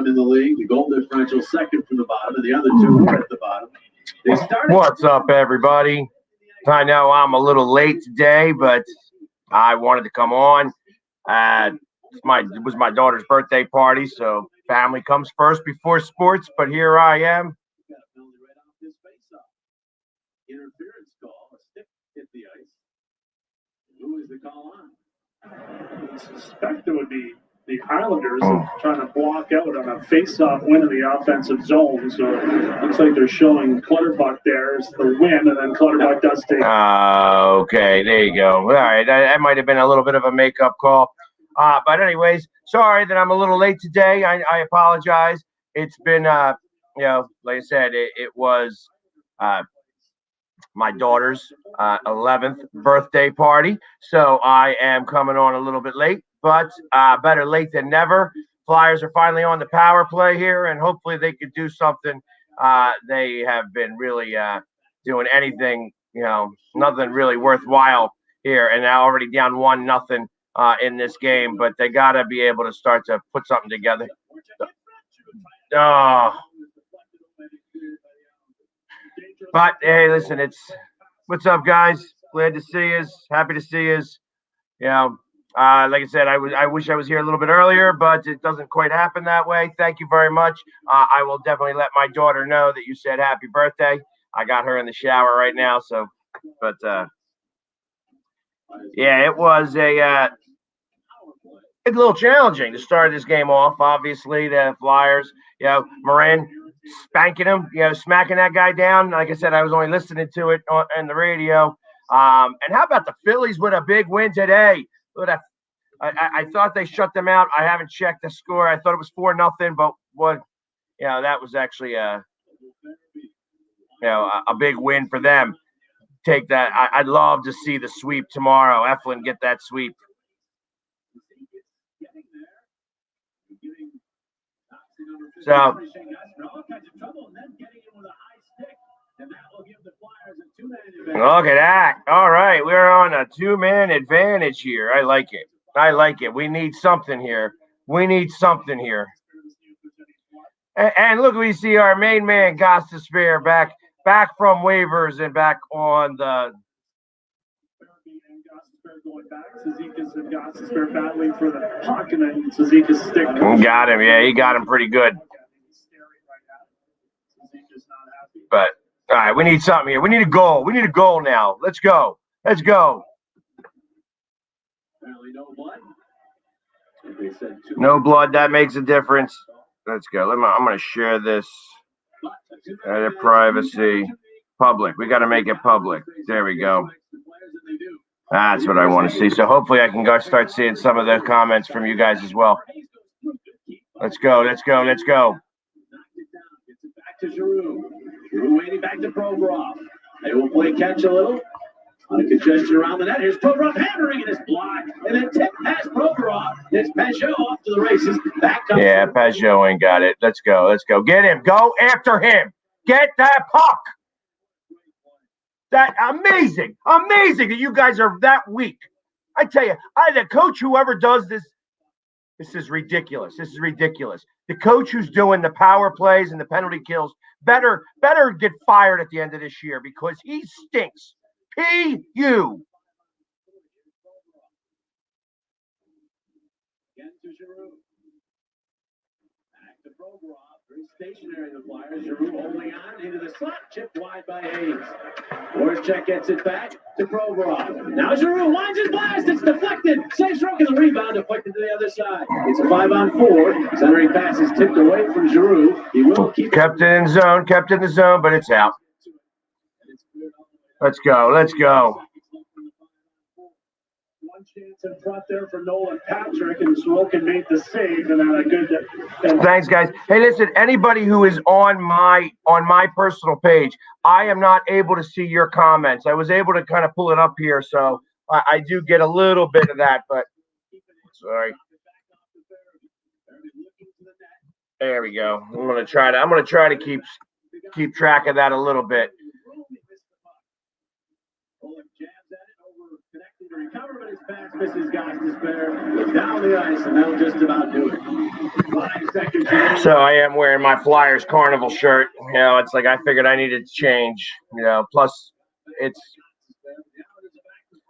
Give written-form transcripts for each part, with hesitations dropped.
bottom in the league. The goal differential second from the bottom, and the other two are at the bottom. What's up, everybody? I know I'm a little late today, but I wanted to come on. It was my daughter's birthday party, so family comes first before sports. But here I am. Interference call. A stick hit the ice. Who is the call on? I suspect it would be the Islanders trying to block out on a face-off win in the offensive zone. So it looks like they're showing Clutterbuck there as the win, and then Clutterbuck does take. Okay, there you go. All right, that might have been a little bit of a make-up call. But anyways, sorry that I'm a little late today. I apologize. It's been, like I said, it was my daughter's 11th birthday party. So I am coming on a little bit late, but better late than never. Flyers are finally on the power play here, and hopefully they could do something. They have been really doing anything, nothing really worthwhile here, and now already down 1-0 in this game, but they got to be able to start to put something together. Oh. But hey, listen, what's up, guys? Glad to see us. Happy to see us. Like I said, I wish I was here a little bit earlier, but it doesn't quite happen that way. Thank you very much. I will definitely let my daughter know that you said happy birthday. I got her in the shower right now, so. But yeah, it was it's a little challenging to start this game off. Obviously, the Flyers, Moran spanking him, smacking that guy down. Like I said, I was only listening to it on the radio. And how about the Phillies with a big win today? I thought they shut them out. I haven't checked the score. I thought it was 4-0, but that was actually a big win for them. Take that. I'd love to see the sweep tomorrow. Eflin get that sweep. So look at that. All right, we're on a 2-man advantage here. I like it. We need something here. And look, we see our main man, Gostisbehere, back from waivers and back on the. Going back, Cizikas and Gostisbehere battling for the puck, and then Cizikas stick. Got him. Yeah, he got him pretty good. But all right, we need something here. We need a goal. We need a goal now. Let's go. No blood. That makes a difference. Let's go. I'm going to share this. Edit privacy. Public. We got to make it public. There we go. That's what I want to see. So hopefully I can go start seeing some of the comments from you guys as well. Let's go. Back to Giroux. Giroux waiting back to Provorov. They will play catch a little. On a congestion around the net. Here's Provorov hammering, and it's blocked. And then tip past Provorov. It's Peugeot off to the races. Yeah, Peugeot ain't got it. Let's go. Get him. Go after him. Get that puck. That amazing that you guys are that weak. I tell you, the coach, whoever does this is ridiculous. The coach who's doing the power plays and the penalty kills better get fired at the end of this year because he stinks. P.U. Again to Giroux. Back to Provorov. Very stationary, the Flyers. Giroux holding on into the slot. Chipped wide by Hayes. Voracek gets it back to Provorov. Now Giroux winds his blast. It's deflected. Safe stroke and the rebound deflected to the other side. It's a 5-on-4. Centering pass is tipped away from Giroux. He will keep kept it in the zone, but it's out. Let's go. One chance in front there for Nolan Patrick, and Sorokin made the save, and then a good. Thanks, guys. Hey, listen, anybody who is on my personal page, I am not able to see your comments. I was able to kind of pull it up here, so I do get a little bit of that, but sorry. There we go. I'm gonna try to keep track of that a little bit. Recover, but his pass misses Gostisbehere. It's down the ice, and that'll just about do it. 5 seconds remaining. So I am wearing my Flyers Carnival shirt. You know, it's like I figured I needed to change. You know, plus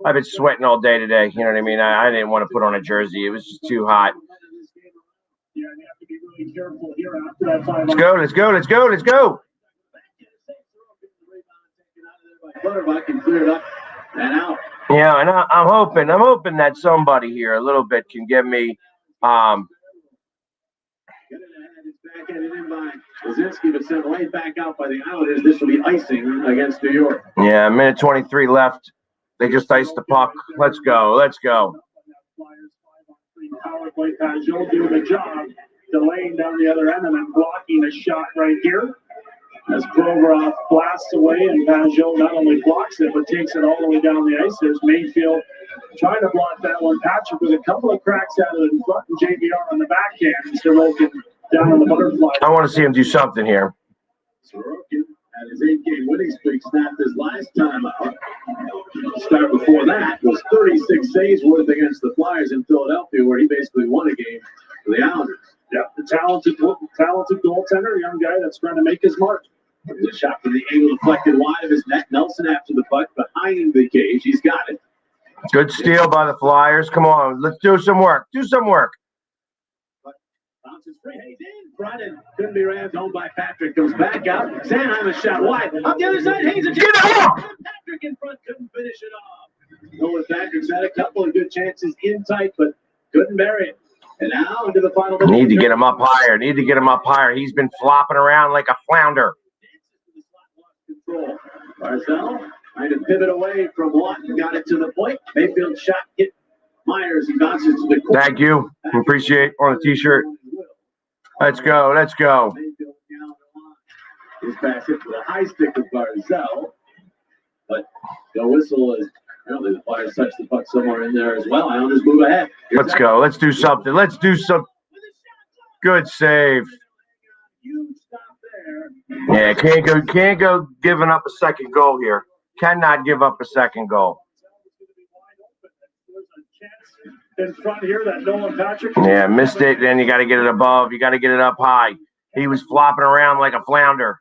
I've been sweating all day today. You know what I mean? I didn't want to put on a jersey. It was just too hot. Yeah, you have to be really careful here after that time. Let's go. Let's go. Let's go. Let's go. Clutterbuck can clear it up and out. Yeah, and I'm hoping that somebody here a little bit can give me Backhanded in by Lazinski, but sent right back out by the Islanders. This will be icing against New York. Yeah, minute 23 left. They just iced the puck. Let's go. Let's go. Power play, Pajot doing the job, delaying down the other end and then blocking a shot right here. As Provorov blasts away and Pajot not only blocks it, but takes it all the way down the ice. There's Mayfield trying to block that one. Patrick with a couple of cracks out of it in front and JVR on the backhand. Sorokin down on the butterfly. I want to see him do something here. Sorokin had his 8-game winning streak snapped his last time out. Start before that was 36 saves worth against the Flyers in Philadelphia, where he basically won a game for the Islanders. Yeah, the talented goaltender, young guy that's trying to make his mark. The shot from the angle deflected wide of his net. Nelson after the puck behind the cage. He's got it. Good steal by the Flyers. Come on, let's do some work. Do some work. Bounces free. Hayes in front and couldn't be rammed home by Patrick. Comes back out. Sanheim a shot wide. Up the other side. Hayes a Get up! Patrick in front couldn't finish it off. Nolan Patrick's had a couple of good chances in tight, but couldn't bury it. And now into the final. Need to get him up higher. Need to get him up higher. He's been flopping around like a flounder. Control. Barzell trying to pivot away from Lawton. Got it to the point. Mayfield shot hit Myers. He bounces to the corner. Thank you. Appreciate on a t-shirt. Let's go. Let's go. Mayfield down the line. His pass hit with a high stick of Barzell. But the whistle is apparently the Flyers touch the puck somewhere in there as well. Islanders move ahead. Let's go. Let's do something. Let's do some. Good save. Huge stop there. Yeah, can't go giving up a second goal here. Cannot give up a second goal. In front here, that Nolan Patrick. Yeah, missed it. Then you got to get it above. You got to get it up high. He was flopping around like a flounder.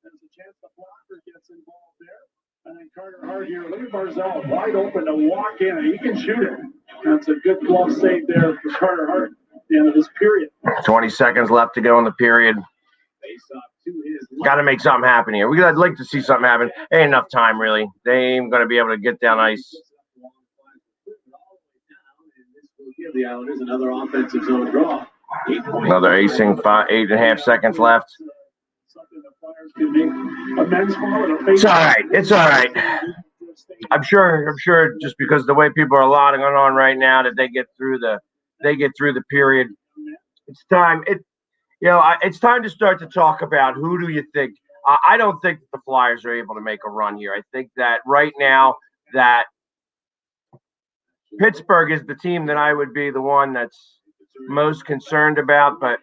There's a chance the blocker gets involved there. And then Carter Hart here. Look at Barzell wide open to walk in, and he can shoot it. That's a good glove save there for Carter Hart at the end of this period. 20 seconds left to go in the period. Got to make something happen here. I'd like to see something happen. Ain't enough time, really. They ain't going to be able to get down ice. Give the Islanders another offensive zone draw. Another acing, 8.5 seconds left. It's all right. It's all right. I'm sure just because the way people are lotting on right now that they get through the period. It's time. It's time to start to talk about who do you think. I don't think that the Flyers are able to make a run here. I think that right now that Pittsburgh is the team that I would be the one that's most concerned about, but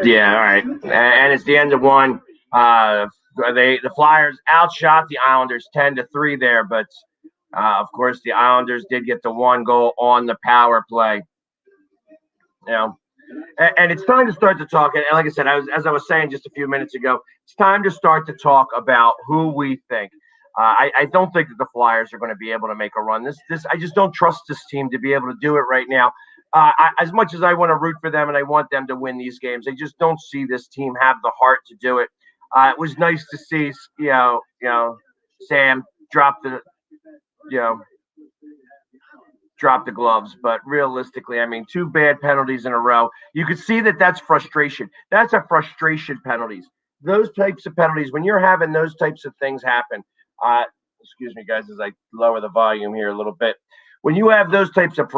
yeah, all right. And it's the end of one. The Flyers outshot the Islanders 10-3 there, but of course the Islanders did get the one goal on the power play. You know. And it's time to start to talk. And like I said, as I was saying just a few minutes ago, it's time to start to talk about who we think. I don't think that the Flyers are going to be able to make a run. I just don't trust this team to be able to do it right now. As much as I want to root for them and I want them to win these games, I just don't see this team have the heart to do it. It was nice to see, Sam drop the gloves, but realistically, I mean, 2 bad penalties in a row. You could see that that's frustration. That's a frustration penalties. Those types of penalties, when you're having those types of things happen, excuse me, guys, as I lower the volume here a little bit. When you have those types of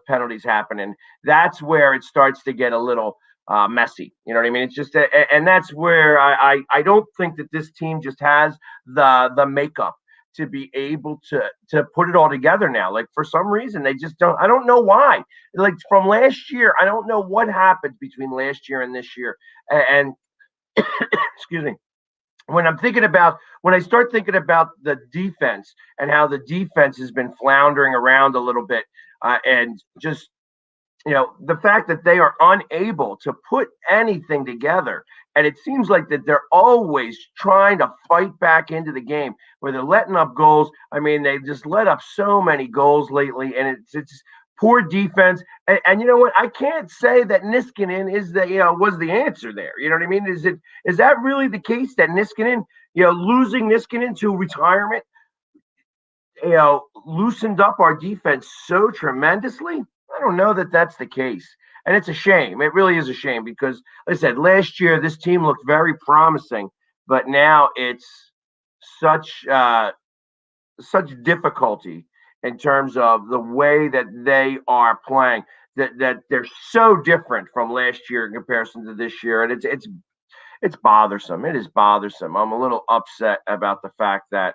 penalties happening, that's where it starts to get a little messy. You know what I mean? It's just, and that's where I don't think that this team just has the makeup to be able to put it all together now. Like, for some reason, they just don't. I don't know why. Like, from last year, I don't know what happened between last year and this year. And excuse me. when I start thinking about the defense and how the defense has been floundering around a little bit, and just the fact that they are unable to put anything together, and it seems like that they're always trying to fight back into the game where they're letting up goals. I mean, they've just let up so many goals lately, and it's poor defense. And you know what? I can't say that Niskanen is the was the answer there. You know what I mean? Is that really the case that Niskanen, losing Niskanen to retirement, loosened up our defense so tremendously? I don't know that that's the case. And it's a shame. It really is a shame because, like I said, last year this team looked very promising, but now it's such such difficulty in terms of the way that they are playing. That they're so different from last year in comparison to this year, and it's bothersome. It is bothersome. I'm a little upset about the fact that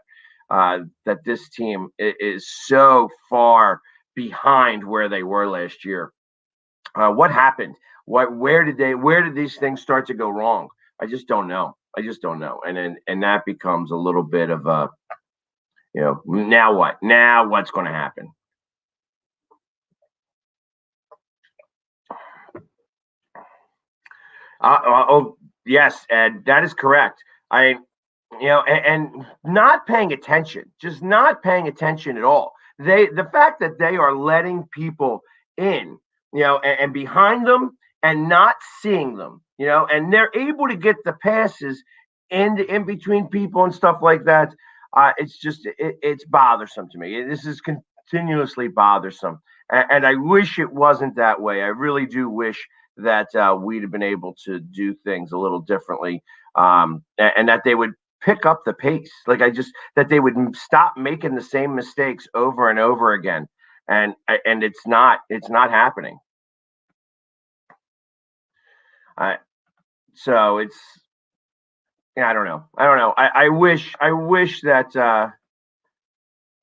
this team is so far behind where they were last year. What happened? Where did these things start to go wrong? I just don't know. I just don't know. And that becomes a little bit of a now what? Now what's going to happen? Oh yes, Ed, that is correct. And not paying attention, just not paying attention at all. The fact that they are letting people in, and behind them and not seeing them, and they're able to get the passes in between people and stuff like that. It's bothersome to me. This is continuously bothersome, and I wish it wasn't that way. I really do wish that we'd have been able to do things a little differently, and that they would pick up the pace. Like that they would stop making the same mistakes over and over again. And it's not happening. So it's I don't know. I wish that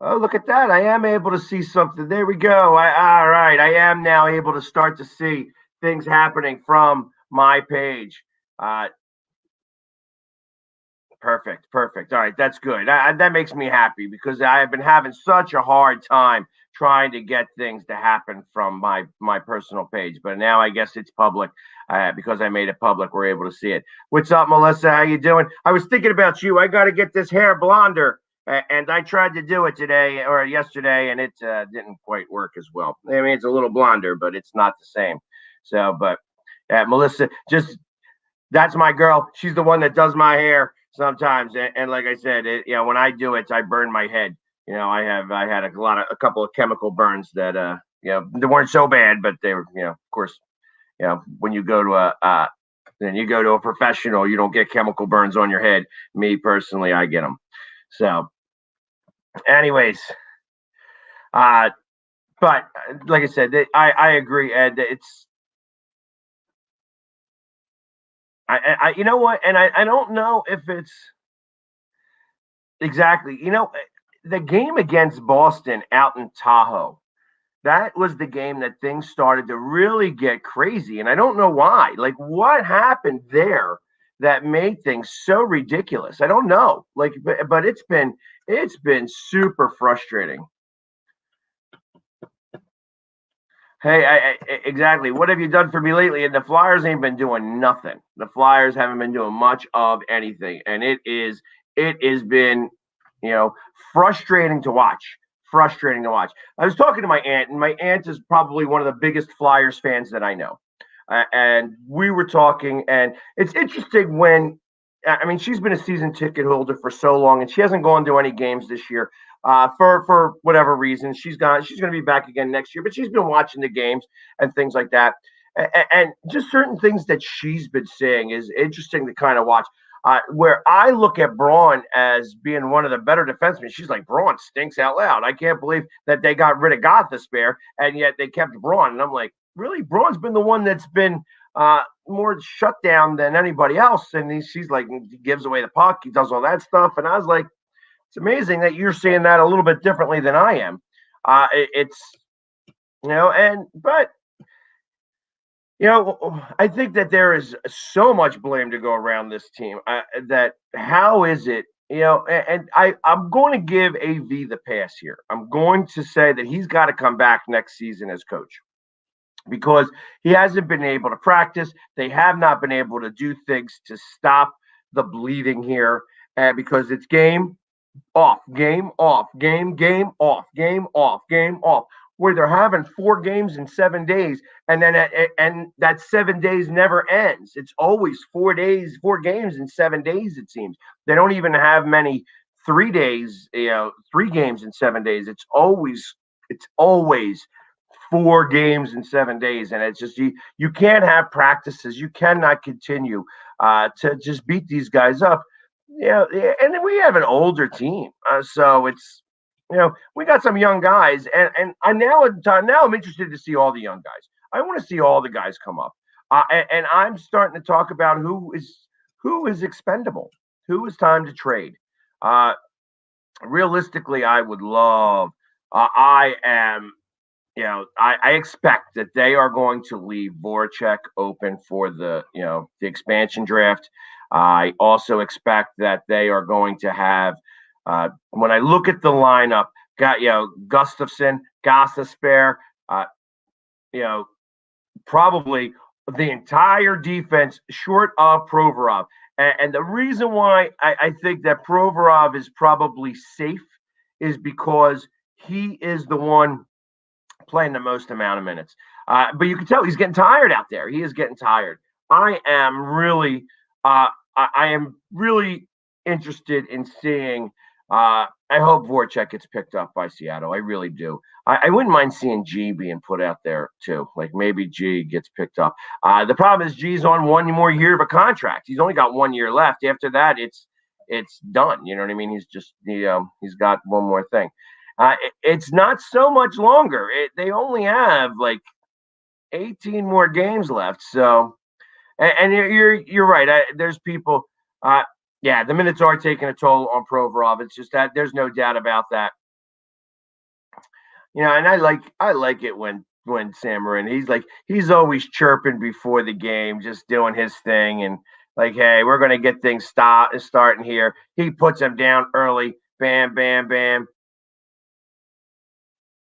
oh, look at that. I am able to see something. There we go. All right. I am now able to start to see things happening from my page. Perfect, perfect. All right, that's good. That makes me happy because I have been having such a hard time trying to get things to happen from my personal page. But now I guess it's public because I made it public. We're able to see it. What's up, Melissa? How you doing? I was thinking about you. I got to get this hair blonder, and I tried to do it today or yesterday, and it didn't quite work as well. I mean, it's a little blonder, but it's not the same. So, but Melissa, just that's my girl. She's the one that does my hair sometimes. And like I said, when I do it, I burn my head. I had a couple of chemical burns that, they weren't so bad, but they were, of course, when you go to then you go to a professional, you don't get chemical burns on your head. Me personally, I get them. So anyways, but like I said, I agree, Ed, it's, you know what? And I don't know if it's exactly, the game against Boston out in Tahoe, that was the game that things started to really get crazy. And I don't know why. Like, what happened there that made things so ridiculous? I don't know. Like, but it's been super frustrating. Hey, exactly. What have you done for me lately? And the Flyers ain't been doing nothing. The Flyers haven't been doing much of anything, and it has been, you know, frustrating to watch. Frustrating to watch. I was talking to my aunt, and my aunt is probably one of the biggest Flyers fans that I know. And we were talking, and it's interesting when, I mean, she's been a season ticket holder for so long, and she hasn't gone to any games this year for whatever reason. She's gone. She's going to be back again next year, but she's been watching the games and things like that. And just certain things that she's been saying is interesting to kind of watch. Where I look at Braun as being one of the better defensemen, she's like, Braun stinks out loud. I can't believe that they got rid of Gothisbehere and yet they kept Braun. And I'm like, really? Braun's been the one that's been more shut down than anybody else. And she's like, he gives away the puck, he does all that stuff. And I was like, it's amazing that you're seeing that a little bit differently than I am. It's, and but I think that there is so much blame to go around this team. That how is it? And I'm going to give AV the pass here. I'm going to say that he's got to come back next season as coach because he hasn't been able to practice. They have not been able to do things to stop the bleeding here because it's game off, game off, game off, game off, game off. Where they're having 4 games in 7 days, and then and that 7 days never ends. It's always 4 days, 4 games in 7 days. It seems they don't even have many 3 days. 3 games in 7 days. It's always 4 games in 7 days, and it's just you can't have practices. You cannot continue to just beat these guys up. Yeah, and then we have an older team, so we got some young guys, and now I'm interested to see all the young guys. I want to see all the guys come up, and I'm starting to talk about who is expendable, who is time to trade. Uh, Realistically, I would love. I am I expect that they are going to leave Voracek open for the expansion draft. I also expect that they are going to have, when I look at the lineup, got Gustafson, Gossespair, you know, probably the entire defense short of Provorov. And the reason why I think that Provorov is probably safe is because he is the one playing the most amount of minutes. But you can tell he's getting tired out there. He is getting tired. I am really, I am really interested in seeing. I hope Voracek gets picked up by Seattle. I really do. I wouldn't mind seeing G being put out there too. Like maybe G gets picked up. The problem is G's on one more year of a contract. He's only got 1 year left. After that, it's done. You know what I mean? He's got one more thing. It's not so much longer. They only have like 18 more games left. So, and you're right. There's people. Yeah, the minutes are taking a toll on Provorov. It's just that there's no doubt about that. And I like it when Samarin he's always chirping before the game, just doing his thing and like, hey, we're gonna get things starting here. He puts them down early. Bam, bam, bam.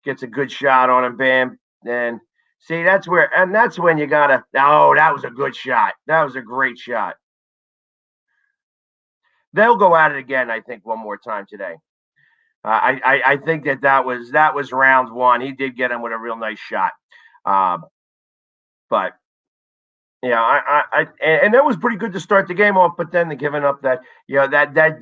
Gets a good shot on him, bam. And see, that's when you gotta. Oh, that was a good shot. That was a great shot. They'll go at it again, I think, one more time today. I think that was round one. He did get him with a real nice shot, uh, but yeah, and that was pretty good to start the game off, but then the giving up that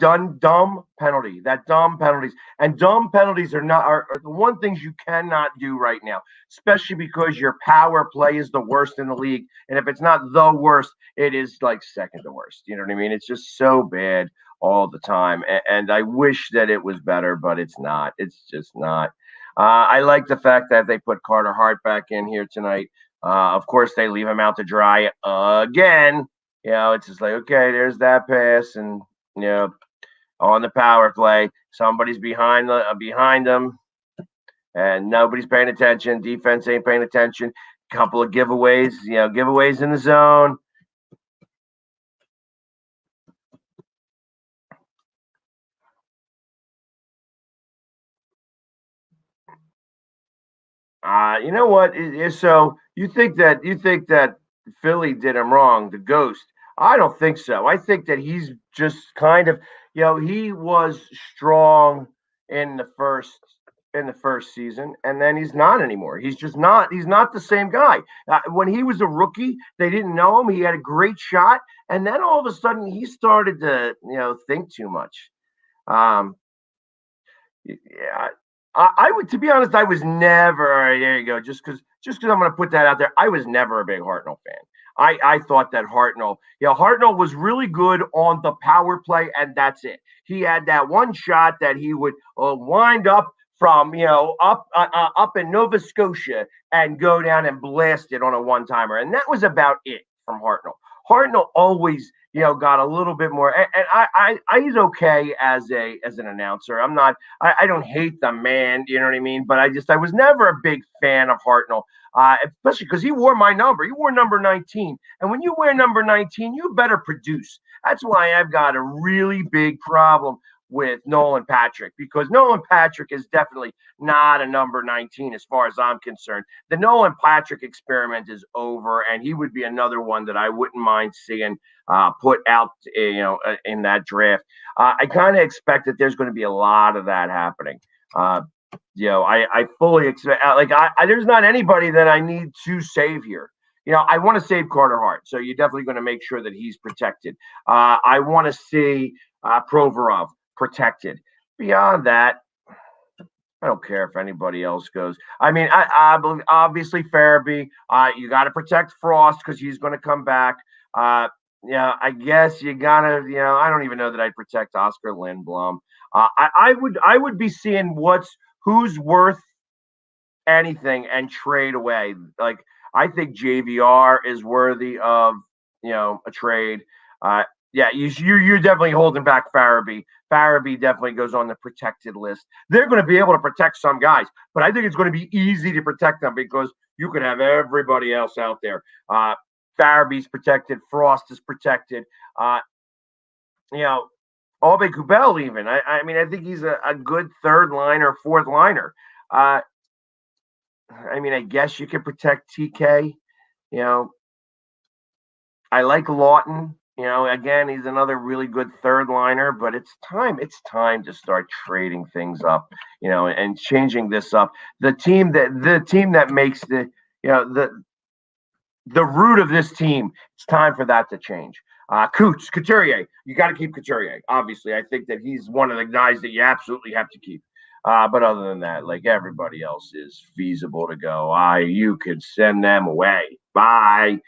dumb penalty, that dumb penalties, and dumb penalties are the one things you cannot do right now, especially because your power play is the worst in the league, and if it's not the worst, it is like second to worst. You know what I mean? It's just so bad all the time, and I wish that it was better, but it's not. It's just not. I like the fact that they put Carter Hart back in here tonight. Of course, they leave him out to dry again. It's just like, okay, there's that pass, and you know, on the power play, somebody's behind them, and nobody's paying attention. Defense ain't paying attention. Couple of giveaways, giveaways in the zone. You know what? So you think that Philly did him wrong, the ghost. I don't think so. I think that he's just kind of, he was strong in the first in the first season, and then he's not anymore. He's just not. He's not the same guy. When he was a rookie, they didn't know him. He had a great shot, and then all of a sudden, he started to, think too much. Um, yeah, I would, to be honest, I was never. All right, there you go. Just because I'm going to put that out there, I was never a big Hartnell fan. I thought that Hartnell was really good on the power play, and that's it. He had that one shot that he would wind up from up in Nova Scotia and go down and blast it on a one timer, and that was about it from Hartnell. Hartnell always got a little bit more. And he's okay as an announcer. I don't hate the man, you know what I mean? But I was never a big fan of Hartnell, especially because he wore my number. He wore number 19, and when you wear number 19, you better produce. That's why I've got a really big problem with Nolan Patrick, because Nolan Patrick is definitely not a number 19 as far as I'm concerned. The Nolan Patrick experiment is over, and he would be another one that I wouldn't mind seeing put out, in that draft. I kind of expect that there's going to be a lot of that happening. I fully expect, there's not anybody that I need to save here. I want to save Carter Hart, so you're definitely going to make sure that he's protected. I want to see Provorov protected. Beyond that, I don't care if anybody else goes. I mean, I believe obviously Farabee. You got to protect Frost because he's going to come back. I guess you gotta. I don't even know that I'd protect Oscar Lindblom. I would be seeing who's worth anything and trade away. Like, I think JVR is worthy of a trade. You're definitely holding back Farabee. Farabee definitely goes on the protected list. They're going to be able to protect some guys, but I think it's going to be easy to protect them because you could have everybody else out there. Farabee's protected. Frost is protected. Albe Kubel even. I mean, I think he's a good third liner, fourth liner. I guess you can protect TK. I like Lawton. Again, he's another really good third liner, but it's time to start trading things up, and changing this up. The team that makes the root of this team, it's time for that to change. Couturier, you got to keep Couturier. Obviously, I think that he's one of the guys that you absolutely have to keep. But other than that, like, everybody else is feasible to go. You could send them away. Bye.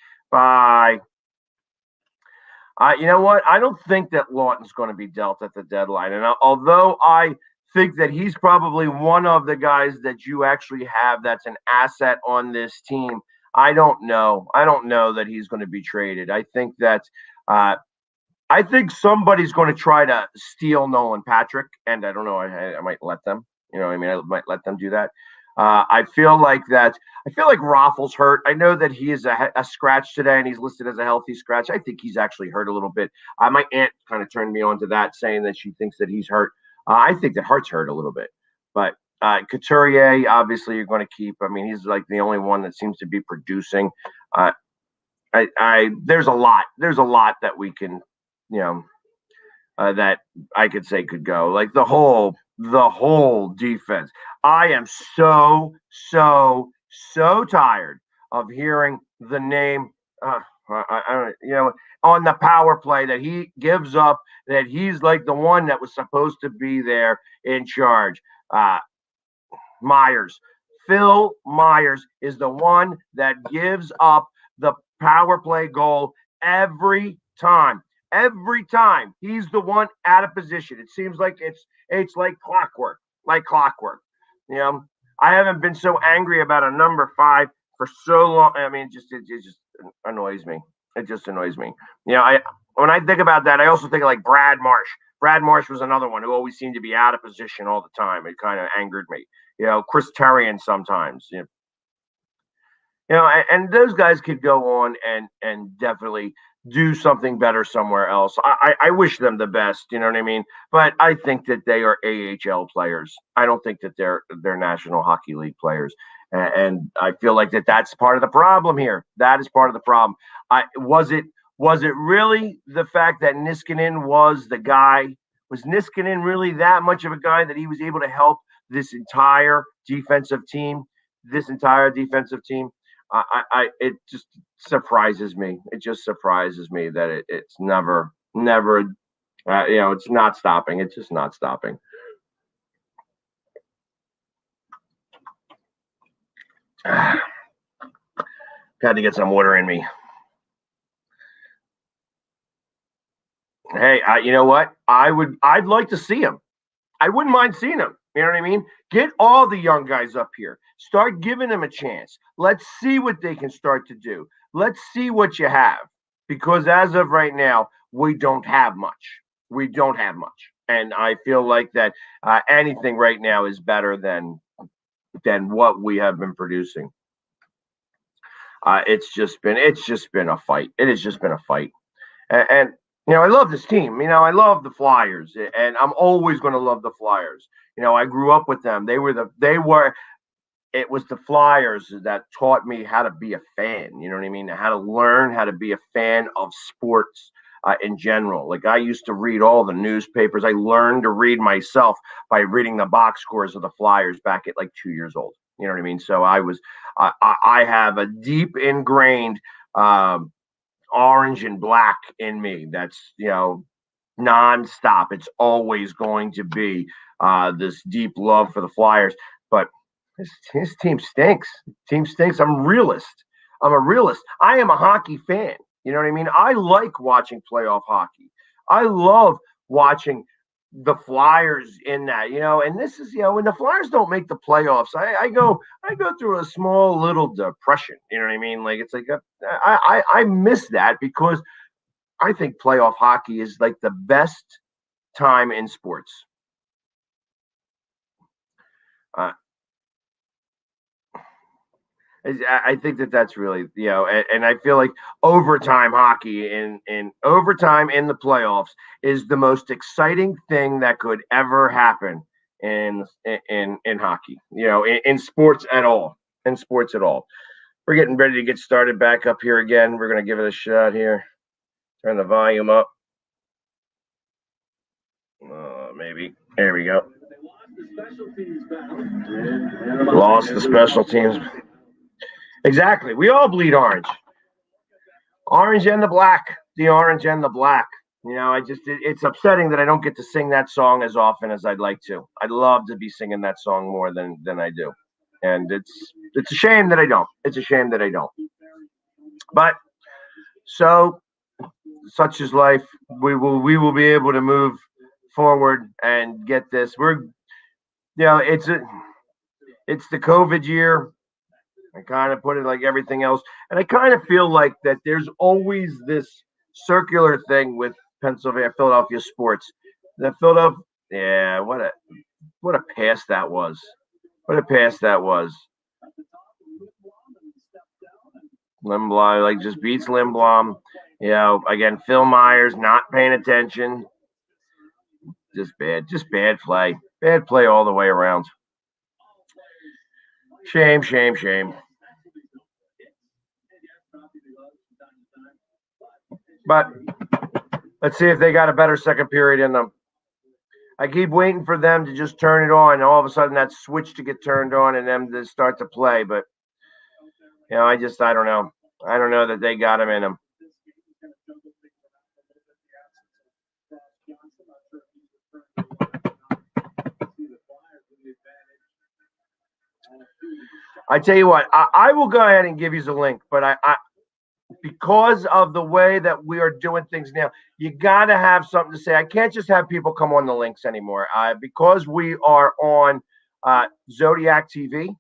You know what? I don't think that Lawton's going to be dealt at the deadline. And although I think that he's probably one of the guys that you actually have that's an asset on this team, I don't know. I don't know that he's going to be traded. I think that somebody's going to try to steal Nolan Patrick, and I don't know. I might let them. I might let them do that. I feel like Raffles hurt. I know that he is a scratch today, and he's listed as a healthy scratch. I think he's actually hurt a little bit. My aunt kind of turned me on to that, saying that she thinks that he's hurt. I think that Hart's hurt a little bit. But Couturier, obviously, you're going to keep. I mean, he's like the only one that seems to be producing. There's a lot that we can, that I could say could go. Like the whole defense. I am so tired of hearing the name. On the power play that he gives up, that he's like the one that was supposed to be there in charge. Myers. Phil Myers is the one that gives up the power play goal every time. Every time he's the one out of position. It seems like it's like clockwork. I haven't been so angry about a number 5 for so long. I mean, it just annoys me. It just annoys me. When I think about that, I also think of like Brad Marsh. Brad Marsh was another one who always seemed to be out of position all the time. It kind of angered me. Chris Terrian sometimes. And those guys could go on and definitely do something better somewhere else. I wish them the best, you know what I mean? But I think that they are AHL players. I don't think that they're National Hockey League players. And I feel like that's part of the problem here. That is part of the problem. Was it really the fact that Niskanen was the guy? Was Niskanen really that much of a guy that he was able to help this entire defensive team? It just surprises me. It just surprises me that it's never, it's not stopping. It's just not stopping. Got to get some water in me. Hey, you know what? I'd like to see him. I wouldn't mind seeing him. You know what I mean? Get all the young guys up here. Start giving them a chance. Let's see what they can start to do. Let's see what you have. Because as of right now, we don't have much. We don't have much, and I feel like that anything right now is better than what we have been producing. It's just been a fight. It has just been a fight, and I love this team. I love the Flyers, and I'm always going to love the Flyers. I grew up with them. They were it was the Flyers that taught me how to be a fan. You know what I mean? How to learn how to be a fan of sports in general. Like I used to read all the newspapers. I learned to read myself by reading the box scores of the Flyers back at like 2 years old. You know what I mean? So I have a deep ingrained orange and black in me. That's nonstop. It's always going to be this deep love for the Flyers. But his team stinks. Team stinks. I'm a realist. I'm a realist. I am a hockey fan. You know what I mean? I like watching playoff hockey. I love watching the Flyers in that, and this is, when the Flyers don't make the playoffs, I go through a small little depression. You know what I mean? Like it's like I miss that because I think playoff hockey is like the best time in sports. Uh, I think that's really, and I feel like overtime hockey in overtime in the playoffs is the most exciting thing that could ever happen in hockey. In sports at all. In sports at all. We're getting ready to get started back up here again. We're going to give it a shot here. Turn the volume up. Maybe. There we go. Lost the special teams. Exactly. We all bleed orange. Orange and the black. The orange and the black. It's upsetting that I don't get to sing that song as often as I'd like to. I'd love to be singing that song more than I do. And it's a shame that I don't. It's a shame that I don't. But so such is life. We will be able to move forward and get this. It's the COVID year. I kind of put it like everything else. And I kind of feel like that there's always this circular thing with Philadelphia sports. That Philadelphia, yeah, what a pass that was. What a pass that was. Lindblom like just beats Lindblom. Again, Phil Myers not paying attention. Just bad play. Bad play all the way around. Shame, shame, shame. But let's see if they got a better second period in them. I keep waiting for them to just turn it on, and all of a sudden that switch to get turned on and them to start to play. But I don't know. I don't know that they got them in them. I tell you what, I will go ahead and give you the link, but I because of the way that we are doing things now, you got to have something to say. I can't just have people come on the links anymore. Because we are on Zodiac TV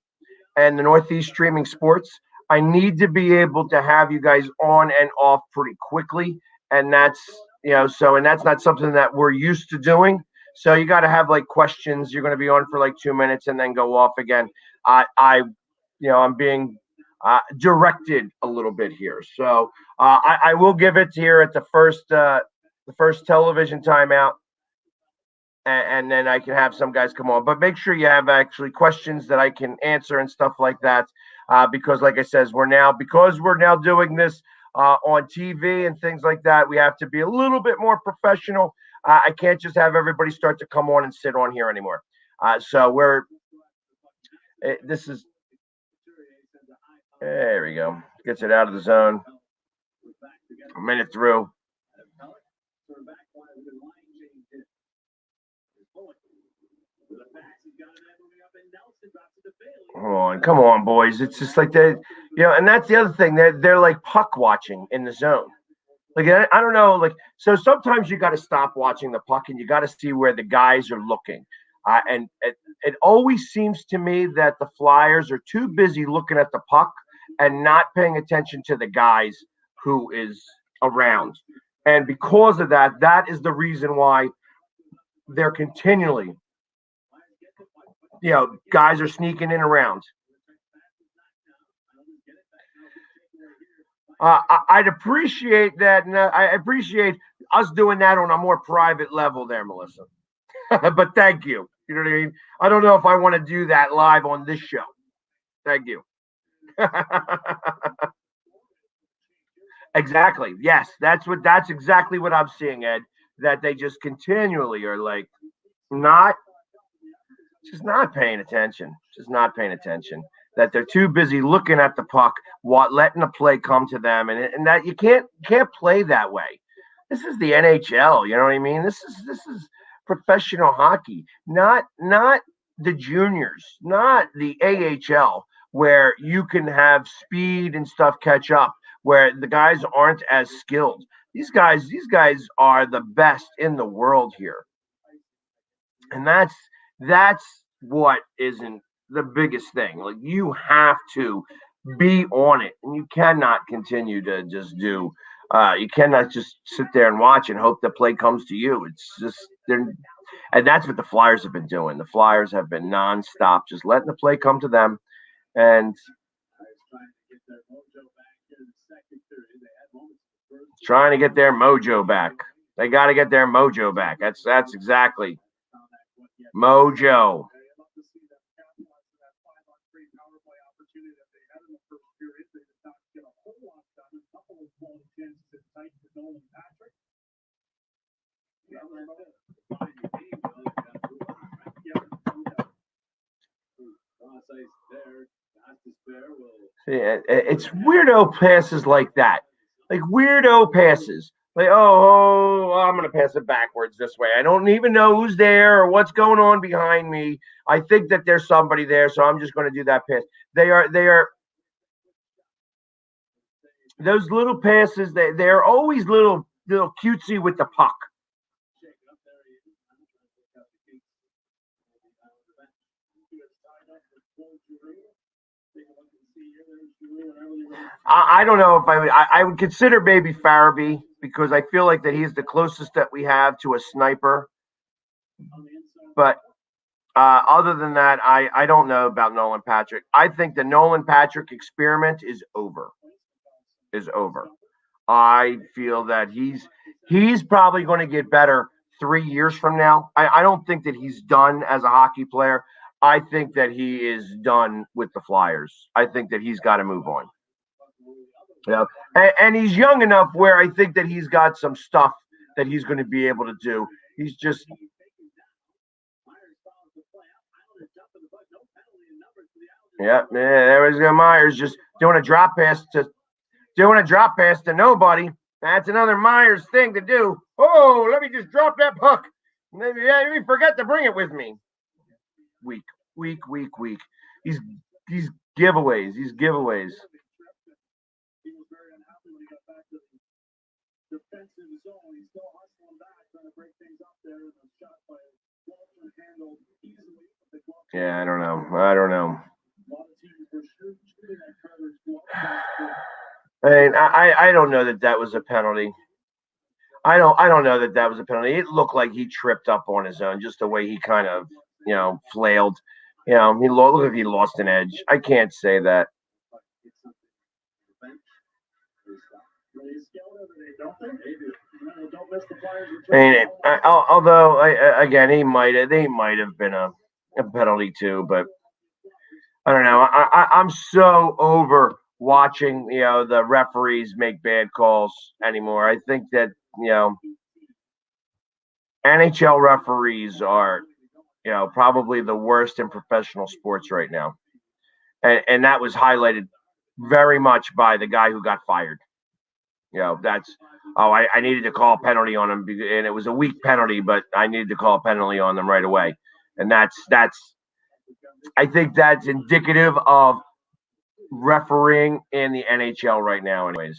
and the Northeast Streaming Sports, I need to be able to have you guys on and off pretty quickly. And that's, and that's not something that we're used to doing. So you got to have like questions. You're going to be on for like 2 minutes and then go off again. I'm being directed a little bit here. So I will give it here at the first television timeout. And then I can have some guys come on. But make sure you have actually questions that I can answer and stuff like that. Because like I says, we're now doing this on TV and things like that, we have to be a little bit more professional. I can't just have everybody start to come on and sit on here anymore. There we go. Gets it out of the zone. A minute through. Come on, boys. It's just like that, and that's the other thing. They're like puck watching in the zone. Like, I don't know. Like, so sometimes you got to stop watching the puck and you got to see where the guys are looking. And it always seems to me that the Flyers are too busy looking at the puck and not paying attention to the guys who is around. And because of that, that is the reason why they're continually, guys are sneaking in around. I'd appreciate that. And I appreciate us doing that on a more private level there, Melissa. But thank you. You know what I mean? I don't know if I want to do that live on this show. Thank you. Exactly. Yes, that's exactly what I'm seeing, Ed. That they just continually are like not paying attention. Just not paying attention. That they're too busy looking at the puck, letting the play come to them, and that you can't play that way. This is the NHL. You know what I mean? This is professional hockey, not the juniors, not the AHL, where you can have speed and stuff catch up, where the guys aren't as skilled. These guys are the best in the world here, and that's what isn't the biggest thing. Like, you have to be on it, and you cannot continue to just do. You cannot just sit there and watch and hope the play comes to you. It's just and that's what the Flyers have been doing. The Flyers have been nonstop, just letting the play come to them, and trying to get their mojo back. They got to get their mojo back. That's exactly mojo. Yeah, it's weirdo passes like that. Like weirdo passes. Like, I'm going to pass it backwards this way. I don't even know who's there or what's going on behind me. I think that there's somebody there, so I'm just going to do that pass. They are those little passes. They're always little cutesy with the puck. I don't know if I would consider maybe Farabee, because I feel like that he's the closest that we have to a sniper. But other than that, I don't know about Nolan Patrick. I think the Nolan Patrick experiment is over. I feel that he's probably going to get better 3 years from now. I don't think that he's done as a hockey player. I think that he is done with the Flyers. I think that he's got to move on. Yeah, and he's young enough where I think that he's got some stuff that he's going to be able to do. He's just. Yeah, there was Myers just doing a drop pass to nobody. That's another Myers thing to do. Oh, let me just drop that puck. Maybe forget to bring it with me. Weak. These giveaways. Yeah, I don't know. I don't know that was a penalty. I don't know that was a penalty. It looked like he tripped up on his own, just the way he kind of, flailed. He looked like he lost an edge. I can't say that. Although again, they might have been a penalty too, but I don't know. I'm so over watching the referees make bad calls anymore. I think that NHL referees are probably the worst in professional sports right now, and that was highlighted very much by the guy who got fired. I needed to call a penalty on him, and it was a weak penalty, but I needed to call a penalty on them right away. And that's I think that's indicative of refereeing in the NHL right now, anyways.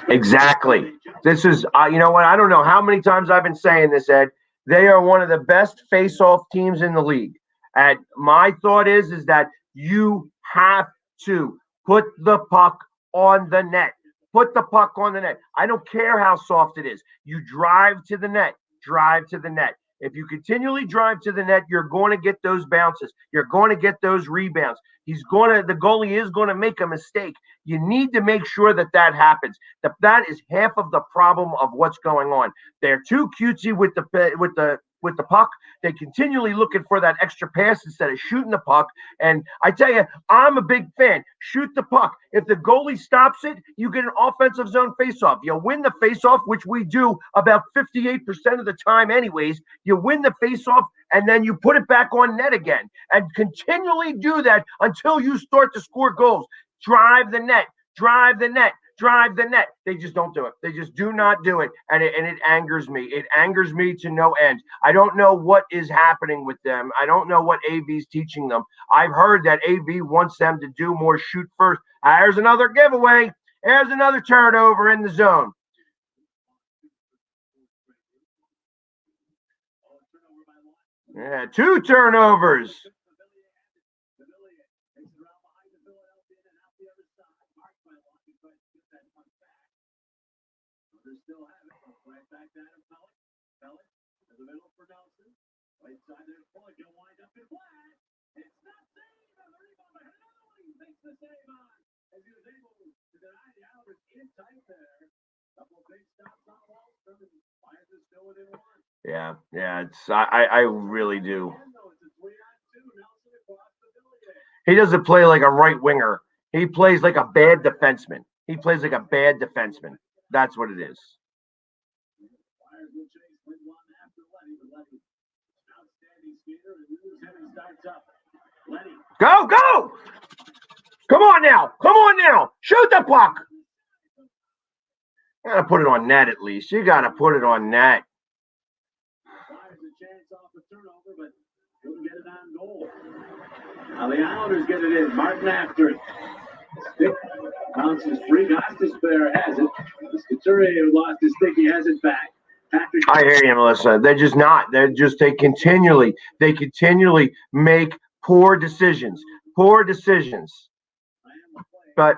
Exactly. This is, you know what? I don't know how many times I've been saying this, Ed. They are one of the best face-off teams in the league. And my thought is that you have to put the puck on the net. Put the puck on the net. I don't care how soft it is. You drive to the net. Drive to the net. If you continually drive to the net, you're going to get those bounces. You're going to get those rebounds. The goalie is going to make a mistake. You need to make sure that happens. That is half of the problem of what's going on. They're too cutesy with the puck. They continually looking for that extra pass instead of shooting the puck. And I tell you, I'm a big fan. Shoot the puck. If the goalie stops it, you get an offensive zone faceoff. You win the faceoff, which we do about 58% of the time anyways. You win the faceoff, and then you put it back on net again. And continually do that until you start to score goals. Drive the net. Drive the net. Drive the net. They just don't do it. They just do not do it. And it angers me. It angers me to no end. I don't know what is happening with them. I don't know what AV's teaching them. I've heard that AV wants them to do more shoot first. There's another giveaway. There's another turnover in the zone. Yeah, 2 turnovers. Still have it. Right back to Adam Pellet. Pellet to the middle for Nelson. Right side there, Pellet. He'll wind up in flat. It's not saved. The rebound by Hernelli makes the save on. As he was able to deny the Islanders in tight there. Couple of big stops on Wallstrom, and Flyers are still within 1. Yeah. I really do. He doesn't play like a right winger. He plays like a bad defenseman. That's what it is. Go! Come on now! Shoot the puck! You gotta put it on net at least. You gotta put it on net. Now the Islanders get it in. Martin after it. Stick bounces free. Gostisbehere has it. Couturier, who lost his stick, he has it back. Patrick. I hear you, Melissa. They're just not. They continually make poor decisions. But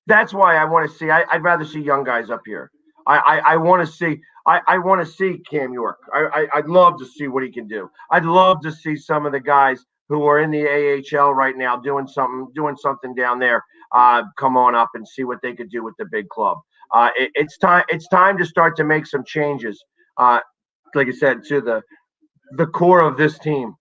that's why I want to see. I'd rather see young guys up here. I want to see. I want to see Cam York. I'd love to see what he can do. I'd love to see some of the guys who are in the AHL right now doing something down there. Come on up and see what they could do with the big club. It's time to start to make some changes. Like I said, to the core of this team.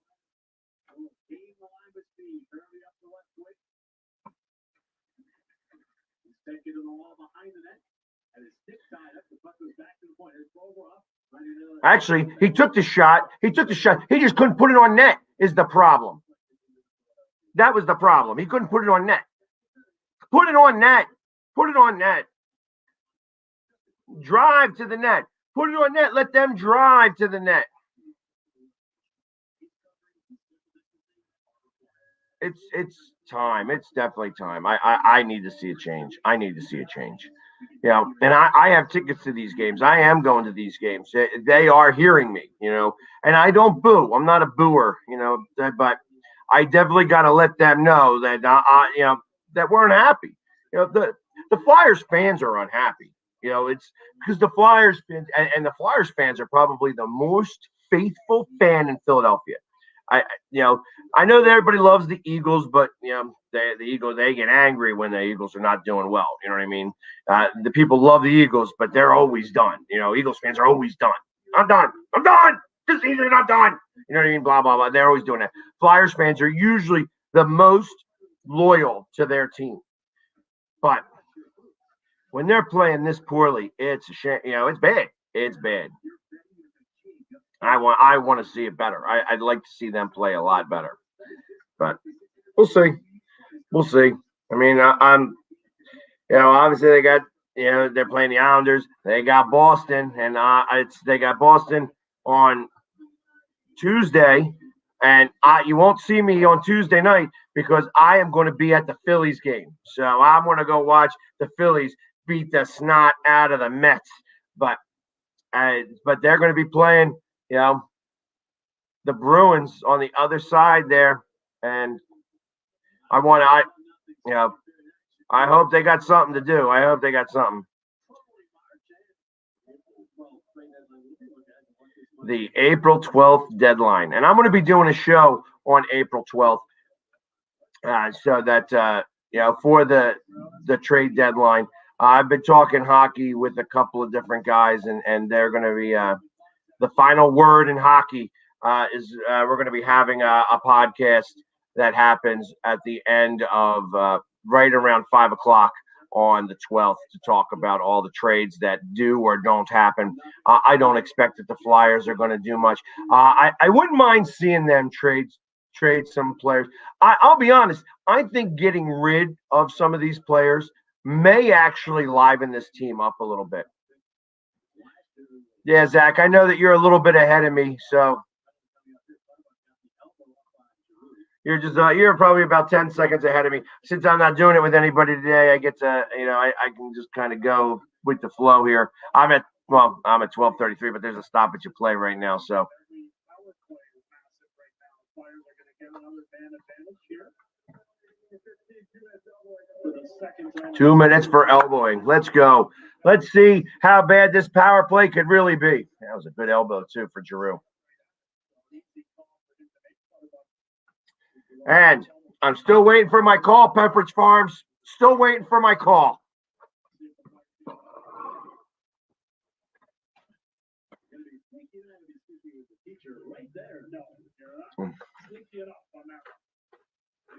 Actually, he took the shot. He just couldn't put it on net is the problem. That was the problem. He couldn't put it on net. Put it on net. Drive to the net. Put it on net. Let them drive to the net. It's time. It's definitely time. I need to see a change. And I have tickets to these games. I am going to these games. They are hearing me, and I don't boo. I'm not a booer, but I definitely got to let them know that, that we're unhappy. The Flyers fans are unhappy. It's because the Flyers fans and the Flyers fans are probably the most faithful fan in Philadelphia. I know that everybody loves the Eagles, but the Eagles, they get angry when the Eagles are not doing well. You know what I mean? The people love the Eagles, but they're always done. Eagles fans are always done. I'm done. This season's not done. You know what I mean? Blah blah blah. They're always doing that. Flyers fans are usually the most loyal to their team, but when they're playing this poorly, it's a shame. It's bad. It's bad. I want to see it better. I'd like to see them play a lot better, but we'll see. I mean, obviously they got, they're playing the Islanders. They got Boston, and they got Boston on Tuesday, and you won't see me on Tuesday night because I am going to be at the Phillies game. So I'm going to go watch the Phillies beat the snot out of the Mets, but they're going to be playing, the Bruins on the other side there, and I hope they got something to do. I hope they got something. The April 12th deadline, and I'm going to be doing a show on April 12th, so that for the trade deadline. I've been talking hockey with a couple of different guys, and they're going to be the final word in hockey is we're going to be having a podcast that happens at the end of right around 5 o'clock on the 12th to talk about all the trades that do or don't happen. I don't expect that the Flyers are going to do much. I wouldn't mind seeing them trade some players. I'll be honest. I think getting rid of some of these players may actually liven this team up a little bit. Yeah, Zach, I know that you're a little bit ahead of me, so you're probably about 10 seconds ahead of me. Since I'm not doing it with anybody today, I get to I can just kind of go with the flow here. I'm at 12:33, but there's a stoppage of play right now, so. 2 minutes for elbowing. Let's go. Let's see how bad this power play could really be. That was a good elbow, too, for Giroux. And I'm still waiting for my call, Pepperidge Farms. Still waiting for my call.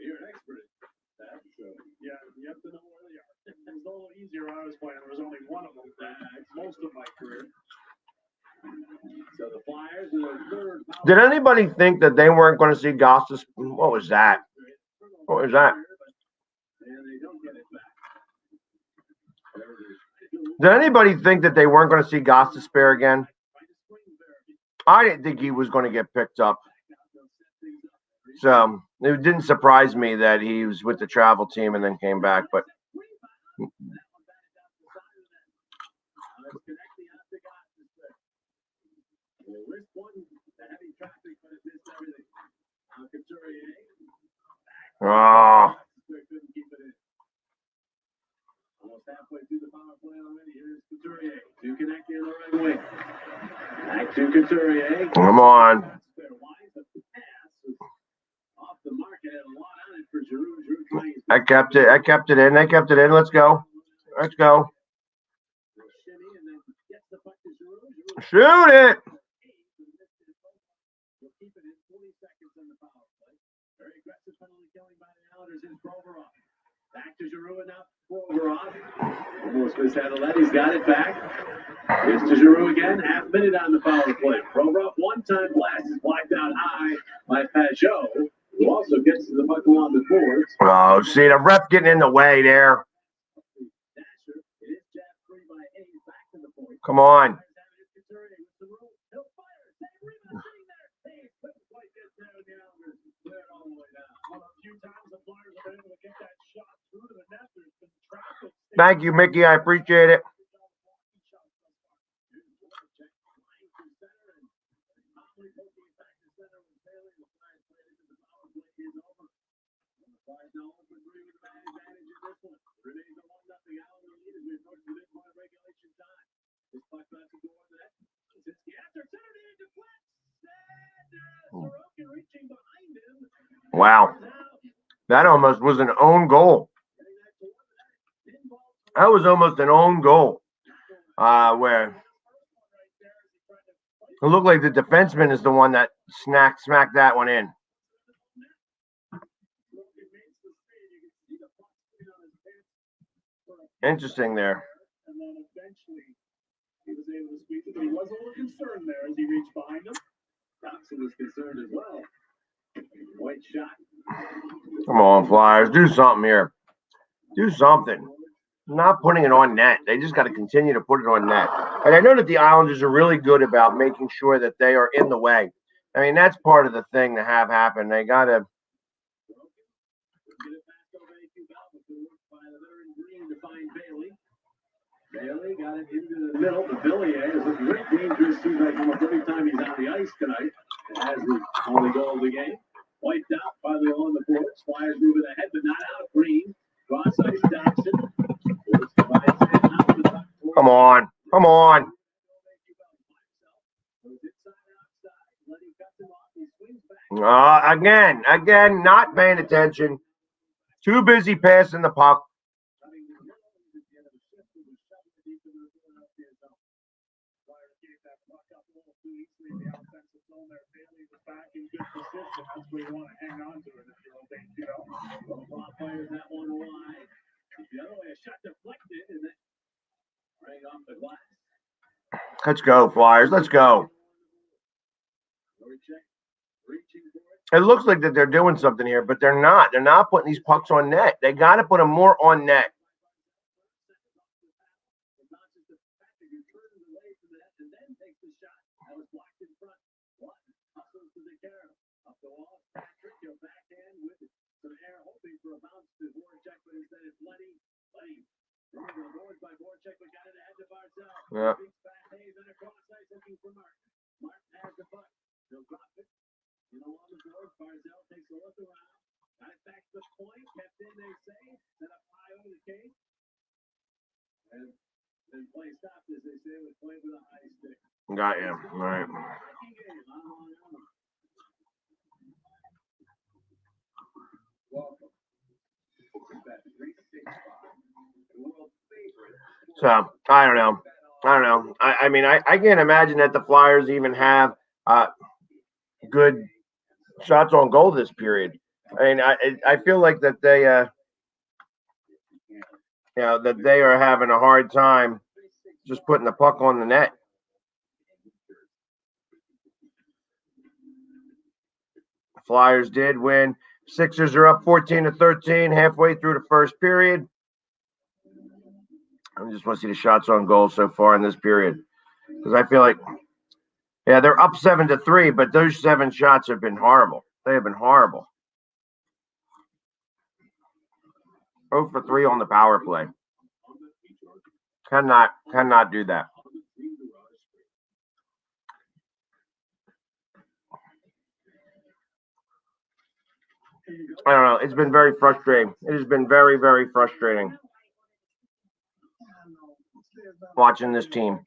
You're an expert at that, so yeah, you have to know where they are. It was a little easier when I was playing. There was only one of them most of my career. So the Flyers are the third. Did anybody think that they weren't going to see Gostis? What was that? What was that? Did anybody think that they weren't going to see Gostisbehere again? I didn't think he was going to get picked up. So it didn't surprise me that he was with the travel team and then came back. But oh. Almost halfway through the power play already. Here's Couturier to connect in the right way. Back to Couturier. Come on. Off the mark, had a lot on it for Giroux. I kept it in. Let's go. Shoot it. Very aggressive penalty killing by the Islanders in Provorov. Back to Giroux and now Provorov. Almost mishandled. He's got it back. Here's to Giroux again. Half minute on the power play. Provorov one-time blast is blocked out high by Pajot, who also gets to the puck along the boards. Oh, see the ref getting in the way there. Come on. Thank you, Mickey. I appreciate it. Wow. That almost was an own goal. That was almost an own goal. Where it looked like the defenseman is the one that smacked that one in. Interesting there. And then eventually he was able to squeeze it, but he was a little concerned there as he reached behind him. Thompson was concerned as well. White shot. Come on, Flyers. Do something here. Do something. Not putting it on net. They just got to continue to put it on net. And I know that the Islanders are really good about making sure that they are in the way. I mean, that's part of the thing to have happen. They got to. Bailey got it into the middle. The Villiers is looking very dangerous. Seems like almost every time he's on the ice tonight. As the only goal of the game. Wiped out by the on the boards. Flyers moving ahead, but not out. Green. Cross ice Dobson. Come on. Come on. Again, not paying attention. Too busy passing the puck. That's where you want to hang on to it if you don't think, Fires that one wide. The other way, a shot deflected, and then right off the glass. Let's go, Flyers. Let's go. It looks like that they're doing something here, but they're not. They're not putting these pucks on net. They got to put them more on net. Up the wall, Patrick, your backhand with some air, hoping for a bounce to Voracek, but instead it's Letty. Through the boards by Voracek, but got it ahead to Barzell. Yeah. Beats back Hayes and across ice looking for Martin. Martin has the puck. He'll drop it. Along the boards, Barzell takes a look around. Got it back to the point, kept in, they say. Set up high over the cage. And then play stopped, as they say, with play with a high stick. Got you. All right. So I don't know. I mean, I can't imagine that the Flyers even have good shots on goal this period. I mean, I feel like that they that they are having a hard time just putting the puck on the net. Flyers did win. Sixers are up 14-13 halfway through the first period. I just want to see the shots on goal so far in this period, because I feel like, they're up 7-3, but those 7 shots have been horrible. They have been horrible. 0 for 3 on the power play. Cannot do that. I don't know. It's been very frustrating. It has been very, very frustrating watching this team.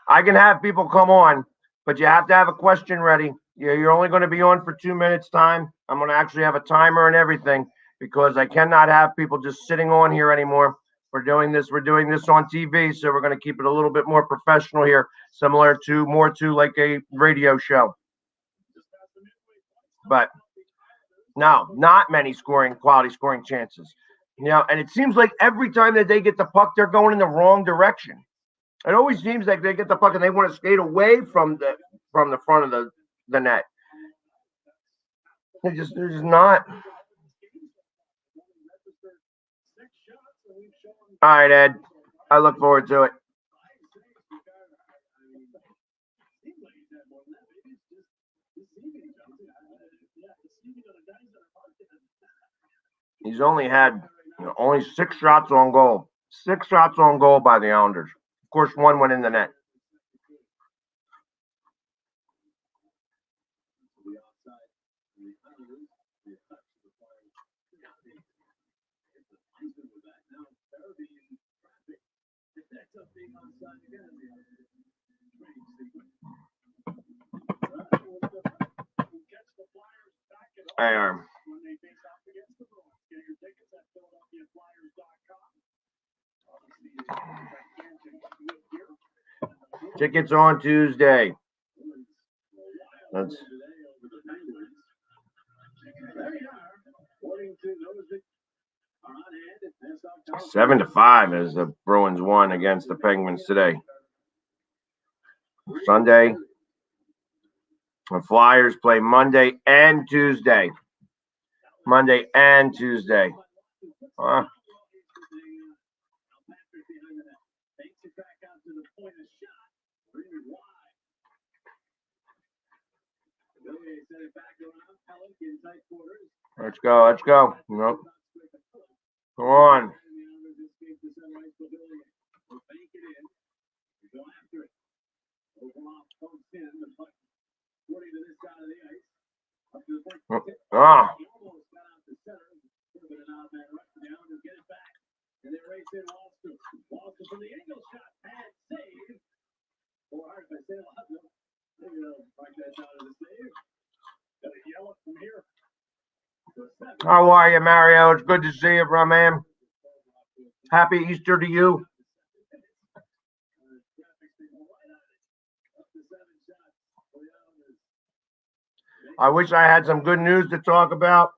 I can have people come on, but you have to have a question ready. You're only going to be on for 2 minutes time. I'm going to actually have a timer and everything, because I cannot have people just sitting on here anymore. We're doing this on TV, so we're going to keep it a little bit more professional here, similar to more to like a radio show. But no, not many quality scoring chances. And it seems like every time that they get the puck, they're going in the wrong direction. It always seems like they get the puck and they want to skate away from the front of the net. They're just not. All right, Ed. I look forward to it. He's only had only 6 shots on goal. 6 shots on goal by the Islanders. Of course, 1 went in the net. I am. Tickets on Tuesday. That's 7-5 as the Bruins won against the Penguins today. Sunday, the Flyers play Monday and Tuesday. Let's go. Nope. Come on. Ah. And they race in Walston. Walston from the angle shot. Bad save. Or hard if I say it loud. Maybe they'll mark that down as a save. Gotta yell it from here. How are you, Mario? It's good to see you, bro, man. Happy Easter to you. I wish I had some good news to talk about.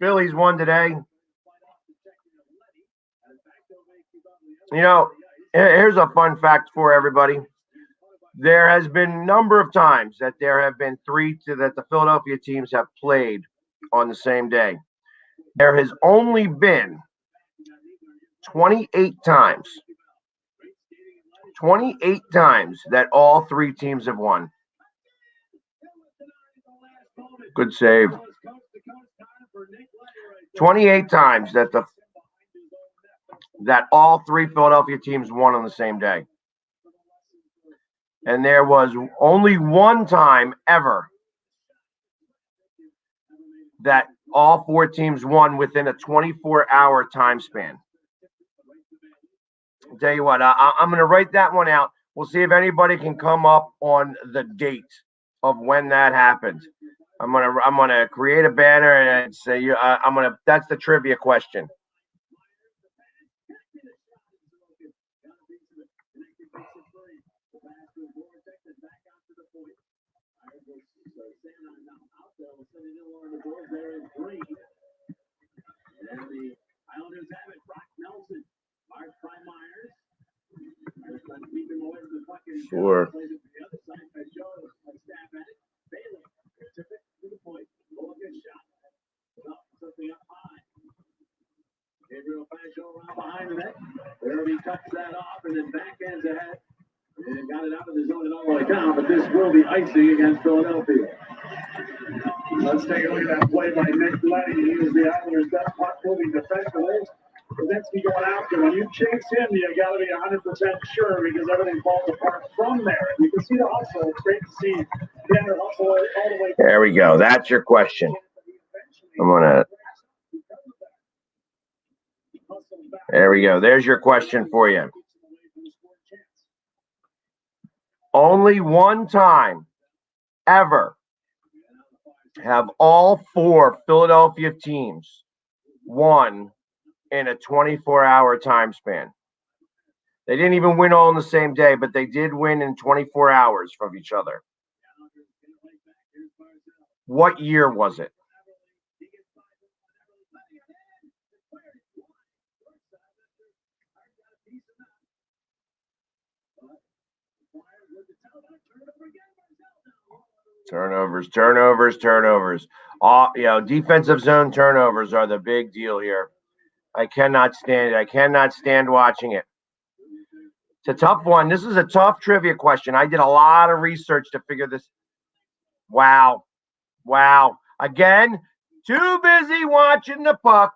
Phillies won today. You know, here's a fun fact for everybody. There has been a number of times that there have been that the Philadelphia teams have played on the same day. There has only been 28 times that all three teams have won. Good save. 28 times that all three Philadelphia teams won on the same day. And there was only one time ever that all four teams won within a 24-hour time span. I'll tell you what, I'm going to write that one out. We'll see if anybody can come up on the date of when that happened. I'm gonna create a banner and say that's the trivia question. Sure. Gabriel Pacho around behind the net. There he cuts that off and then backhands ahead. And got it out of the zone and all the way down, but this will be icing against Philadelphia. Let's take a look at that play by Nick Leddy. He was the Islanders' best puck moving defensively. Krasinski going after. When you chase him, you got to be 100% sure because everything falls apart from there. You can see the hustle. It's great to see Tanner hustle all the way. There we go. That's your question. There we go. There's your question for you. Only one time ever have all four Philadelphia teams won in a 24-hour time span. They didn't even win all in the same day, but they did win in 24 hours from each other. What year was it? Turnovers. Defensive zone turnovers are the big deal here. I cannot stand it. I cannot stand watching it. It's a tough one. This is a tough trivia question. I did a lot of research to figure this. Wow. Again, too busy watching the puck.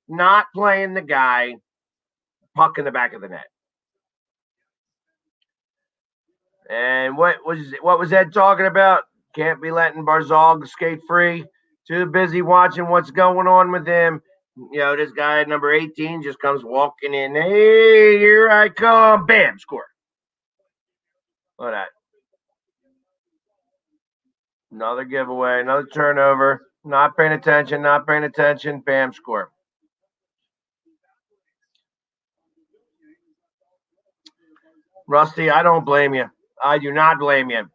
Not playing the guy. Puck in the back of the net. And what was Ed talking about? Can't be letting Barzal skate free. Too busy watching what's going on with him. This guy at number 18 just comes walking in. Hey, here I come. Bam, score. Look at that. Another giveaway, another turnover. Not paying attention. Bam, score. Rusty, I don't blame you. I do not blame you.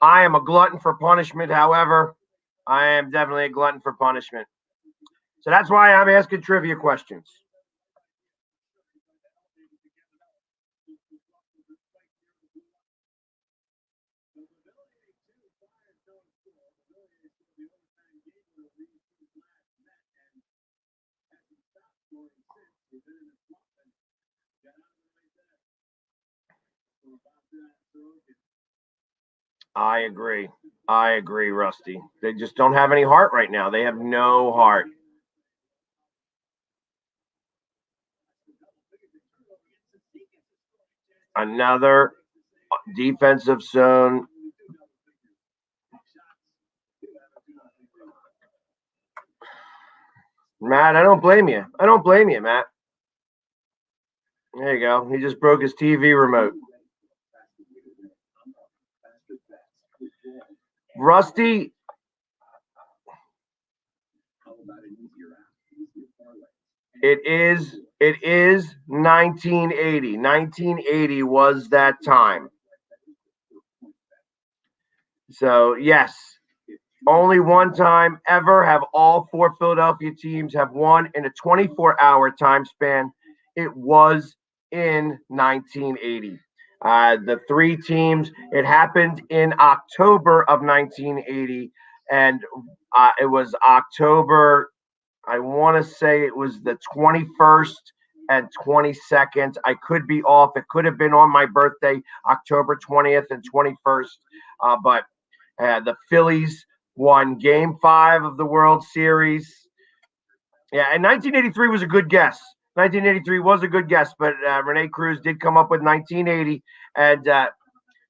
I am a glutton for punishment. However, I am definitely a glutton for punishment. So that's why I'm asking trivia questions. I agree. I agree, Rusty. They just don't have any heart right now. They have no heart. Another defensive zone. Matt, I don't blame you. I don't blame you, Matt. There you go. He just broke his TV remote. Rusty. It is 1980. 1980 was that time. So, yes, only one time ever have all four Philadelphia teams have won in a 24-hour time span. It was in 1980. The three teams, it happened in October of 1980, and it was October, I want to say it was the 21st and 22nd. I could be off. It could have been on my birthday, October 20th and 21st. But the Phillies won Game 5 of the World Series. Yeah, and 1983 was a good guess. 1983 was a good guess, but Rene Cruz did come up with 1980. And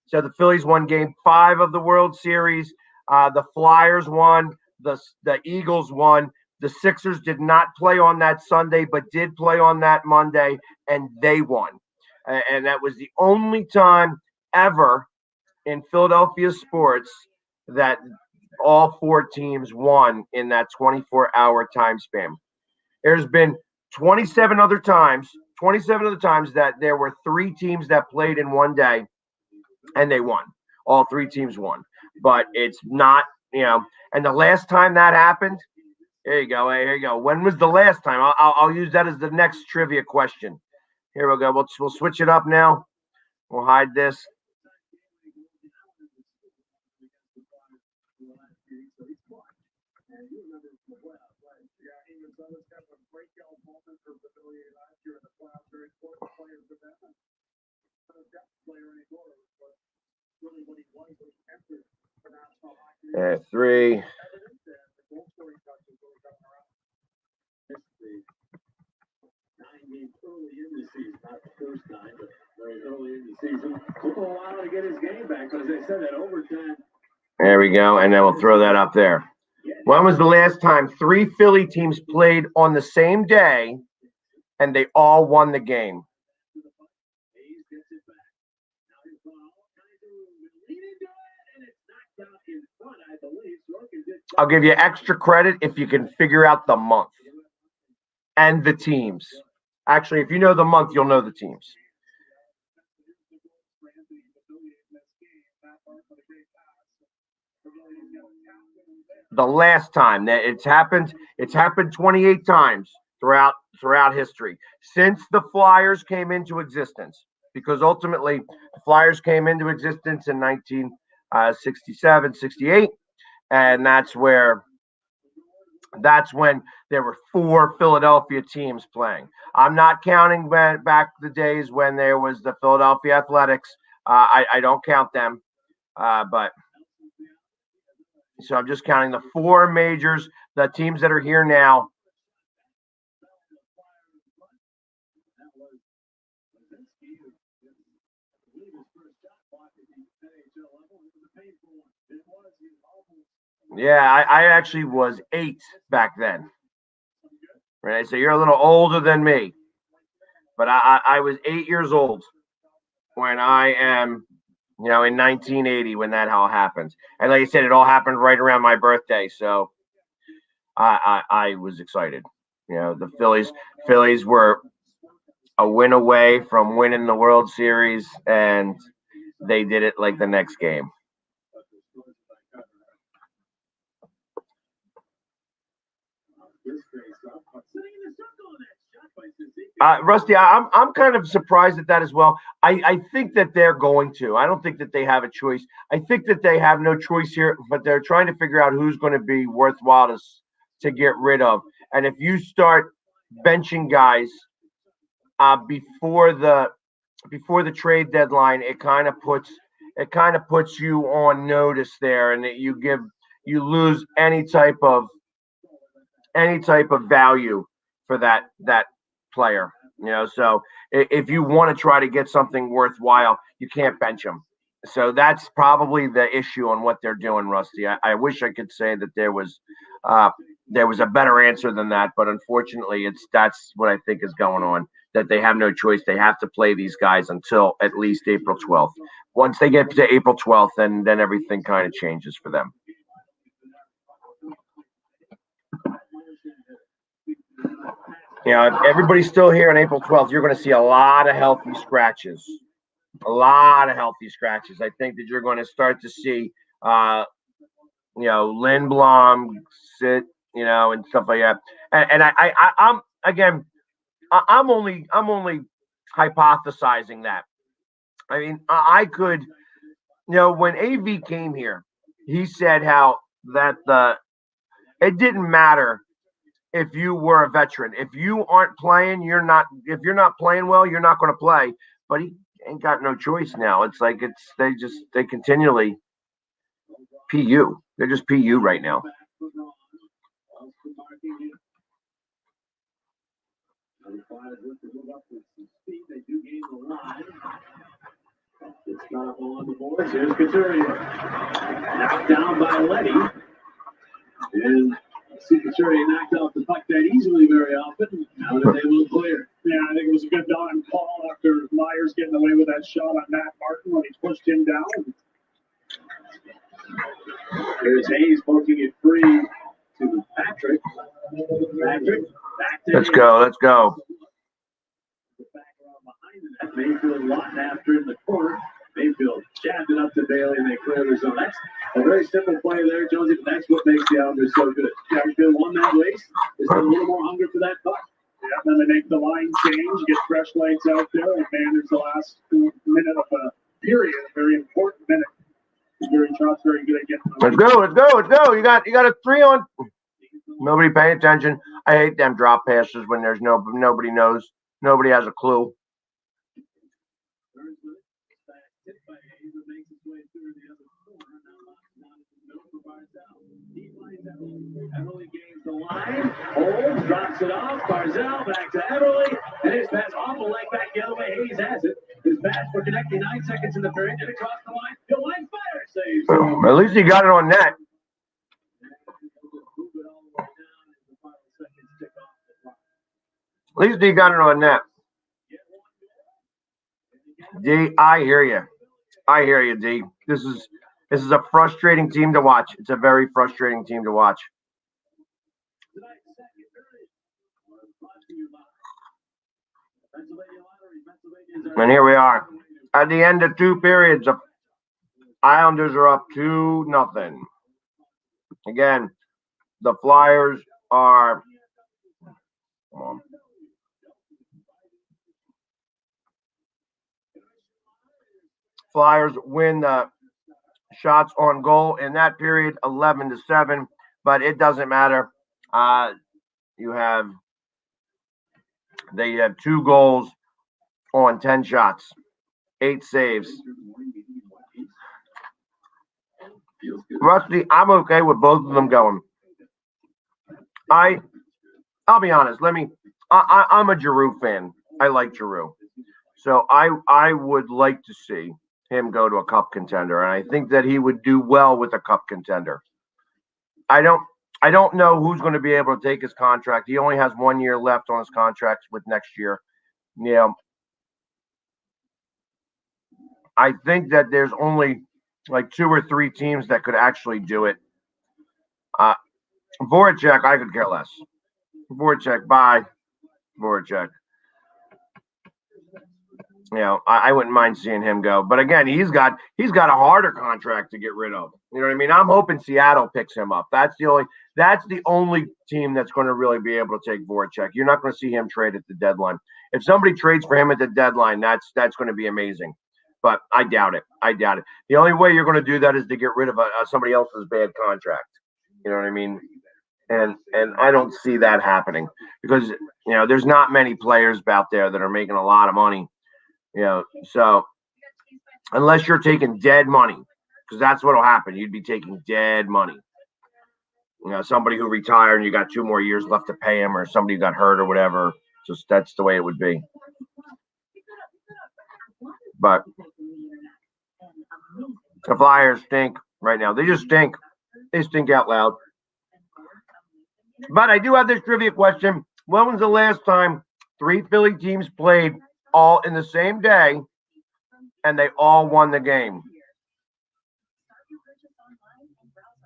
so the Phillies won Game 5 of the World Series. The Flyers won. The Eagles won. The Sixers did not play on that Sunday, but did play on that Monday, and they won. And that was the only time ever in Philadelphia sports that all four teams won in that 24-hour time span. There's been 27 other times that there were three teams that played in one day and they won. All three teams won. But it's not, and the last time that happened, here you go. Here you go. When was the last time? I'll use that as the next trivia question. Here we go. We'll switch it up now. We'll hide this. Three. Early in the season, not the first time, but very early in the season. Took a while to get his game back, but as I said, that overtime. There we go, and then we'll throw that up there. When was the last time three Philly teams played on the same day and they all won the game? I'll give you extra credit if you can figure out the month and the teams. Actually, if you know the month, you'll know the teams. The last time that it's happened 28 times throughout history since the Flyers came into existence, because ultimately the Flyers came into existence in 1967, 68, and that's when there were four Philadelphia teams playing. I'm not counting back the days when there was the Philadelphia Athletics. I don't count them, but so I'm just counting the four majors, the teams that are here now. Yeah, I actually was 8 back then. Right, so you're a little older than me, but I was 8 years old when I am, in 1980 when that all happened. And like I said, it all happened right around my birthday, so I was excited. The Phillies were a win away from winning the World Series, and they did it like the next game. Rusty, I'm kind of surprised at that as well. I think that they're going to. I don't think that they have a choice. I think that they have no choice here, but they're trying to figure out who's going to be worthwhile to get rid of. And if you start benching guys before the trade deadline, it kind of puts it kind of puts you on notice there, and that you lose any type of value for that player. So if you want to try to get something worthwhile, you can't bench them. So that's probably the issue on what they're doing, Rusty. I wish I could say that there was a better answer than that, but unfortunately, that's what I think is going on. That they have no choice; they have to play these guys until at least April 12th. Once they get to April 12th, then everything kind of changes for them. If everybody's still here on April 12th, you're going to see a lot of healthy scratches. A lot of healthy scratches. I think that you're going to start to see, Lindblom sit, and stuff like that. And I'm again, I'm only hypothesizing that. I mean, I could, when AV came here, he said how that it didn't matter if you were a veteran. If you aren't playing, if you're not playing well, you're not going to play. But he ain't got no choice now. It's like they continually PU. They're just PU right now. It's not up on the boards. Here's Couturier. Knocked down by Letty. And see Couturier knocked off the puck that easily very often. Now that they will clear. Yeah, I think it was a good dime call after Myers getting away with that shot on Matt Martin when he pushed him down. Here's Hayes poking it free to Patrick. Patrick, back to Let's go. Let's go. Mayfield Lawton after in the corner. Mayfield jabbed it up to Bailey and they clear the zone. That's a very simple play there, Jonesy, but that's what makes the Islanders so good. Mayfield won that race. There's a little more hunger for that puck. Yeah, then they make the line change, get fresh legs out there, and manage the last minute of a period, a very important minute. Gary Trout's very good at getting the Let's go. Let's go. Let's go. You got a 3 on. Nobody paying attention. I hate them drop passes when there's nobody knows. Nobody has a clue. Everly gains the line, holds, drops it off. Barzell back to Everly, and his pass off a leg back the other way. Hayes has it. His pass for connecting 9 seconds in the period, and across the line. The line fire saves. Well, at least he got it on net. At least he got it on net. D, I hear you. I hear you, D. This is a frustrating team to watch. It's a very frustrating team to watch. And here we are. At the end of 2 periods, the Islanders are up 2-0. Again, the Flyers are Flyers win the shots on goal in that period, 11-7. But it doesn't matter. They have 2 goals on 10 shots, 8 saves. Rusty, I'm okay with both of them going. I'll be honest. I'm a Giroux fan. I like Giroux. So I would like to see him go to a cup contender, and I think that he would do well with a cup contender. I don't know who's going to be able to take his contract. He only has 1 year left on his contract with next year. I think that there's only like 2 or 3 teams that could actually do it. Voracek, I could care less. Voracek, bye. Voracek. I wouldn't mind seeing him go. But again, he's got a harder contract to get rid of. You know what I mean? I'm hoping Seattle picks him up. That's the only team that's going to really be able to take Voracek. You're not going to see him trade at the deadline. If somebody trades for him at the deadline, that's going to be amazing. But I doubt it. The only way you're going to do that is to get rid of somebody else's bad contract. You know what I mean? And I don't see that happening because there's not many players out there that are making a lot of money. So unless you're taking dead money, because that's what'll happen. You'd be taking dead money. Somebody who retired and you got 2 more years left to pay him, or somebody who got hurt or whatever. Just that's the way it would be. But the Flyers stink right now. They just stink. They stink out loud. But I do have this trivia question. When was the last time 3 Philly teams played all in the same day and they all won the game?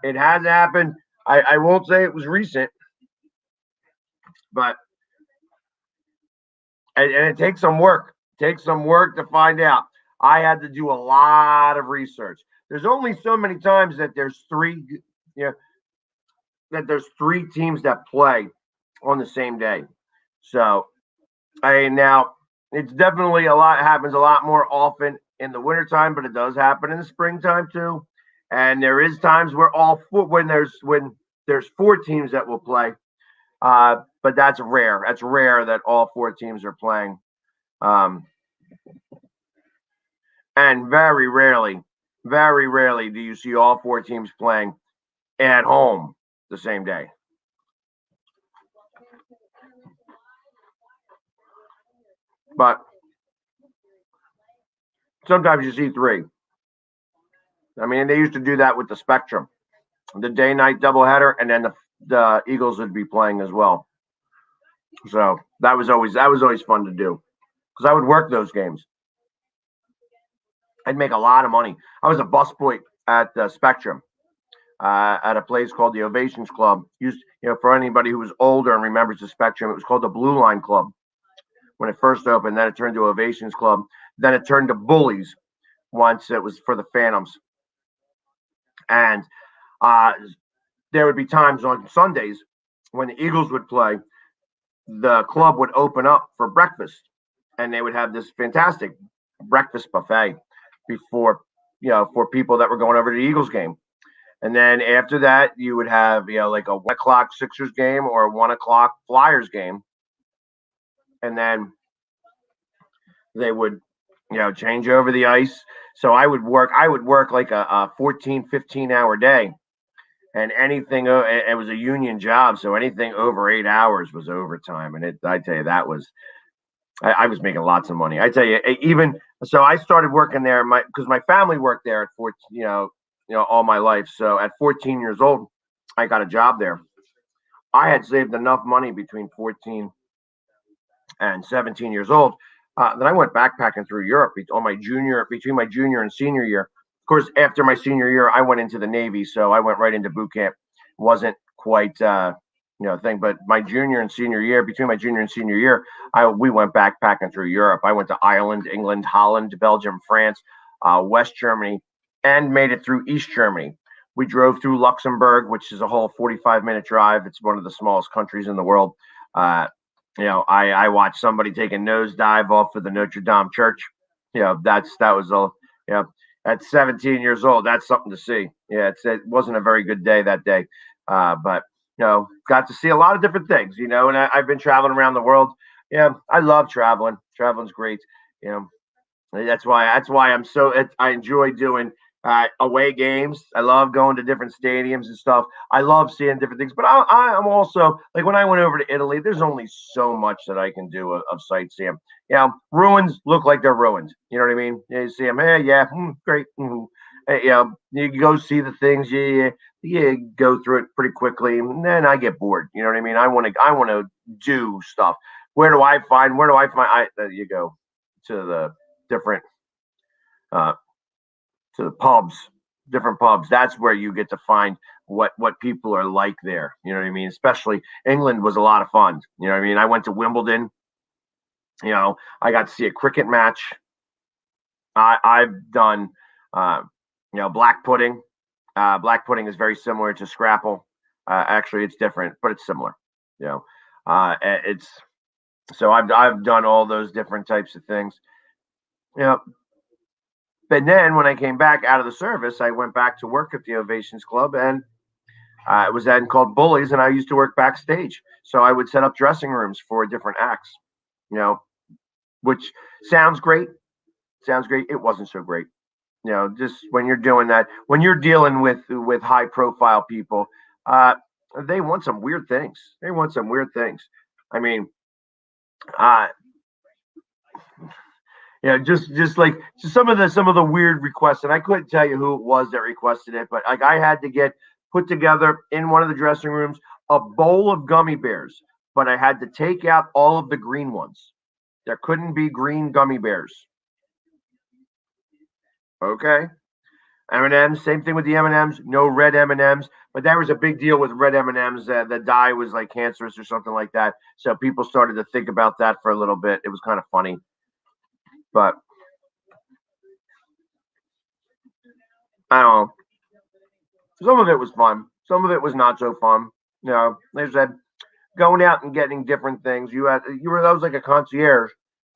It has happened. I won't say it was recent, but and it takes some work. It takes some work to find out. I had to do a lot of research. There's only so many times that there's there's 3 teams that play on the same day. So now it's definitely happens a lot more often in the wintertime, but it does happen in the springtime too. And there is times where when there's 4 teams that will play. But that's rare. That's rare that all 4 teams are playing. And very rarely do you see all 4 teams playing at home the same day. But sometimes you see 3. I mean, they used to do that with the Spectrum, the day-night doubleheader, and then the Eagles would be playing as well. So that was always fun to do because I would work those games. I'd make a lot of money. I was a busboy at the Spectrum at a place called the Ovations Club. For anybody who was older and remembers the Spectrum, it was called the Blue Line Club when it first opened. Then it turned to Ovations Club. Then it turned to Bullies once it was for the Phantoms. And there would be times on Sundays when the Eagles would play, the club would open up for breakfast, and they would have this fantastic breakfast buffet before, for people that were going over to the Eagles game. And then after that, you would have, like a 1 o'clock Sixers game or a 1 o'clock Flyers game. And then they would, change over the ice. So I would work like a 14, 15-hour day. And anything, it was a union job. So anything over 8 hours was overtime. And I tell you, I was making lots of money. I tell you, so I started working there because my family worked there at 14, all my life. So at 14 years old, I got a job there. I had saved enough money between 14 and 17 years old. Then I went backpacking through Europe between my junior and senior year. Of course, after my senior year, I went into the Navy, so I went right into boot camp. Wasn't quite thing, but my junior and senior year, between my junior and senior year, we went backpacking through Europe. I went to Ireland, England, Holland, Belgium, France, West Germany, and made it through East Germany. We drove through Luxembourg, which is a whole 45-minute drive. It's one of the smallest countries in the world. I watched somebody take a nosedive off of the Notre Dame Church. At 17 years old, that's something to see. Yeah, it wasn't a very good day that day, but got to see a lot of different things. And I've been traveling around the world. Yeah, I love traveling. Traveling's great. That's why I enjoy doing away games. I love going to different stadiums and stuff. I love seeing different things. But I'm also, like, when I went over to Italy, there's only so much that I can do of sightseeing. Ruins look like they're ruined. You know what I mean? You see them, great. Hey, you go see the things. You go through it pretty quickly, and then I get bored. You know what I mean? I want to do stuff. Where do I find? You go to the different to the pubs, different pubs. That's where you get to find what people are like there. You know what I mean? Especially England was a lot of fun. You know what I mean? I went to Wimbledon. I got to see a cricket match. I've done, black pudding. Black pudding is very similar to scrapple. Actually, it's different, but it's similar. So I've done all those different types of things. But then when I came back out of the service, I went back to work at the Ovations Club, and it was then called Bullies, and I used to work backstage. So I would set up dressing rooms for different acts, which sounds great. It wasn't so great. just when you're doing that, when you're dealing with high profile people, uh, they want some weird things. They want some weird things. I mean, uh, just some of the weird requests, and I couldn't tell you who it was that requested it, but like I had to get put together in one of the dressing rooms a bowl of gummy bears, but I had to take out all of the green ones. There couldn't be green gummy bears. Okay. M&Ms, same thing with the M&Ms. No red M&Ms, but that was a big deal with red M&Ms. The dye was like cancerous or something like that, so people started to think about that for a little bit. It was kind of funny, but I don't know. Some of it was fun. Some of it was not so fun. Like I said, going out and getting different things. That was like a concierge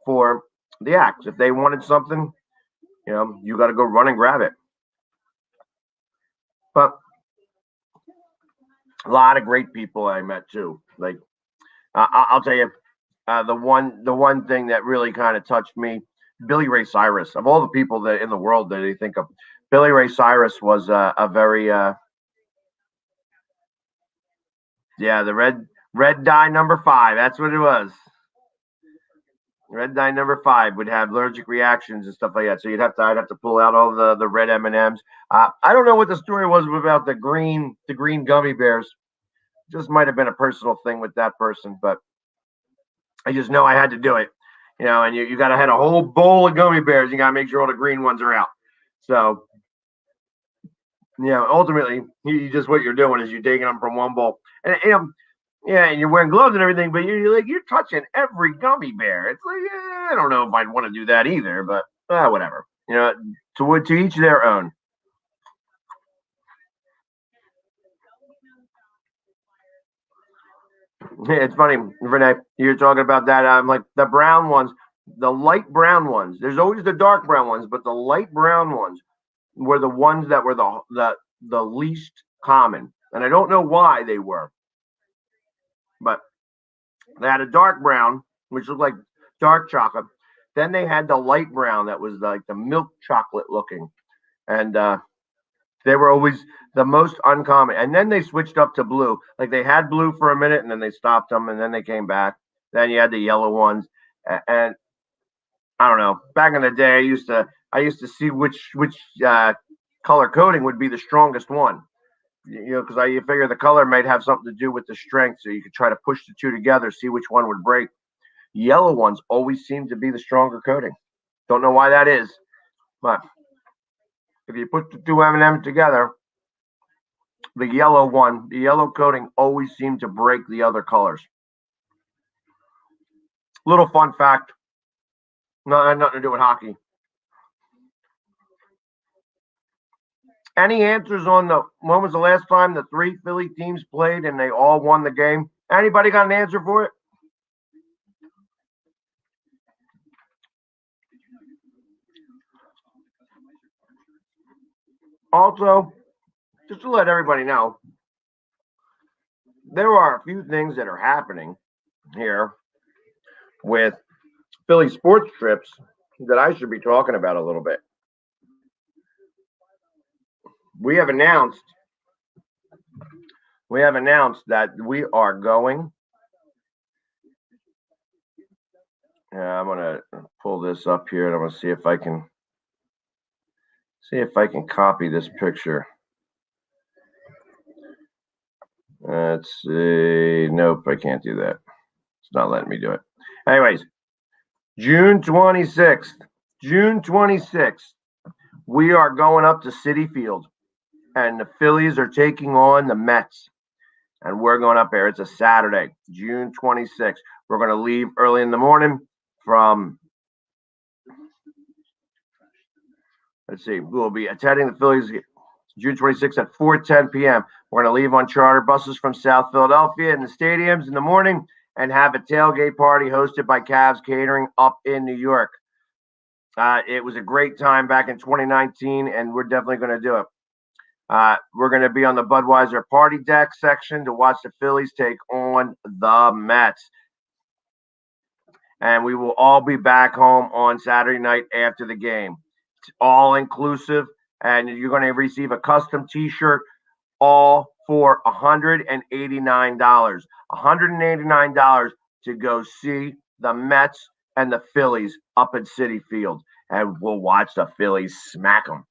for the acts. If they wanted something, you got to go run and grab it. But a lot of great people I met too. Like I'll tell you, the one thing that really kind of touched me, Billy Ray Cyrus. Of all the people that in the world that they think of, Billy Ray Cyrus was a very the red dye number 5. That's what it was. Red dye number 5 would have allergic reactions and stuff like that. So I'd have to pull out all the red M&Ms. I don't know what the story was about the green gummy bears. Just might have been a personal thing with that person, but I just know I had to do it. And you got to have a whole bowl of gummy bears. You got to make sure all the green ones are out. So ultimately, what you're doing is you're taking them from one bowl, and and you're wearing gloves and everything, but you're touching every gummy bear. It's like I don't know if I'd want to do that either, but whatever. To each their own. It's funny, Renee. You're talking about that. Like the brown ones, the light brown ones. There's always the dark brown ones, but the light brown ones were the ones that were the least common, and I don't know why they were, but they had a dark brown, which looked like dark chocolate. Then they had the light brown that was like the milk chocolate looking, and they were always the most uncommon. And then they switched up to blue. Like they had blue for a minute, and then they stopped them, and then they came back. Then you had the yellow ones, and I don't know. Back in the day, I used to see which color coding would be the strongest one. Because you figure the color might have something to do with the strength, so you could try to push the two together, see which one would break. Yellow ones always seem to be the stronger coating. Don't know why that is, but if you put the two M&Ms together, the yellow coating always seemed to break the other colors. Little fun fact, nothing to do with hockey. Any answers on when was the last time the 3 Philly teams played and they all won the game? Anybody got an answer for it? Also, just to let everybody know, there are a few things that are happening here with Philly sports trips that I should be talking about a little bit. We have announced that we are going. I'm gonna pull this up here and I'm gonna see if I can copy this picture. Let's see. Nope, I can't do that. It's not letting me do it. Anyways, June 26th, we are going up to Citi Field, and the Phillies are taking on the Mets, and we're going up there. It's a Saturday, June 26th. We're going to leave early in the morning from. Let's see. We'll be attending the Phillies June 26th at 4:10 p.m. We're going to leave on charter buses from South Philadelphia and the stadiums in the morning and have a tailgate party hosted by Cavs Catering up in New York. It was a great time back in 2019, and we're definitely going to do it. We're going to be on the Budweiser party deck section to watch the Phillies take on the Mets. And we will all be back home on Saturday night after the game. all inclusive, and you're going to receive a custom T-shirt, all for $189. $189 to go see the Mets and the Phillies up at Citi Field, and we'll watch the Phillies smack them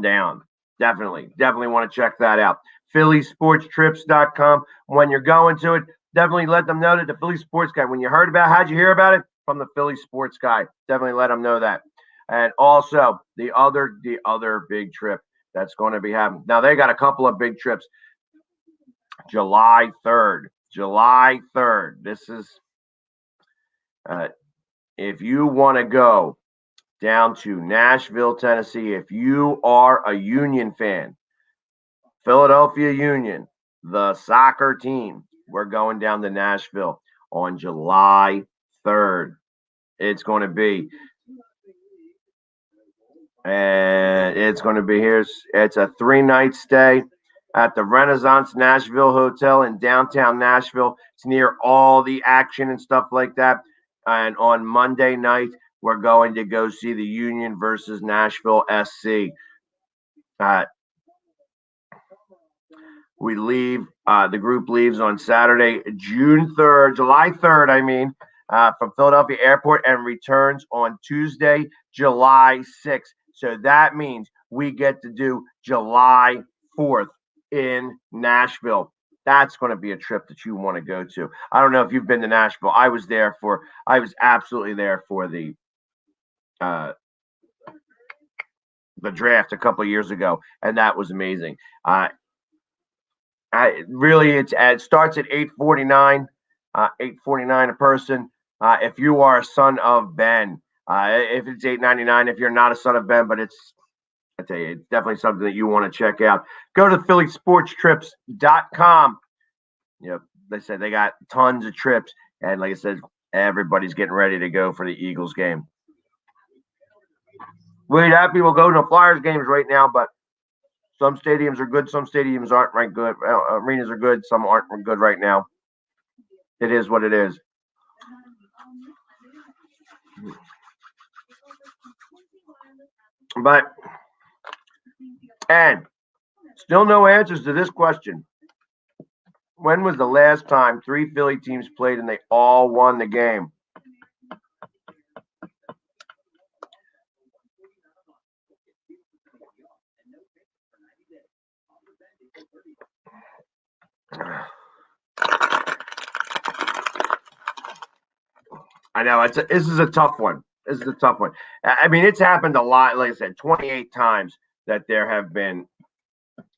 down. Definitely want to check that out. PhillySportsTrips.com. When you're going to it, definitely let them know that the Philly Sports Guy. When you heard about, how'd you hear about it? From the Philly Sports Guy. Definitely let them know that. And also the other big trip that's going to be happening. Now they got a couple of big trips. July 3rd. This is if you want to go down to Nashville, Tennessee, if you are a Union fan, Philadelphia Union, the soccer team, we're going down to Nashville on July 3rd. It's going to be it's a 3-night stay at the Renaissance Nashville Hotel in downtown Nashville. It's near all the action and stuff like that. And on Monday night, we're going to go see the Union versus Nashville SC. We leave. The group leaves on Saturday, July 3rd, from Philadelphia Airport, and returns on Tuesday, July 6th. So that means we get to do July 4th in Nashville. That's going to be a trip that you want to go to. I don't know if you've been to Nashville. I was absolutely there for the draft a couple of years ago, and that was amazing. It starts at $849 a person. If you are a son of Ben, if it's $8.99, if you're not a son of Ben, but I tell you, it's definitely something that you want to check out. Go to PhillySportsTrips.com. They said they got tons of trips, and like I said, everybody's getting ready to go for the Eagles game. We'd have people go to Flyers games right now, but some stadiums are good, some stadiums aren't right good. Arenas are good, some aren't good right now. It is what it is. And still no answers to this question. When was the last time 3 Philly teams played and they all won the game? I know this is a tough one. It's happened a lot. Like I said, 28 times that there have been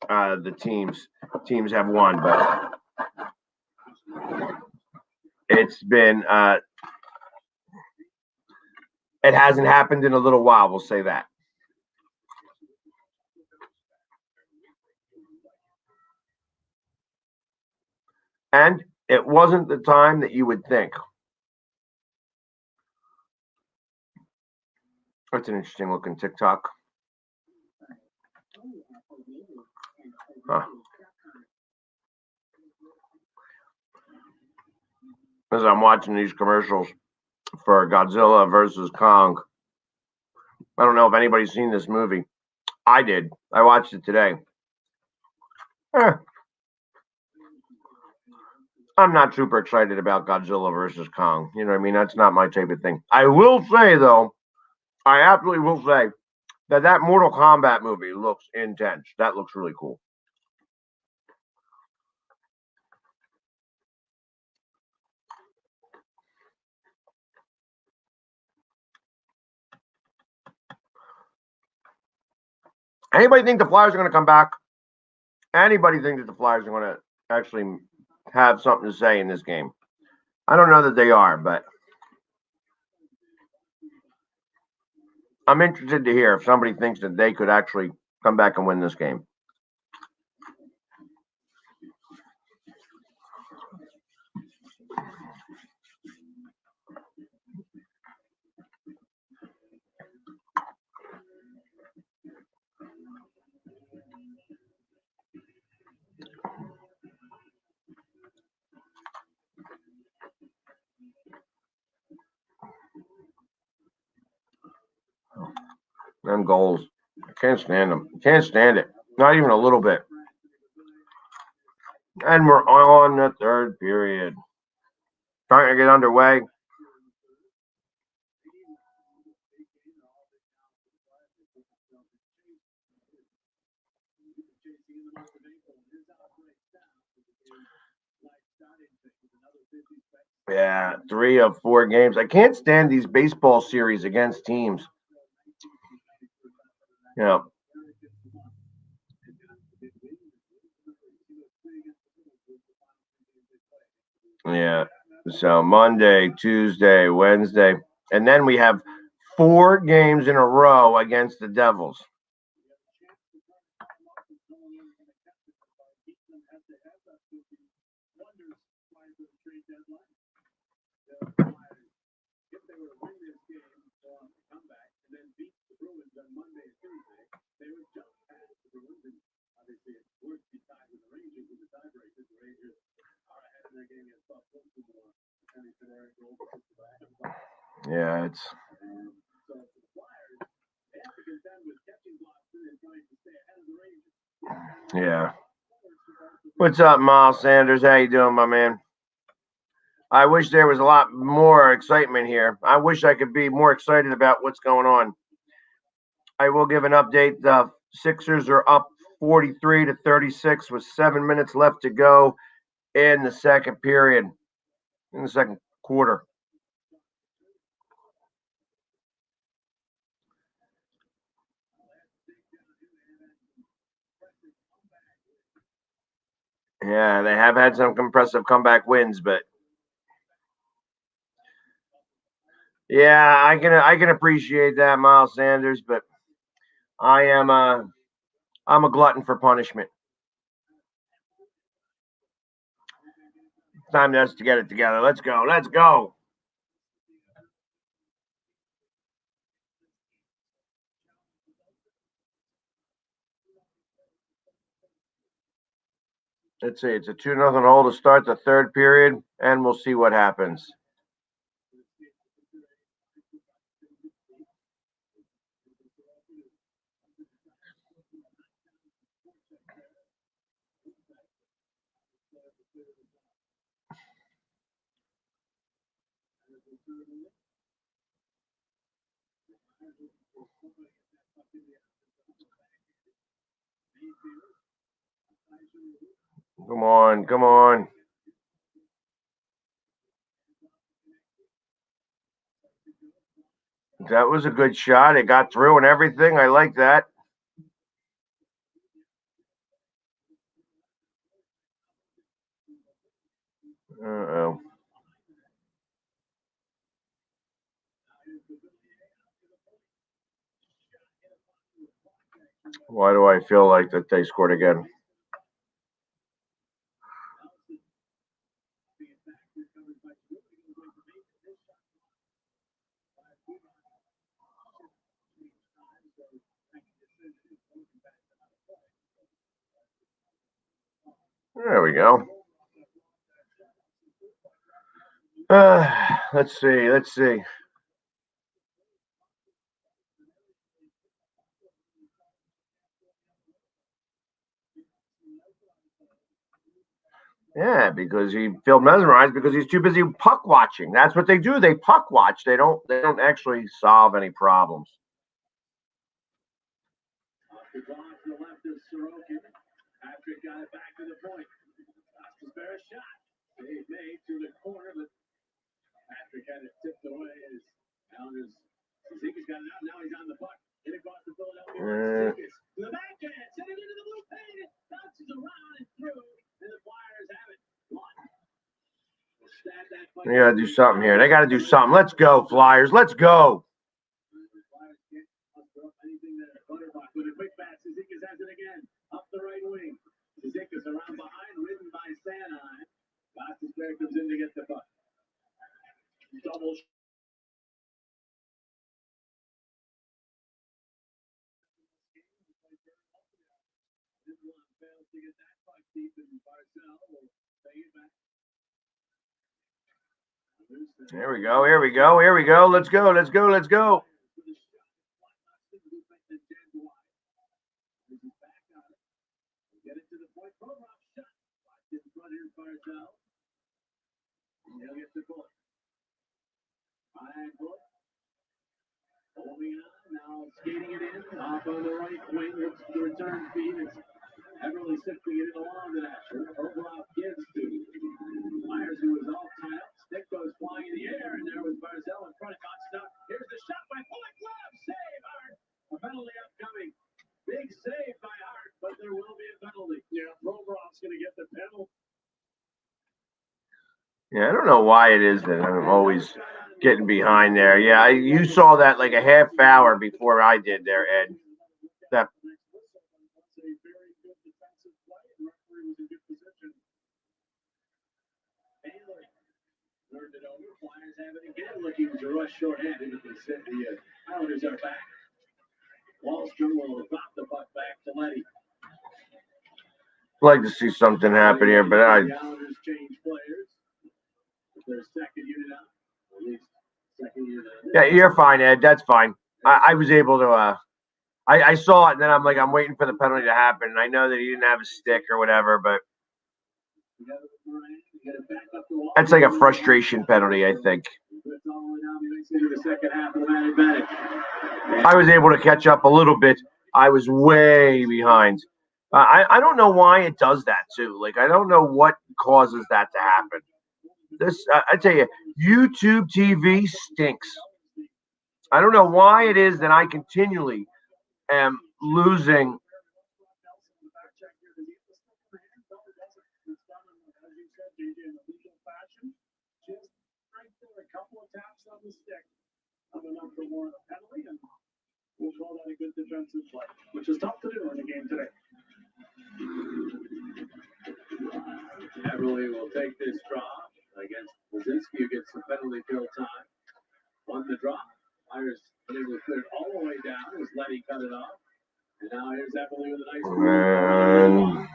the teams have won, but it's been it hasn't happened in a little while. We'll say that. And it wasn't the time that you would think. That's an interesting looking TikTok. Huh. As I'm watching these commercials for Godzilla versus Kong, I don't know if anybody's seen this movie. I did. I watched it today. I'm not super excited about Godzilla versus Kong. You know what I mean? That's not my type of thing. I will say, though, I absolutely will say that Mortal Kombat movie looks intense. That looks really cool. Anybody think the Flyers are going to come back? Anybody think that the Flyers are going to actually have something to say in this game? I don't know that they are, but I'm interested to hear if somebody thinks that they could actually come back and win this game. Them goals. I can't stand them. Can't stand it. Not even a little bit. And we're on the third period. Trying to get underway. Yeah, 3 of 4 games. I can't stand these baseball series against teams. Yeah. Yeah. So Monday, Tuesday, Wednesday, and then we have 4 games in a row against the Devils. Yeah, it's yeah. What's up, Miles Sanders? How you doing, my man? I wish there was a lot more excitement here. I wish I could be more excited about what's going on. I will give an update. The Sixers are up 43 to 36 with 7 minutes left to go in the second period, in the second quarter. Yeah, they have had some impressive comeback wins, but yeah, I can appreciate that, Miles Sanders, but I'm a glutton for punishment. Time for us to get it together. Let's go. Let's go. Let's see. It's a 2-0 hole to start the third period, and we'll see what happens. Come on, come on. That was a good shot. It got through and everything. I like that. Uh-oh. Why do I feel like that they scored again? There we go. Let's see. Let's see. Yeah, because he felt mesmerized because he's too busy puck watching. That's what they do. They puck watch. They don't actually solve any problems. Patrick got it back to the point. Sabers shot. Save made to the corner, but Patrick had it tipped away as Islanders. Zizeki's got it out. Now he's on the puck. Hit across the Philadelphia. To the backhand. Send it into the blue paint. It bounces around and through. And the Flyers have it. They got to do something here. They got to do something. Let's go, Flyers. Let's go. With a quick pass, Zizeki's has it again. Up the right wing. Zizeki's around behind, ridden by Sanheim. Gostisbehere comes in to get the puck. Double. Fails to get that puck deep, and Barzal will stay it back. Here we go. Here we go. Here we go. Let's go. Let's go. Let's go. point. Provorov shot. Watch in front here, Barzell. He'll get the bullet. High bullet. Holding on. Now skating it in. Off on the right wing. Looks for the return feed. It's Everly sifting it along the dasher. Provorov gives to Myers, who was all tied up. Stick goes flying in the air, and there was Barzell in front. Boxed up. Here's the shot by Bullet Glove. Save, Hart. A penalty upcoming. Big save by Hart, but there will be a penalty. Yeah, Provorov's going to get the penalty. Yeah, I don't know why it is that I'm always getting behind there. Yeah, you saw that like a half hour before I did there, Ed. That. Turned it over. Flyers have it again, looking to rush shorthanded. The Islanders are back. Wallstrom will drop the puck back to Letty. Like to see something happen here, but The Islanders change players. Their second unit out. At least second unit out. Yeah, you're fine, Ed. That's fine. I was able to. I saw it, and then I'm like, I'm waiting for the penalty to happen. And I know that he didn't have a stick or whatever, but that's like a frustration penalty, I think. I was able to catch up a little bit. I was way behind. I don't know why it does that too. Like, I don't know what causes that to happen. This, I tell you, YouTube TV stinks. I don't know why it is that I continually am losing. The stick enough to warrant a penalty, and we'll call that a good defensive play, which is tough to do in the game today. Everly will take this draw against Brzezinski, who gets the penalty kill time. Won the draw. Myers able to clear it all the way down as Letty cut it off. And now here's Everly with a nice move.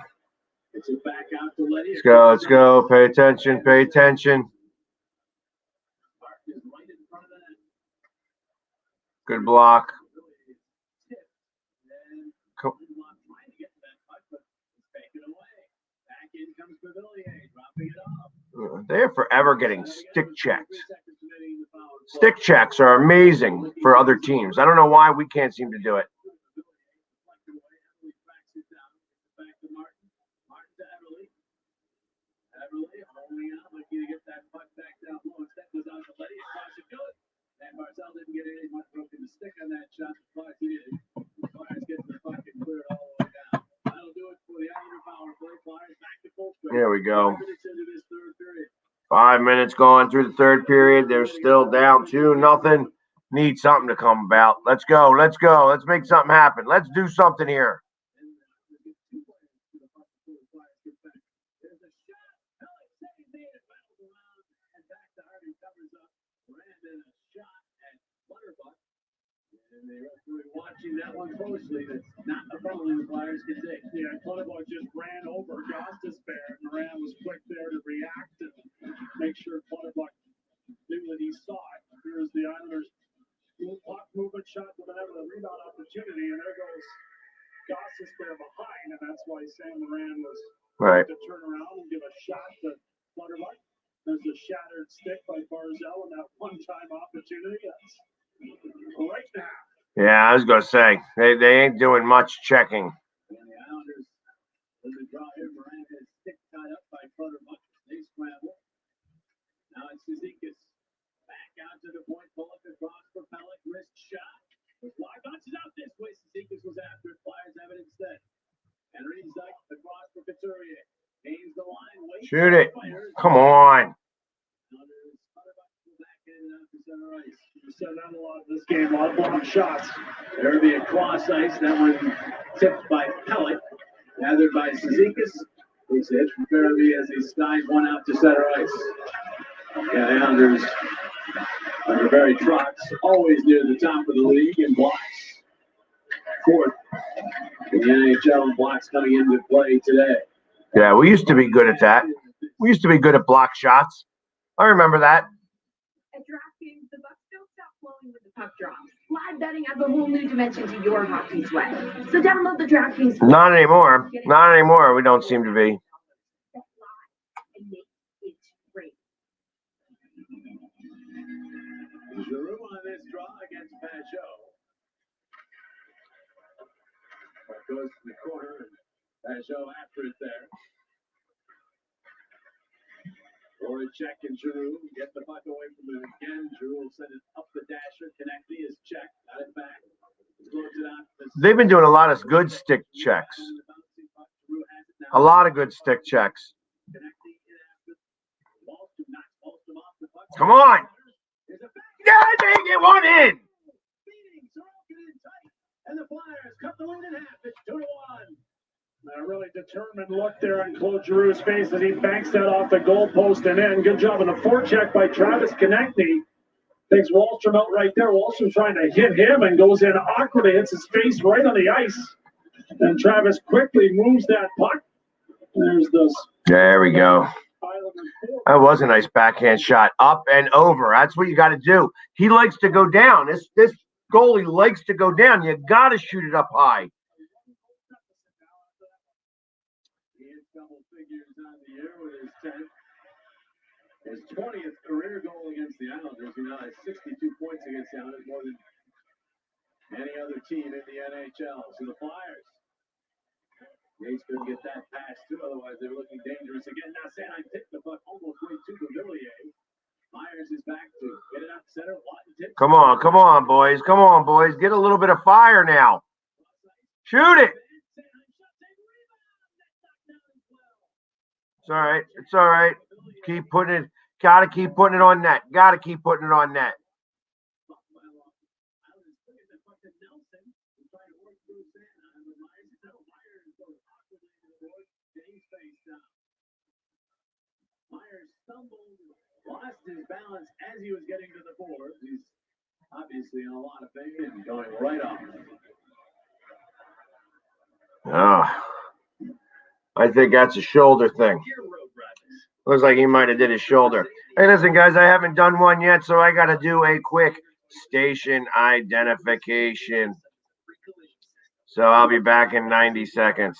It's it back out to Letty. Let's go, let's go. Pay attention, pay attention. Good block. Cool. They're forever getting stick checks. Stick checks are amazing for other teams. I don't know why we can't seem to do it. And Barzell didn't get any much broken to stick on that shot. But he did. Flyers get the puck and clear it all the way down. That'll do it for the Islander power play. Flyers back to full strength. There we go. 5 minutes into this third period. 5 minutes going through the third period. They're still down 2-0. Need something to come about. Let's go. Let's go. Let's make something happen. Let's do something here. And the referee watching that one closely. That's not a penalty the Flyers can take. Yeah, Clutterbuck just ran over Gostisbehere. Moran was quick there to react and make sure Clutterbuck knew that he saw it. Here's the Islanders' puck movement shot with another rebound opportunity, and there goes Gostisbehere behind, and that's why Sam Moran was right to turn around and give a shot to Clutterbuck. There's a shattered stick by Barzell, and that one-time opportunity. That's right now. Yeah, I was gonna say they ain't doing much checking. And the Islanders, in the draw here, Moran has stick tied up by Clutterbuck. They scramble. Now it's Zizekas. Back out to the point. Bullock across for Pellick. Wrist shot. Was blocked. Bounces out this way. Zizekas was after it. Flyers have it instead. Henry Zyk across for Couturier. Gains the line. Waits. Shoot it. Come on. You said that a lot this game. A lot of block shots. There'll be a cross ice. That one tipped by Pellick. Gathered by Zizekas. Takes a hit from Farabee as he slides one out to center ice. Yeah, the Islanders are very trucks, always near the top of the league in blocks. Fourth in the NHL in blocks coming into play today. Yeah, we used to be good at that. We used to be good at block shots. I remember that. At DraftKings, the bucks don't stop flowing when the puck drops. Live betting adds a whole new dimension to your hockey sweat. So download the DraftKings. Not anymore. Not anymore. We don't seem to be. Giroux on this draw against Pajot. Goes to the corner and Pajot after it there. Voracek and Giroux get the puck away from him again. Giroux will send it up the dasher. Konechny is checked. Got it back. They've been doing a lot of good stick checks. A lot of good stick checks. Come on. Yeah, they get one in. And the Flyers cut the lead in half. It's 2-1. A really determined look there on Claude Giroux's face as he banks that off the goalpost and in. Good job on the forecheck by Travis Konechny. Takes Wahlstrom out right there. Wahlstrom trying to hit him and goes in awkwardly, hits his face right on the ice. And Travis quickly moves that puck. There's this. There we go. That was a nice backhand shot. Up and over. That's what you got to do. He likes to go down. This goalie likes to go down. You got to shoot it up high. He hit double figures on the year with his 10th. His 20th career goal against the Islanders. He now has 62 points against the Islanders, more than any other team in the NHL. So the Flyers. Yates couldn't get that pass too, otherwise they were looking dangerous again. Now Sanheim tipped the puck almost way to Villiers. Myers is back to get it up center. Come on, boys. Come on, boys. Get a little bit of fire now. Shoot it. It's all right. It's all right. Keep putting it. Got to keep putting it on net. Got to keep putting it on net. Myers stumbled, lost his balance as he was getting to the board. He's obviously in a lot of pain and going right off. Oh, I think that's a shoulder thing. Looks like he might have did his shoulder. Hey, listen, guys, I haven't done one yet, so I got to do a quick station identification. So I'll be back in 90 seconds.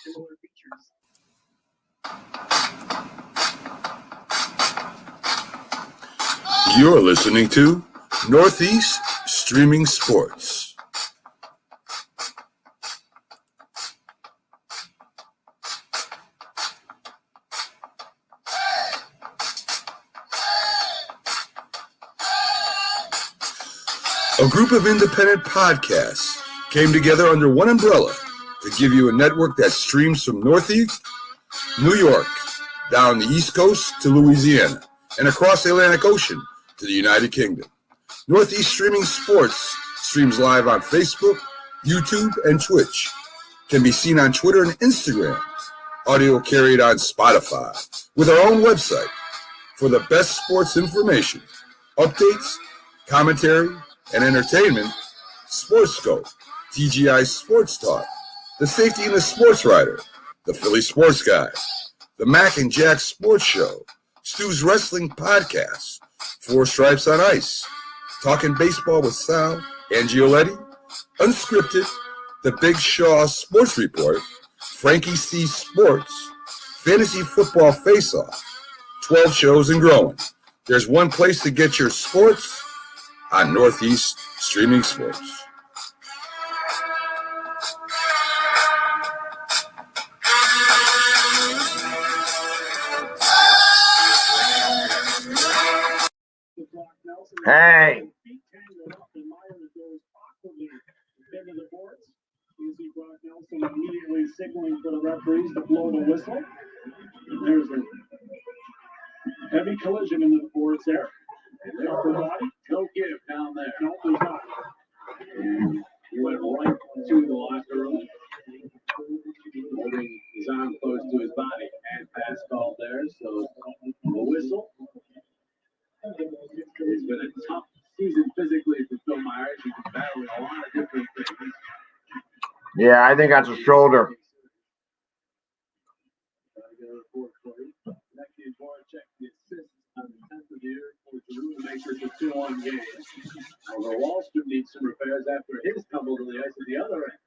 You're listening to Northeast Streaming Sports. A group of independent podcasts came together under one umbrella to give you a network that streams from Northeast, New York, down the East Coast to Louisiana, and across the Atlantic Ocean to the United Kingdom. Northeast Streaming Sports streams live on Facebook, YouTube, and Twitch. Can be seen on Twitter and Instagram. Audio carried on Spotify with our own website for the best sports information, updates, commentary, and entertainment. SportsScope, TGI Sports Talk, The Safety and the Sports Writer, The Philly Sports Guy, The Mac and Jack Sports Show, Stu's Wrestling Podcast, Four Stripes on Ice, Talking Baseball with Sal and Gioletti, Unscripted, The Big Shaw Sports Report, Frankie C Sports, Fantasy Football Face-Off, 12 shows and growing. There's one place to get your sports on Northeast Streaming Sports. Hey. You see Brock Nelson immediately signaling for the referees to blow the whistle. And there's a heavy collision into the boards there. Upper body. No give down there. No, there's not. He went right to the locker room, holding his arm close to his body. And pass called there, so the whistle. It's been a tough season physically for Phil Myers. He's been battling a lot of different things. Yeah, I think that's a shoulder. on the 10th of the year for Giroux to make this a 2-1 game. Although Wallstrom needs some repairs after his tumble to the ice at the other end.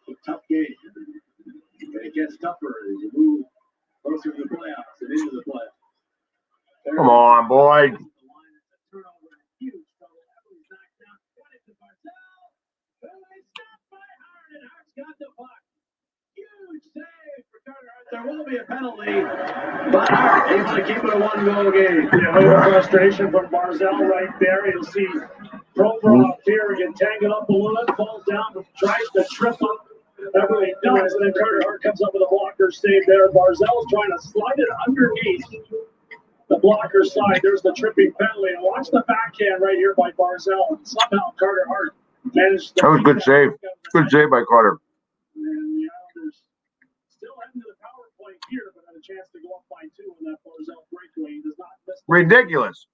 A tough game. But it gets tougher as you move closer to the playoffs and into the playoffs. Come on, boy. Huge trouble. Everly's knocked down. Got it to Barzal. Everly stopped by Hart, and Hart's got the puck. Huge save for Carter Hart. There will be a penalty, but Hart able to keep it a 1-goal game. Yeah, a little frustration from Barzal right there. You'll see Provorov here get tangled up a little bit, falls down, tries to trip up. Everly does, and then Carter Hart comes up with a blocker save there. Barzal's trying to slide it underneath the blocker side. There's the tripping penalty. And watch the backhand right here by Barzal. And somehow Carter Hart managed to. That was a good save. Good save by Carter. And the Islanders still heading to the power play here, but had a chance to go up by 2 on that Barzal breakaway. He does not miss. Ridiculous.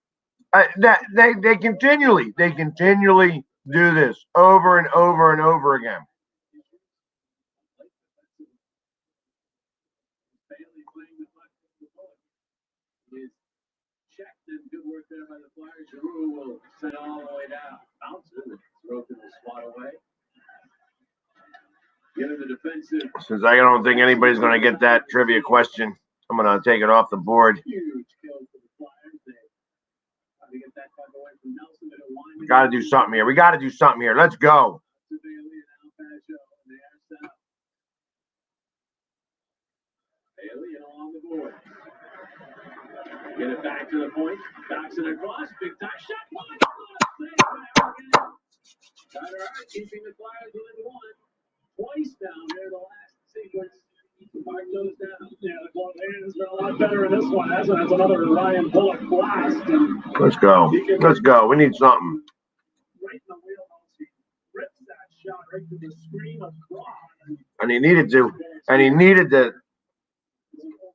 They continually do this over and over and over again. Checked and good work there by the Flyers. Giroux will send it all the way down. Bounces and Sorokin will swat away. Given the defensive. Since I don't think anybody's going to get that trivia question, I'm going to take it off the board. Huge kill for the Flyers. They try to get that puck away from Nelson. We got to do something here. We got to do something here. Let's go. Bailey and along the board. Get it back to the point. Backs it across. Big time shot. Carter Hart keeping the Flyers within 1. Twice down here the last sequence. Mark goes down. Yeah, the glove hands been a lot better in this one, hasn't it? That's another Ryan Bullock blast. Let's go. Let's go. We need something. Right in the wheelhouse. He rips that shot right to the screen of God. And he needed to. And he needed to.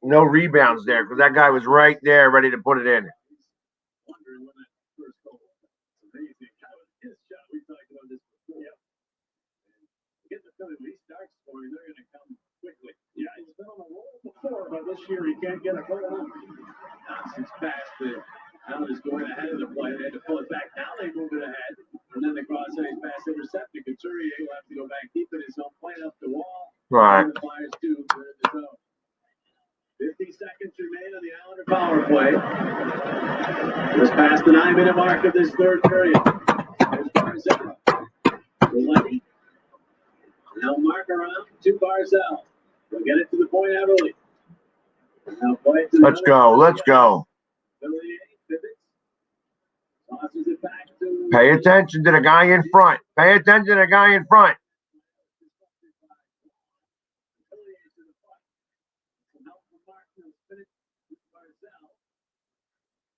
No rebounds there because that guy was right there ready to put it in. Wondering when that first goal. It's amazing. His shot. We talked about this before. Yeah. Get the feeling when he starts scoring, they're going to come quickly. Yeah, he's been on a roll before, but this year he can't get a goal. Johnson's pass the Islanders going ahead of the play. They had to pull it back. Now they move it ahead. And then the cross-ice pass intercepted. Couturier will have to go back deep in his own plane up the wall. Right. The Flyers do. They're in the zone. 50 seconds remain on the Islander power play. Just past the 9-minute mark of this third period. There's Barzal. Lenny. Now mark around to Barzal. We'll get it to the point Everly. Now play it to Let's go. Let's go. Tosses it back to. Pay attention to the guy in front. Pay attention to the guy in front.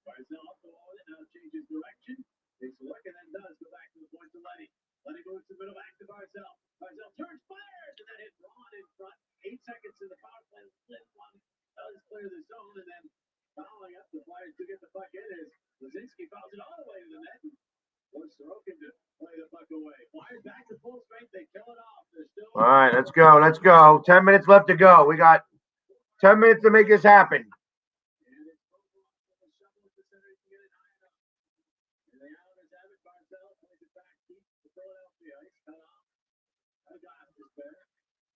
Barzal up the wall, now changes direction. Takes a look and then does go back to the point to Lenny. Lenny moves to the middle, back to Barzal. Barzal turns, fires, and then hit Braun in front. 8 seconds in the power play. Flynn one does clear the zone, and then following up, the Flyers do get the puck in as Lazinski fouls it all the way to the net. Force Sorokin to play the puck away. Flyers back to full strength. They kill it off. They're still. All right, let's go. Let's go. 10 minutes left to go. We got 10 minutes to make this happen.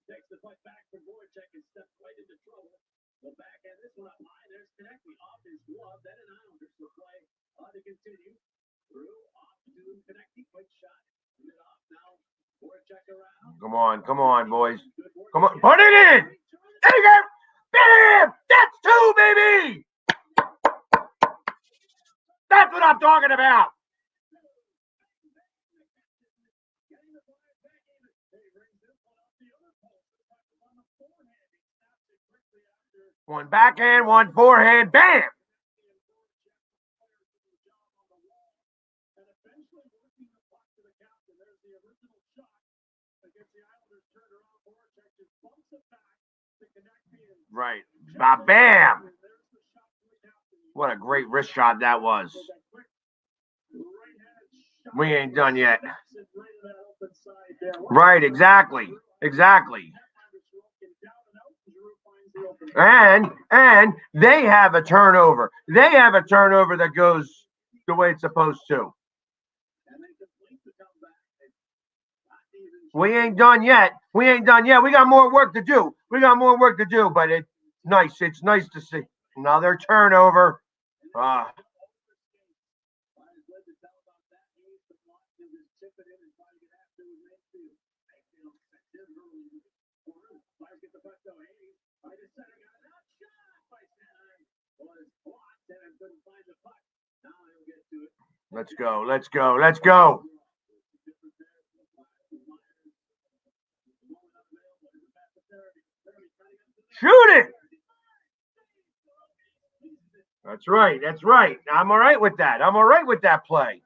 Takes the puck back from Voracek and steps right into trouble. The backhand, this one up high. There's Konecny off his glove. Then an Islanders will play to continue. Through off to Konecny. Quick shot. Put it off now. Voracek around. Come on, boys. Come on. Put it in. There you go. Bam! That's 2, baby. That's what I'm talking about. One backhand, one forehand, bam! Right. Bam! What a great wrist shot that was. We ain't done yet. Right, exactly. Exactly. And they have a turnover. They have a turnover that goes the way it's supposed to. We ain't done yet. We ain't done yet. We got more work to do. We got more work to do, but it's nice. It's nice to see another turnover. Let's go. Let's go. Let's go. Shoot it. That's right. That's right. I'm all right with that. I'm all right with that play.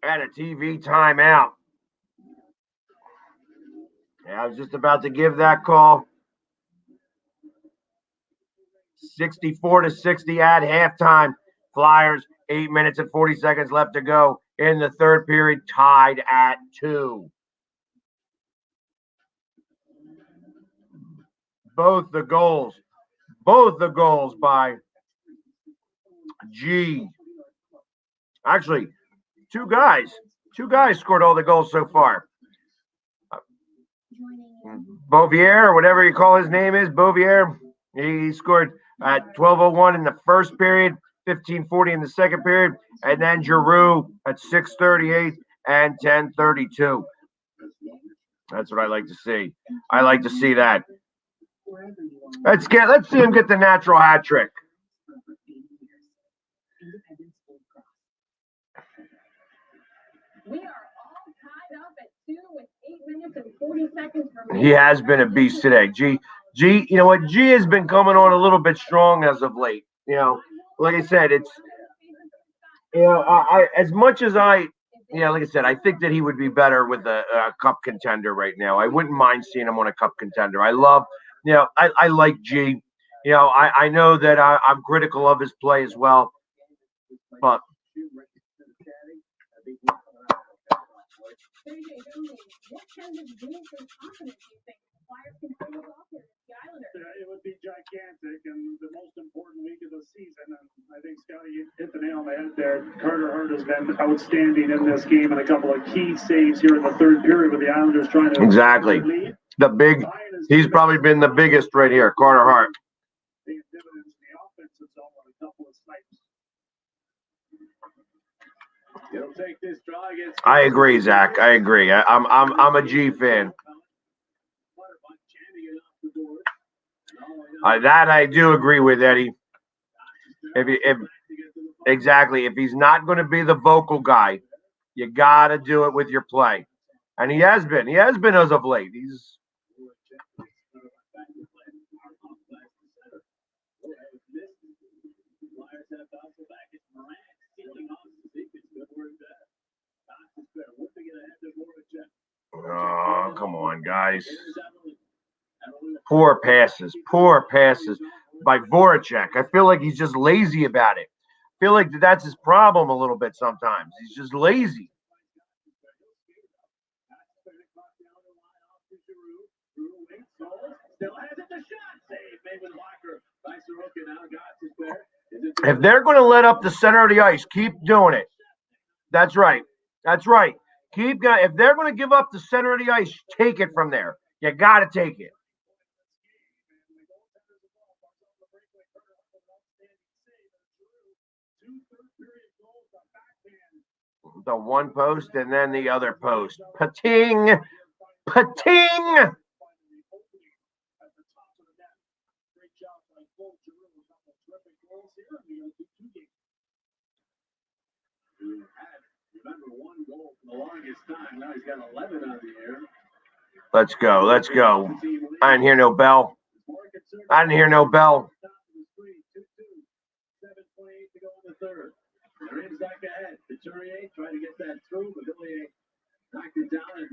And a TV timeout. Yeah, I was just about to give that call. 64-60 at halftime. Flyers, 8 minutes and 40 seconds left to go in the third period, tied at 2. Both the goals by G. Actually, two guys scored all the goals so far. Bouvier, or whatever you call his name is, Bouvier, he scored at 12:01 in the first period, 15:40 in the second period, and then Giroux at 6:38 and 10:32. That's what I like to see. I like to see that. Let's see him get the natural hat trick. We are all tied up at 2 with 8 minutes and 40 seconds remaining. He has been a beast today. G, you know what? G has been coming on a little bit strong as of late. You know, like I said, it's, you know, I as much as I, yeah, like I said, I think that he would be better with a cup contender right now. I wouldn't mind seeing him on a cup contender. I love, you know, I like G. You know, I know that I'm critical of his play as well, but. It would be gigantic and the most important week of the season. And I think Scotty hit the nail on the head there. Carter Hart has been outstanding in this game and a couple of key saves here in the third period with the Islanders trying to lead. The big, he's probably been the biggest right here, Carter Hart. I agree, Zach. I agree. I'm a G fan. That I do agree with, Eddie. If he's not going to be the vocal guy, you got to do it with your play, and he has been as of late. He's. Oh, come on, guys. Poor passes by Voracek. I feel like he's just lazy about it. I feel like that's his problem a little bit sometimes. He's just lazy. If they're going to let up the center of the ice, keep doing it. That's right. That's right. Keep going. If they're going to give up the center of the ice, take it from there. You got to take it. The one post and then the other post. Pating. Pating. Let's go. Let's go. I didn't hear no bell. I didn't hear no bell. They're in back ahead. Couturier trying to get that through, but Villiers knocked it down, and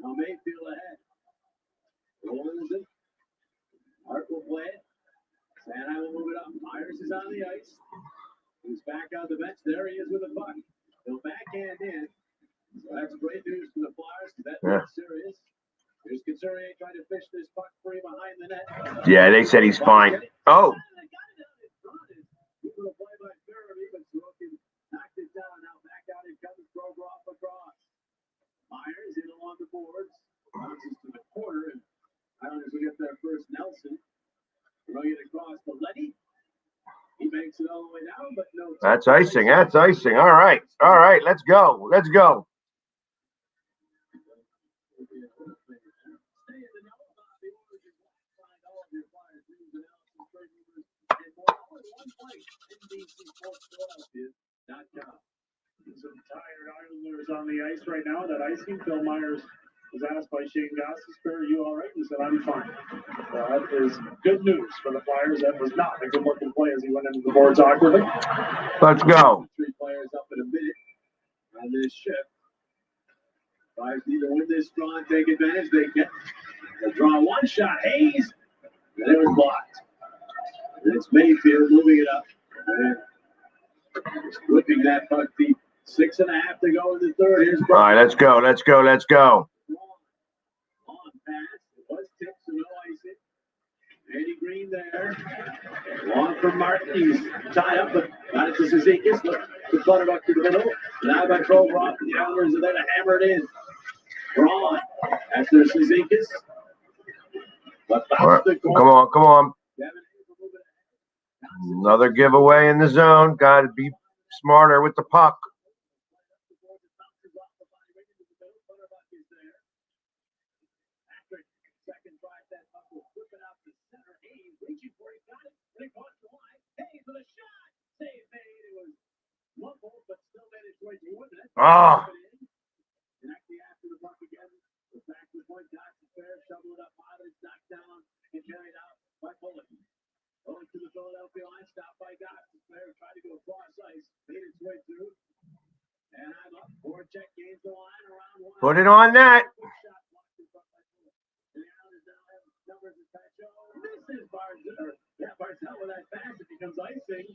now Mayfield ahead. Rolls it. Hart will play it. Santa will move it up. Myers is on the ice. He's back on the bench. There he is with a puck. He'll backhand in. So that's great news for the Flyers. That looks serious. Here's Couturier trying to fish this puck free behind the net. Yeah, they said he's fine. Oh. People play by Barry, but Sorokin knocked it down. Now back out it comes Provorov across. Myers in along the boards. Bounces to the corner, and Islanders will get their first Nelson. Throwing it across to Letty. He makes it all the way down, but no. That's icing. That's icing. All right. All right. Let's go. Let's go. Some tired Islanders on the ice right now. That icing, Phil Myers was asked by Shane Gostisbehere, "Are you all right?" He said, "I'm fine." That is good news for the Flyers. That was not a good looking play as he went into the boards awkwardly. Let's go. 3 players up in a minute on this shift. Flyers need to win this draw and take advantage. They get the draw one shot. Hayes. And it was blocked. And it's Mayfield moving it up. And whipping that puck deep. 6.5 to go in the third. Here's All right, let's go. Let's go. Let's go. On pass. It was tipped, so no icing. Eddie Green there. Long from Martin. He's tied up, but got it to Zizekas. The Clutterbuck to the middle. Now by Provorov. The Islanders are there to hammer it in. Braun. After Zizekas. But Right. Come on. Come on. Another giveaway in the zone. Got to be smarter with the puck. Oh. Going to the Philadelphia line, stopped by Gostisbehere, tried to go across ice, made its way through. And I'm up. Voracek gains the line around one. Put it on net. This is Barzell. Yeah, Barzell with that pass. It becomes icing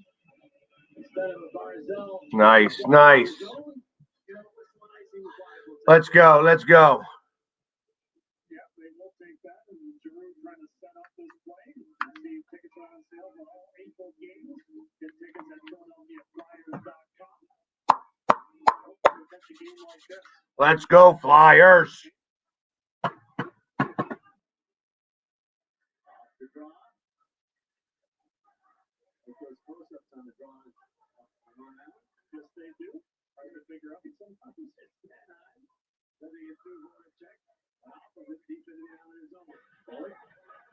instead of a Barzell. Nice, nice. Let's go. Let's go. Yeah, they will take that. And Giroux trying to set up this play. The tickets are on sale for all April games. Get tickets at PhiladelphiaFlyers.com. Catch a game like this. Let's go, Flyers. Yes, they do. I'm going to figure out sometimes it's Anaheim. Sending it through Voracek. Deep into the Islanders zone.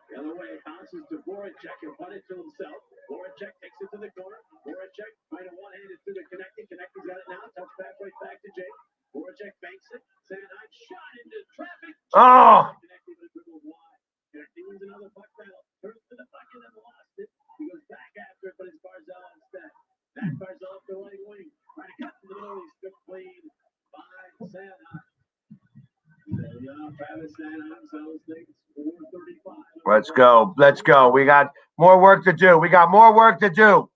The other way, it bounces to Voracek and put it to himself. Voracek takes it to the corner. Voracek trying to one-handed through the Konecny. Konecny's got it now. Touch pass right back to Jake. Voracek banks it. Sanheim shot into traffic. Oh. Konecny with a dribble wide. Konecny wins another puck battle. Turns to the puck and then lost it. He goes back after it, but it's Barzell instead. Back Barzell up the right wing. Trying to cut in the middle. He's stripped clean by Sanheim. Travis Sanheim sells things 435. Let's go. Let's go. We got more work to do. We got more work to do.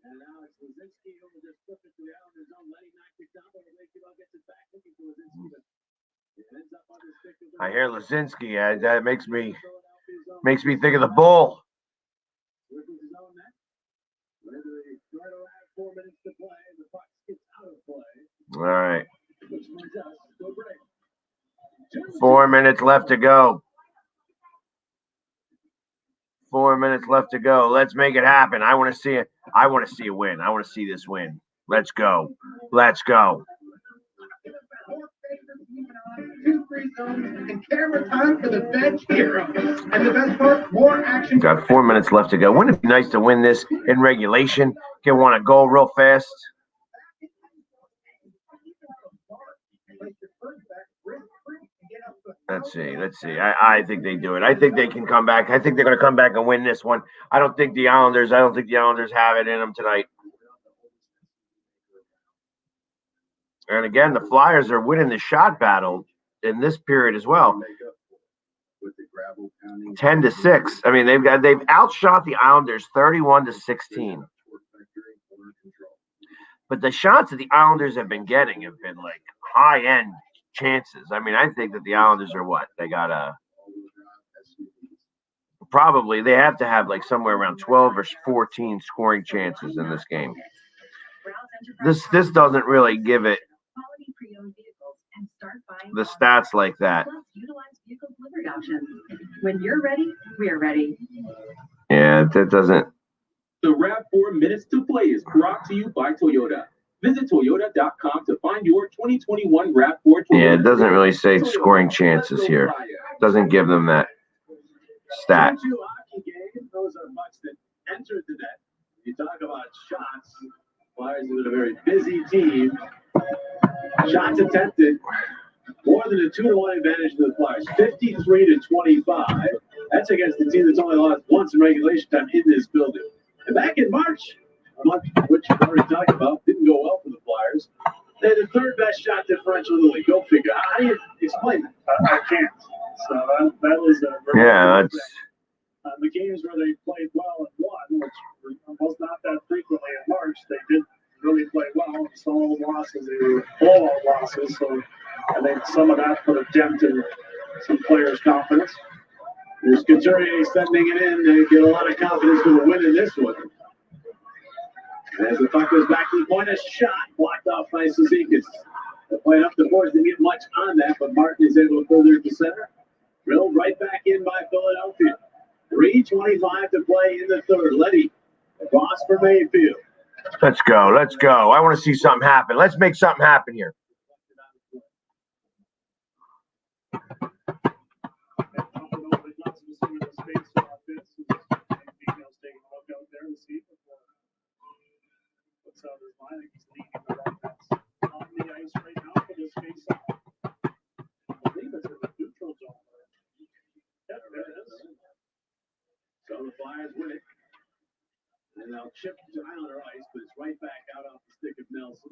And now it's Lazinski who will just flip it to the Islanders zone. Letty knocks it down, but Lazinski gets it back. Looking for Lazinski, but it ends up on the stick of the. I hear Lazinski. That makes me think of the Bull. Working his own net. Right around 4 minutes to play. The puck skips out of play. All right. Which brings us to a break. 4 minutes left to go. 4 minutes left to go. Let's make it happen. I want to see it. I want to see a win. I want to see this win. Let's go. Let's go. 2 free zones and camera time for the bench heroes. And the best part, more action. Got 4 minutes left to go. Wouldn't it be nice to win this in regulation? Get one a goal real fast. Let's see. Let's see. I think they do it. I think they can come back. I think they're going to come back and win this one. I don't think the Islanders have it in them tonight. And again, the Flyers are winning the shot battle. in this period as well. 10-6. I mean, they've outshot the Islanders 31-16. But the shots that the Islanders have been getting have been like high-end chances. I mean, I think that the Islanders are what? They got probably they have to have like somewhere around 12 or 14 scoring chances in this game. This doesn't really give it the stats like that. When you're ready, we're ready. Yeah, that doesn't. The RAV4 Minutes to Play is brought to you by Toyota. Visit Toyota.com to find your 2021 RAV4 Toyota. Yeah, it doesn't really say scoring chances here. Doesn't give them that stat. Those are bucks that entered the net. You talk about shots. Flyers have been a very busy team. Shots attempted. More than a 2-1 advantage to the Flyers. 53-25. That's against the team that's only lost once in regulation time in this building. And back in March, a month which we've already talked about, didn't go well for the Flyers. They had the third best shot differential in the league. Go figure. How do you explain that? I can't. So that was a Yeah, that's. The games where they played well and won, which was not that frequently in March, they did really play well. Some of the losses, they were blowout losses. So I think some of that put a dent in some players' confidence. There's Couturier sending it in. They get a lot of confidence for the win in this one. As the puck goes back to the point, a shot blocked off by Cizikas. The play up the boards didn't get much on that, but Martin is able to pull it to center. Drilled right back in by Philadelphia. 3:25 to play in the third. Letty across for Mayfield. Let's go. Let's go. I want to see something happen. Let's make something happen here. So the Flyers win it. And they'll chip to Islander ice, but it's right back out off the stick of Nelson.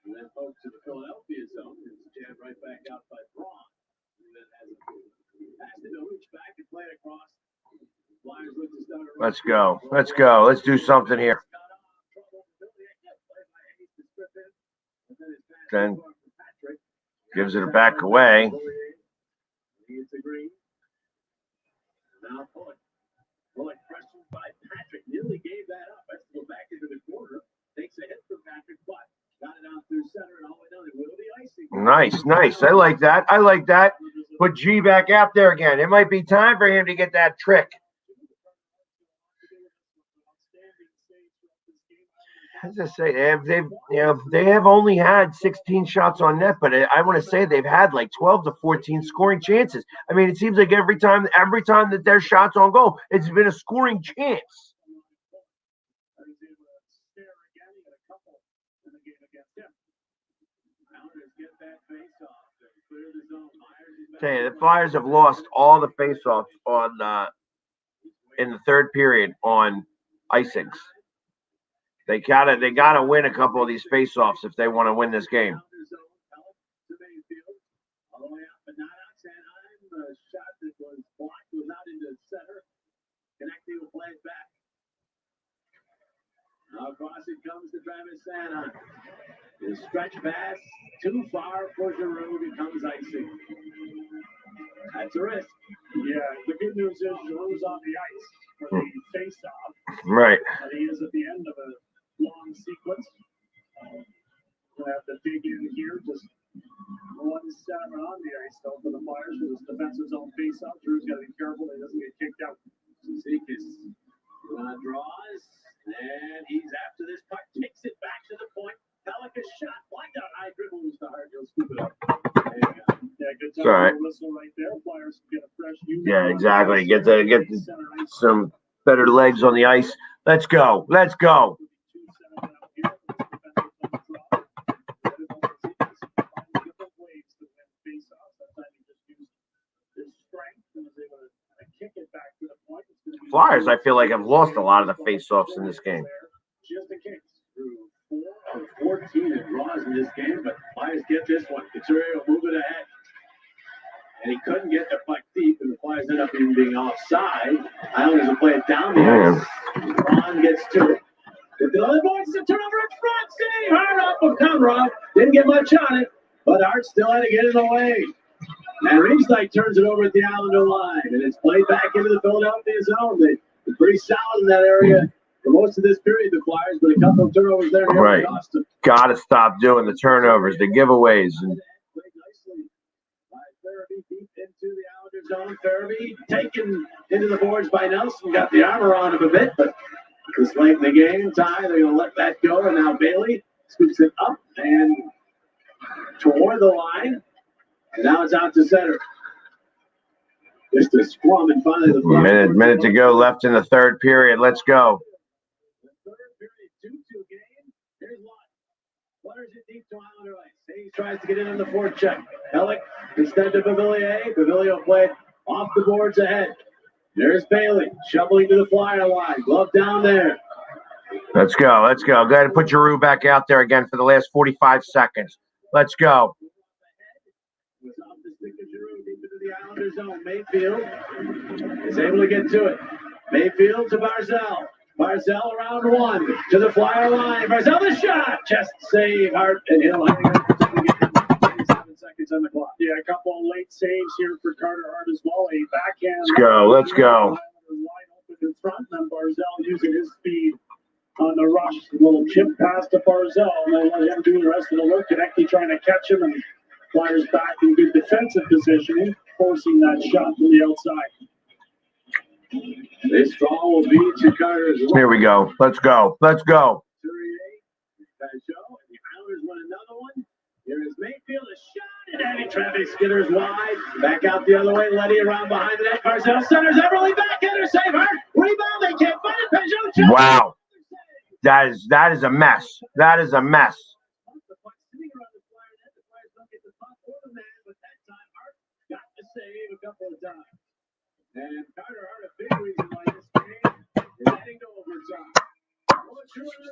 And then poke to the Philadelphia zone. It's jammed right back out by Braun. And then has to reach back and play it across. Flyers look to start. Let's go. Let's go. Let's do something here. Then gives it back away. Now Bullock questioned by Patrick. Nearly gave that up. Has to go back into the corner. Takes a hit from Patrick, but got it out through center and all the way down. It will be icing. Nice, nice. I like that. I like that. Put G back out there again. It might be time for him to get that trick. As I say, they have only had 16 shots on net, but I want to say they've had like 12 to 14 scoring chances. I mean, it seems like every time that their shots on goal, it's been a scoring chance. Tell you, the Flyers have lost all the faceoffs on in the third period on icings. They gotta win a couple of these faceoffs if they want to win this game. Now across it comes to Travis Sanheim. His stretch pass too far for Giroux, becomes icing. That's a risk. Yeah, the good news is Giroux's on the ice for the face-off. Right. And he is at the end of a long sequence. We'll have to dig in here. Just one center on the ice, though, for the Flyers for this defensive zone face-off. Drew's got to be careful that he doesn't get kicked out. Zizekas draws, and he's after this puck, takes it back to the point. Pelika's shot, blind out, high dribble, who's the hard, he'll scoop it up. Yeah, good time. All right. Whistle right there. Flyers get a fresh use. Yeah, exactly. Get some better legs on the ice. Let's go. Let's go. Flyers, I feel like, have lost a lot of the face-offs in this game. Just in case. 4 of 14 draws in this game, but Flyers get this one. Couturier will move it ahead. and he couldn't get the puck deep, and the Flyers ended up even being offside. Islanders will play it down the ice. Ron gets to it. The other boys, a turnover in front. Save hard up of Conrad. Didn't get much on it, but Hart still had to get it away. And Riesling turns it over at the Islander line, and it's played back into the Philadelphia zone. They're pretty solid in that area for most of this period, the Flyers, but a couple of turnovers there. Right. Got to stop doing the turnovers, the giveaways. Played nicely by Farabee deep into the Islander zone. Farabee taken into the boards by Nelson. Got the armor on him a bit, but this late in the game, they're going to let that go. And now Bailey scoops it up and toward the line. And now it's out to center. Just a scrum, and finally the minute to go left in the third period. Let's go. The third period, 2-2 game. Here's one. Flutters it deep to Islander ice. Hayes tries to get in on the forecheck. Hellick instead to Pavillier. Pavillier will play it off the boards ahead. There's Bailey shoveling to the Flyer line. Glove down there. Let's go. Let's go. Go ahead and put Giroux back out there again for the last 45 seconds. Let's go. Was off the stick of Giroux deep into the Islander zone. Mayfield is able to get to it. Mayfield to Barzell. Barzell around one to the Flyer line. Barzell the shot. Chest save. Hart and Hill hanging up to the game. 27 seconds on the clock. Yeah, a couple of late saves here for Carter Hart as well. A backhand. Let's go. Let's go. Wide open in front, and then Barzell using his speed on the rush. A little chip pass to Barzell, and then let him do the rest of the work. Konecny trying to catch him, and Flyers back in good defensive positioning, forcing that shot from the outside. This draw will be to Carter's. Here we go. Let's go. Let's go. The Islanders won another one. Here is Mayfield, a shot, and Eddie traffic skitters wide. Back out the other way. Letty around behind the net. Barzell centers. Everly back at her. Save Hart. Rebound. They can't find it. Peugeot. Wow. That is a mess. That is a mess. The puck sitting around the Flyer net. The Flyers don't get the puck or the man, but that time Hart got the save a couple of times. And Carter Hart, a big reason why this game is heading to overtime.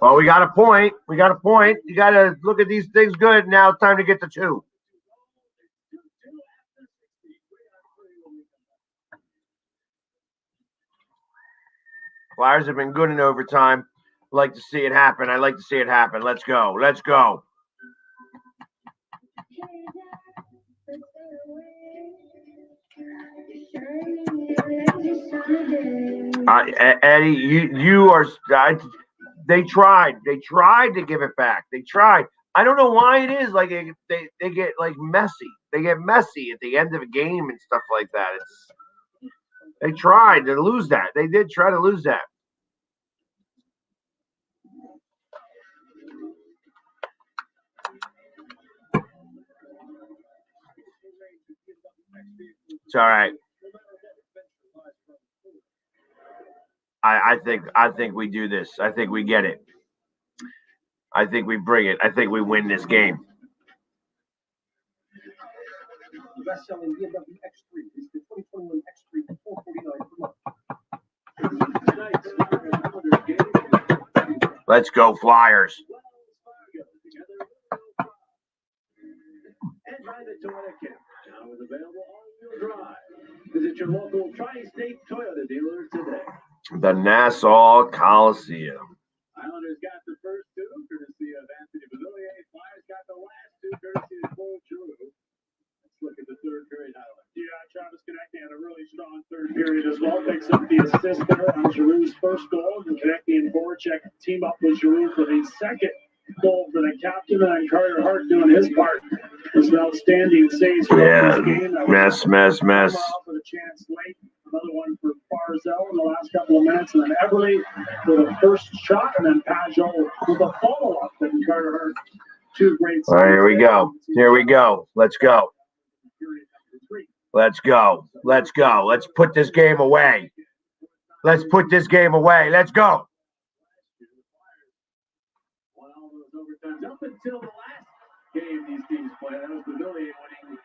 Well, we got a point. We got a point. You got to look at these things good. Now it's time to get to two. Flyers have been good in overtime. I like to see it happen. I like to see it happen. Let's go. Let's go. Eddie, you are. They tried to give it back. They tried. I don't know why it is like they get like messy. They get messy at the end of a game and stuff like that. They tried to lose that. They did try to lose that. It's all right. I think we do this. I think we get it. I think we bring it. I think we win this game. The best-selling BMW X3 is the 2021 X3 for $449 per month. Let's go, Flyers. And by the Toyota Camp, now is available all-wheel drive. Visit your local Tri-State Toyota dealer today. The Nassau Coliseum. Islanders got the first two, courtesy of Anthony Pavillier. Flyers got the last two, courtesy of Cole Giroux. Let's look at the third period highlights. Yeah, Travis Konecny had a really strong third period as well. Picks up the assist there on Giroux's first goal. And Konecny and Voracek team up with Giroux for the second goal for the captain. And Carter Hart doing his part. It was an outstanding save throughout this game. Mess. With a chance late. Another one for Barzell in the last couple of minutes. And then Everly with a first shot. And then Peugeot with a follow-up. And Carter Hart, two great saves. All right, here we go. Here we go. Let's go. Let's go. Let's go. Let's put this game away. Let's put this game away. Let's go. Won all those overtimes up until the last game these teams played. That was Pavillier winning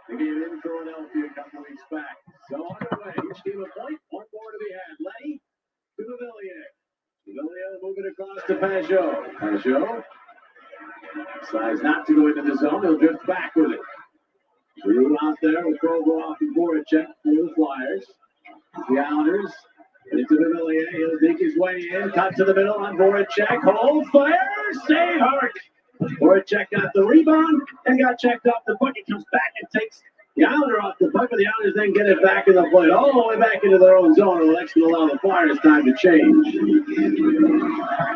the game in Philadelphia a couple weeks back. So underway, each team a point, one more to be had. Letty to Pavillier. Pavillier moving across to Peugeot. Peugeot decides not to go into the zone. He'll drift back with it. Drew out there with Provorov and Voracek for the Flyers. The Islanders into the Villiers. He'll dig his way in. Cut to the middle on Voracek. Hold, fire, save, Hart. Voracek got the rebound and got checked off the puck. He comes back and takes the Islander off the puck, but the Islanders then get it back in the play, all the way back into their own zone. And that's going to allow the Flyers time to change.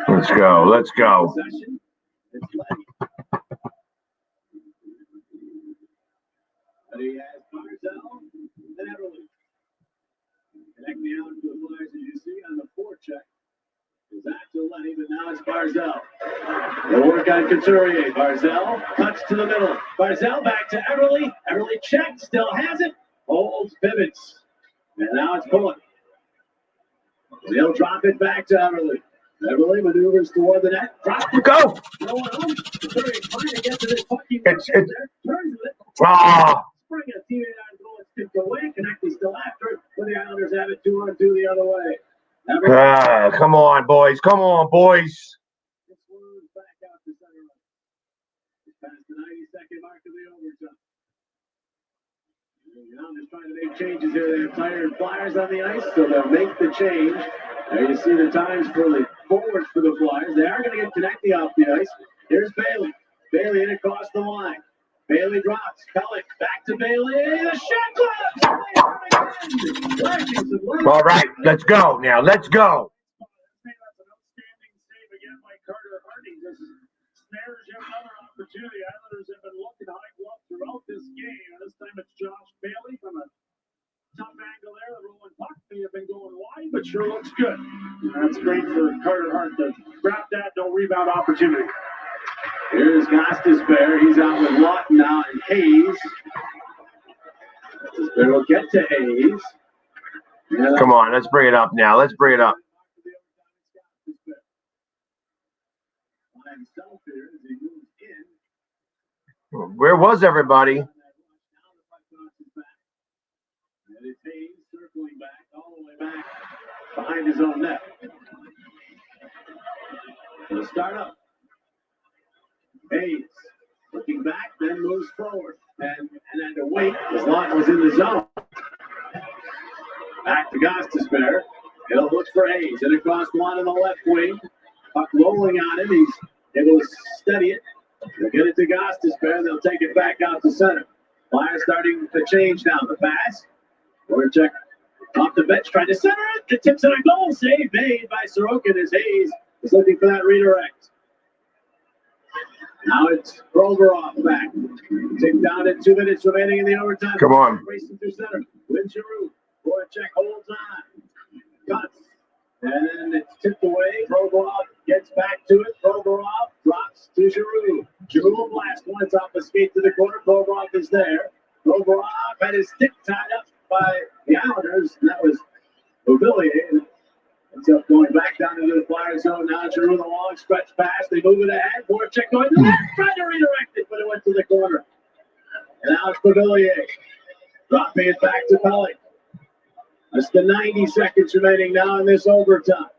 Let's go. Let's go. It's Letty. But he has Barzell and Everly. Connecting out to the Flyers, as you see on the forecheck. Is that to Letty, but now it's Barzell. The work on Couturier. Barzell cuts to the middle. Barzell back to Everly. Everly checks, still has it. Holds, pivots. And now it's Bullock. He'll drop it back to Everly. Everly maneuvers toward the net. Drops it. Go! No one home. Couturier trying to get to this puck. It's there. Turns with it. Ah! Spring a teammate on goal. It's tipped away. Connecting still after it. But the Islanders have it 2-on-2 the other way. Come on, boys. Come on, boys. This one's back out to center. It's past the 90-second mark of the overtime. The Islanders trying to make changes here. They have tired Flyers on the ice, so they'll make the change. There you see the times for the forwards for the Flyers. They are going to get connecting off the ice. Here's Bailey. Bailey in across the line. Bailey drops. Pellick back to Bailey. The shot goes. All right, let's go now. Let's go. That's an outstanding save again by Carter Hardy. This snares yet another opportunity. Islanders have been looking high glove throughout this game. This time it's Josh Bailey from a tough angle there. The rolling puck may have been going wide, but sure looks good. That's great for Carter Hart to grab that no rebound opportunity. Here's Gostisbehere. He's out with Lawton now and Hayes. Gostisbehere will get to Hayes. Come on, let's bring it up now. Let's bring it up. Where was everybody? And it's Hayes circling back all the way back behind his own net. So the start up. Hayes looking back, then moves forward. And then to wait as Lawton was in the zone. Back to Gostisbehere. He'll look for Hayes. And across one on the left wing. Puck rolling on him. He's able to steady it. They'll get it to Gostisbehere. They'll take it back out to center. Flyers starting to change now. The pass. Voracek off the bench, trying to center it. The tips and a goal save made by Sorokin as Hayes is looking for that redirect. Now it's Provorov back. Tick down at 2 minutes remaining in the overtime. Come on. Racing through center. Wins Giroux. Voracek holds on. Cuts. And then it's tipped away. Provorov gets back to it. Provorov drops to Giroux. Giroux will blast one. It's off the skate to the corner. Provorov is there. Provorov had his stick tied up by the Islanders. And that was Villiers. Ends up going back down into the Flyer zone. Now Giroux, the long stretch pass. They move it ahead. Voracek going to the left. Tried to redirect it, but it went to the corner. And now it's Villiers. Dropping it back to Pellick. That's the 90 seconds remaining now in this overtime.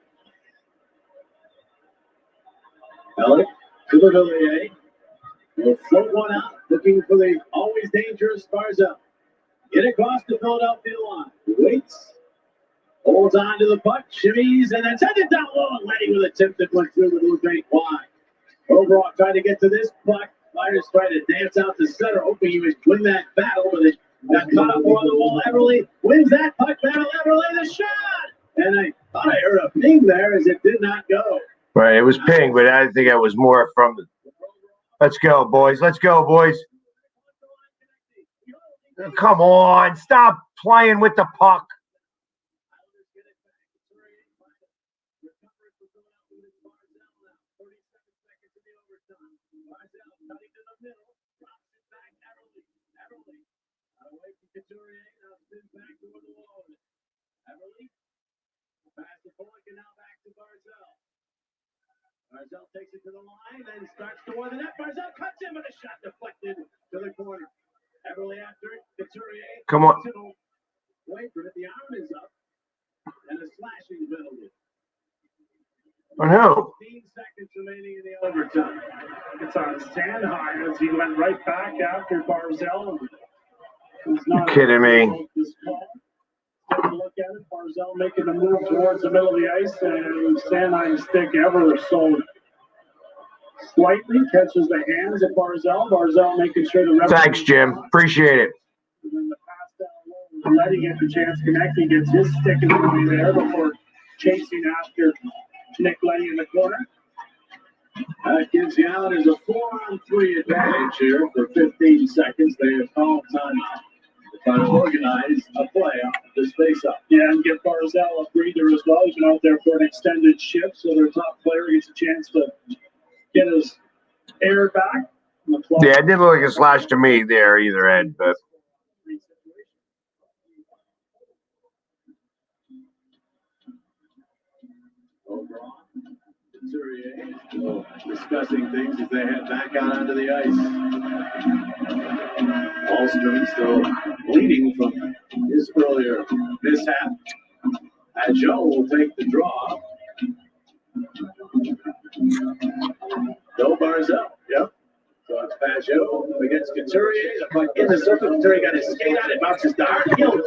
Pellick to the Villiers. He'll float one out, looking for the always dangerous Barzell. Get across the Philadelphia line. Waits. Holds on to the puck, shimmies, and then sends it down low. And Letty with a tip that went through the blue paint wide. Overall, trying to get to this puck. Flyers trying to dance out the center, hoping he would win that battle, but it got caught up on the wall. Everly wins that puck battle. Everly the shot, and I thought I heard a ping there as it did not go. Right, it was ping, but I think it was more from the. Let's go, boys. Let's go, boys. Come on, stop playing with the puck. Couturier now spins back toward the wall. Everly pass to Bullock and now back to Barzell. Barzell takes it to the line and starts toward the net. Barzell cuts him and a shot deflected to the corner. Everly after it. Couturier. Come on. Wait for it. The arm is up and a slashing penalty. On who? 15 seconds remaining in the overtime. It's on Sanheim as he went right back after Barzell. You kidding me? Take a look at it. Barzell making the move towards the middle of the ice, and Sanheim stick ever so slightly catches the hands of Barzell. Barzell making sure the ref. Thanks, Jim. Appreciate it. And then the pass down low, letting get the chance to connect. He gets his stick in the way there before chasing after Nick Letty in the corner. That gives the Islanders a 4-on-3 advantage here for 15 seconds. They have called time to try to organize a play off this face-up. Yeah, and give Barzell a breather as well. He's been out there for an extended shift, so their top player gets a chance to get his air back. Yeah, it didn't look like a slash to me there either, Ed, but. Overall, discussing things as they head back out onto the ice. Alstrom still bleeding from his earlier mishap. Joe will take the draw. No Barzell. Yep. So it's Pajot against Couturier. The puck in the circle. Couturier got his skate on it. Bounces down. He'll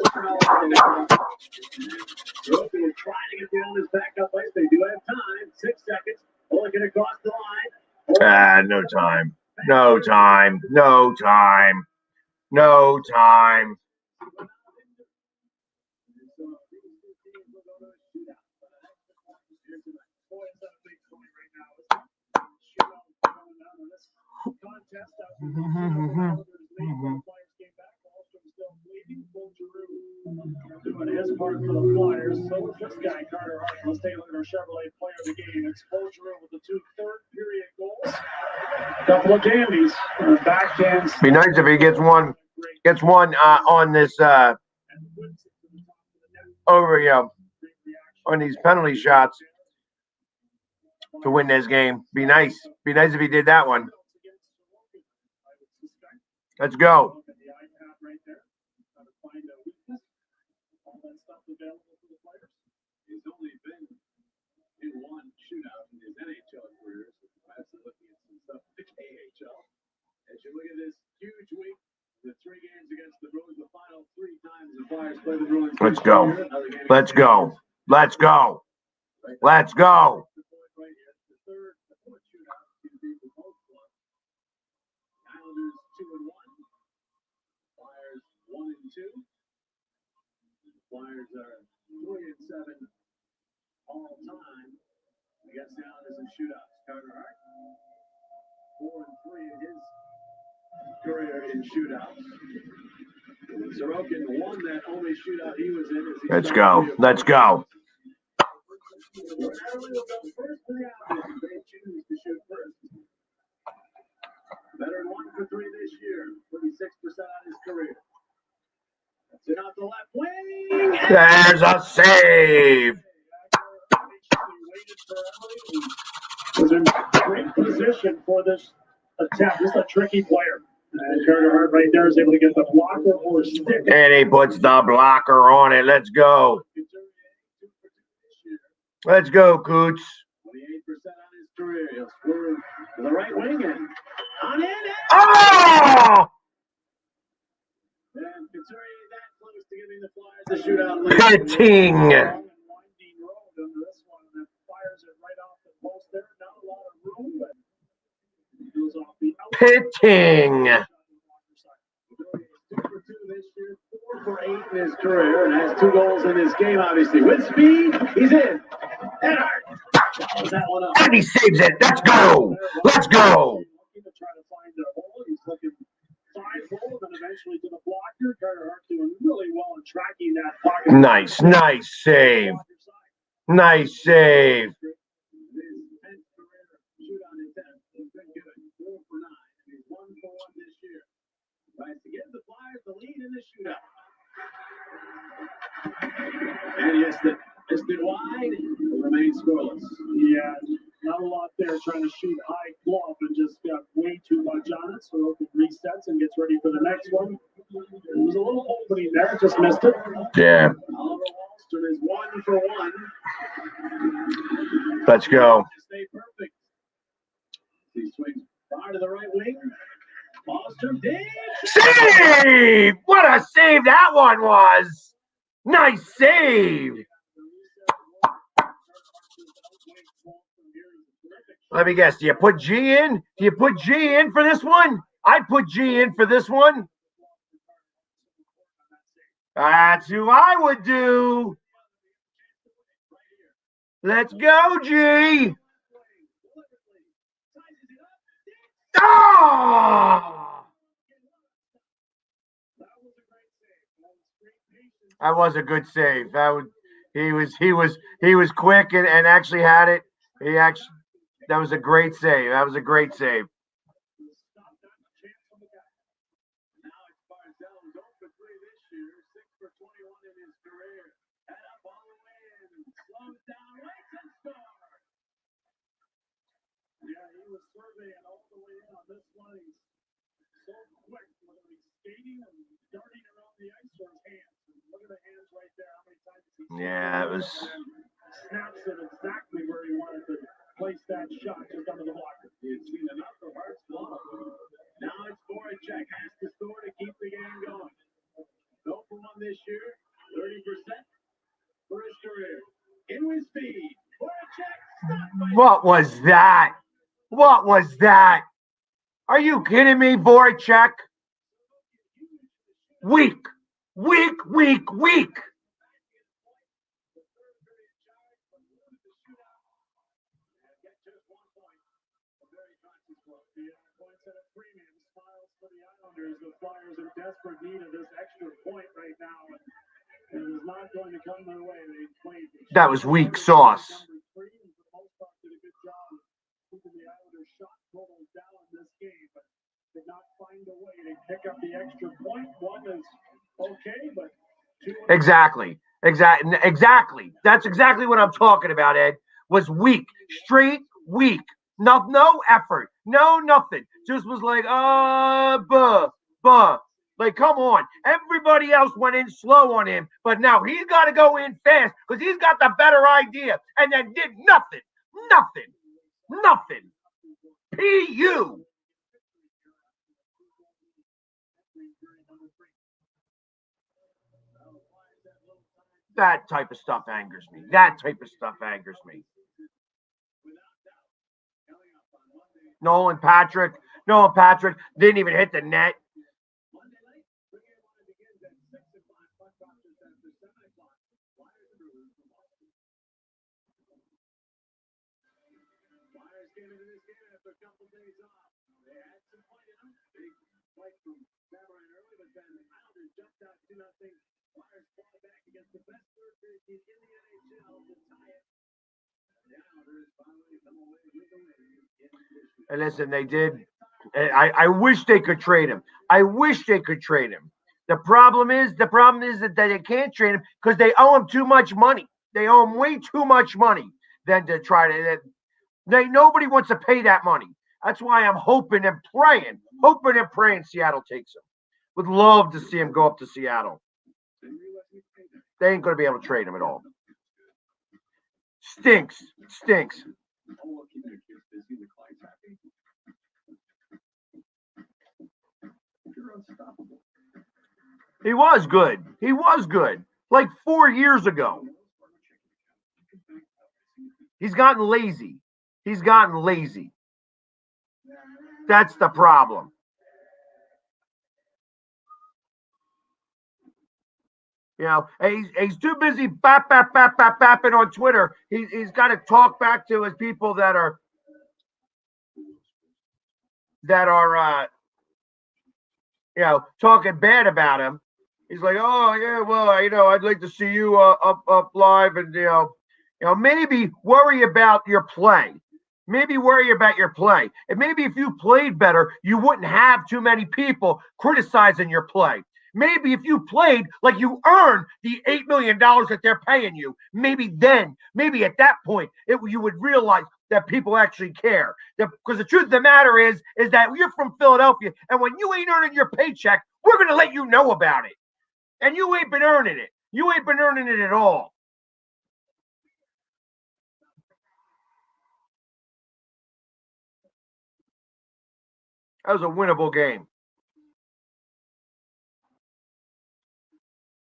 Sorokin will try to get the Islanders back up ice. They do have time. 6 seconds. Only get across the line. No time. No time. No time. No time. Doing his part for the Flyers. So this guy, Carter Hart, was Taylor Chevrolet player of the game. It's Bergeron with the 2 third-period goals. Couple of jammies. Backhands. Be nice if he gets one on this on these penalty shots to win this game. Be nice. Be nice if he did that one. Let's go. He's only been in one shootout in his NHL career, so perhaps looking at some stuff in the KHL. As you look at this huge week, the 3 games against the Bruins, the final 3 times the Flyers play the Bruins. Let's go. Let's go. Let's go. Let's go. The third shootout can be for both clubs. Islanders 2-1. Flyers 1-2. Flyers are 3-7 all time against the Islanders in shootouts. Carter Hart 4-3 in his career in shootouts. Sorokin won that only shootout he was in. Let's go. Let's go. They choose to shoot first. Better than 1 for 3 this year. 36% on his career. That's it off the left wing. There's a save. Was in great position for this attempt. This is a tricky player. And Carter Hart right there is able to get the blocker or stick. And he puts the blocker on it. Let's go. Let's go, Coots. 28% on his career. He'll score to the right wing and on in. Oh! And Couturier that close to giving the Flyers the shootout lead. Pitting. This one that fires it right off the post there. Not a lot of room, but it goes off the Pitting. 2 for 2 this year, 4 for 8 in his career, and has 2 goals in this game, obviously. With speed, he's in. And Hart follows that one up. And he saves it. Let's go. Let's go. Looking to try to find a hole. He's looking 5 holes and eventually to the blocker. Carter Hart doing really well in tracking that pocket. Nice. Nice save. Nice save. His 10th career shootout attempt has been good. 4 for 9. And he's 1 for 1 this year. Tries to give the Flyers the lead in the shootout. And he missed it wide. It remains scoreless. Yeah, not a lot there trying to shoot high glove and just got way too much on it. So it resets and gets ready for the next one. There was a little opening there, just missed it. Yeah. Oliver Wahlstrom is 1 for 1. Let's go. Stay perfect. He swings far to the right wing. Wahlstrom digs. Save! What a save that one was! Nice save! Let me guess. Do you put G in? Do you put G in for this one? I'd put G in for this one. That's who I would do. Let's go, G. Oh! That was a good save. He was quick and actually had it. That was a great save. That was a great save. Yeah, he was surveying all the way in on this one. He's so quick when he's skating and darting around the ice with his hands. And look at the hands right there. How many times has he Yeah, it was. Snaps it exactly where he wanted to place that shot, just under the blocker. He'd seen enough of Hart's ball. Now it's Voracek has to score to keep the game going. 0 for 1 this year, 30% for his career. In with speed. Voracek stopped by. What was that? What was that? Are you kidding me, Voracek? Weak. The Flyers are in desperate need of this extra point right now, and it is not going to come their way. They played. That was weak sauce. Number 3, and for the most part, did a good job of keeping the Islanders' shot total down in this game, but did not find a way to pick up the extra point. One is okay, but two. Exactly. That's exactly what I'm talking about, Ed. Was weak. Straight weak. No effort. No nothing. Just was like, like, come on. Everybody else went in slow on him, but now he's got to go in fast because he's got the better idea and then did nothing. P.U. That type of stuff angers me. Nolan Patrick didn't even hit the net. Came into this game after a couple days off. They had some fight in them. Big fight from Sabers early, but then Islanders jumped out 2-0. Flyers fall back against the best third period team in the NHL to tie it. The Islanders finally come away with the win. And listen, they did. I wish they could trade him. The problem is that they can't trade him because they owe him too much money. They owe him way too much money than to try to. Nobody wants to pay that money. That's why I'm hoping and praying Seattle takes him. Would love to see him go up to Seattle. They ain't going to be able to trade him at all. Stinks. He was good. Like 4 years ago. He's gotten lazy. That's the problem. You know, he's too busy bapping on Twitter. He's got to talk back to his people that are talking bad about him. He's like, oh yeah, well, I'd like to see you up live, and maybe worry about your play. And maybe if you played better, you wouldn't have too many people criticizing your play. Maybe if you played like you earned the $8 million that they're paying you, maybe at that point, you would realize that people actually care. Because the truth of the matter is that you're from Philadelphia, and when you ain't earning your paycheck, we're going to let you know about it. And you ain't been earning it. You ain't been earning it at all. That was a winnable game.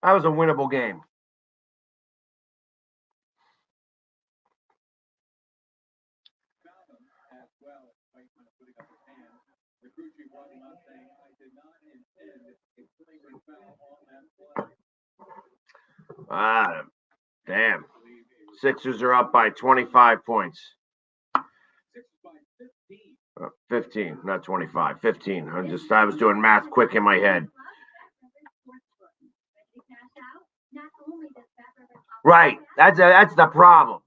That was a winnable game. Ah, damn. Sixers are up by 25 points. 15, not 25, 15. I was doing math quick in my head. Right. That's the problem.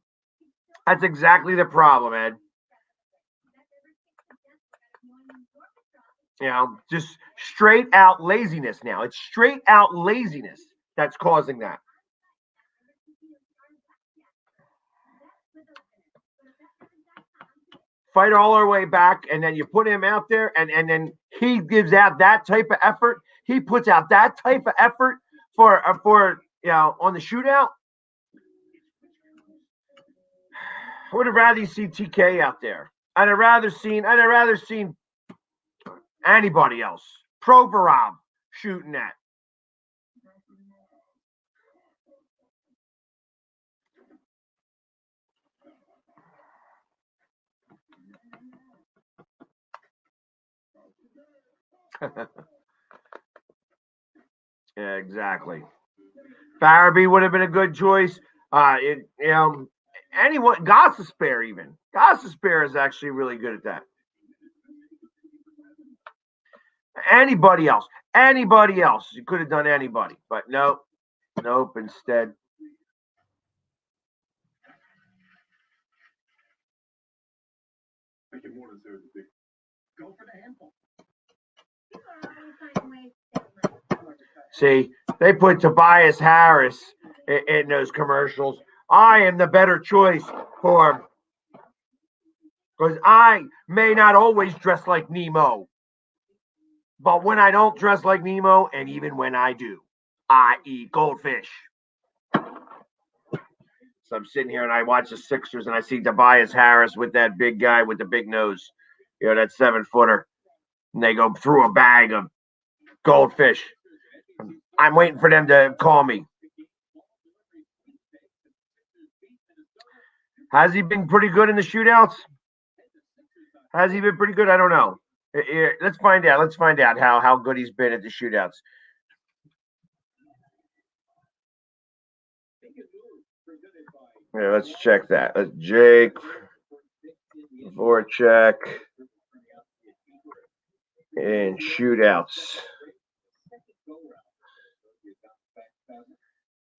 That's exactly the problem, Ed. You know, just straight out laziness now. It's straight out laziness that's causing that. Fight all our way back, and then you put him out there, and then he gives out that type of effort. He puts out that type of effort for on the shootout. I would have rather seen TK out there. I'd have rather seen anybody else. Provorov shooting that. Yeah, exactly. Farabee would have been a good choice. Anyone, Gossespierre even. Gossespierre is actually really good at that. Anybody else. You could have done anybody, but nope. Instead. See, they put Tobias Harris in those commercials. I am the better choice for him because I may not always dress like Nemo, but when I don't dress like Nemo, and even when I do, I eat goldfish. So I'm sitting here and I watch the Sixers and I see Tobias Harris with that big guy with the big nose, that 7-footer, and they go through a bag of goldfish. I'm waiting for them to call me. Has he been pretty good in the shootouts? Has he been pretty good? I don't know. Let's find out. Let's find out how good he's been at the shootouts. Yeah, let's check that. Let's Jake Voracek and shootouts.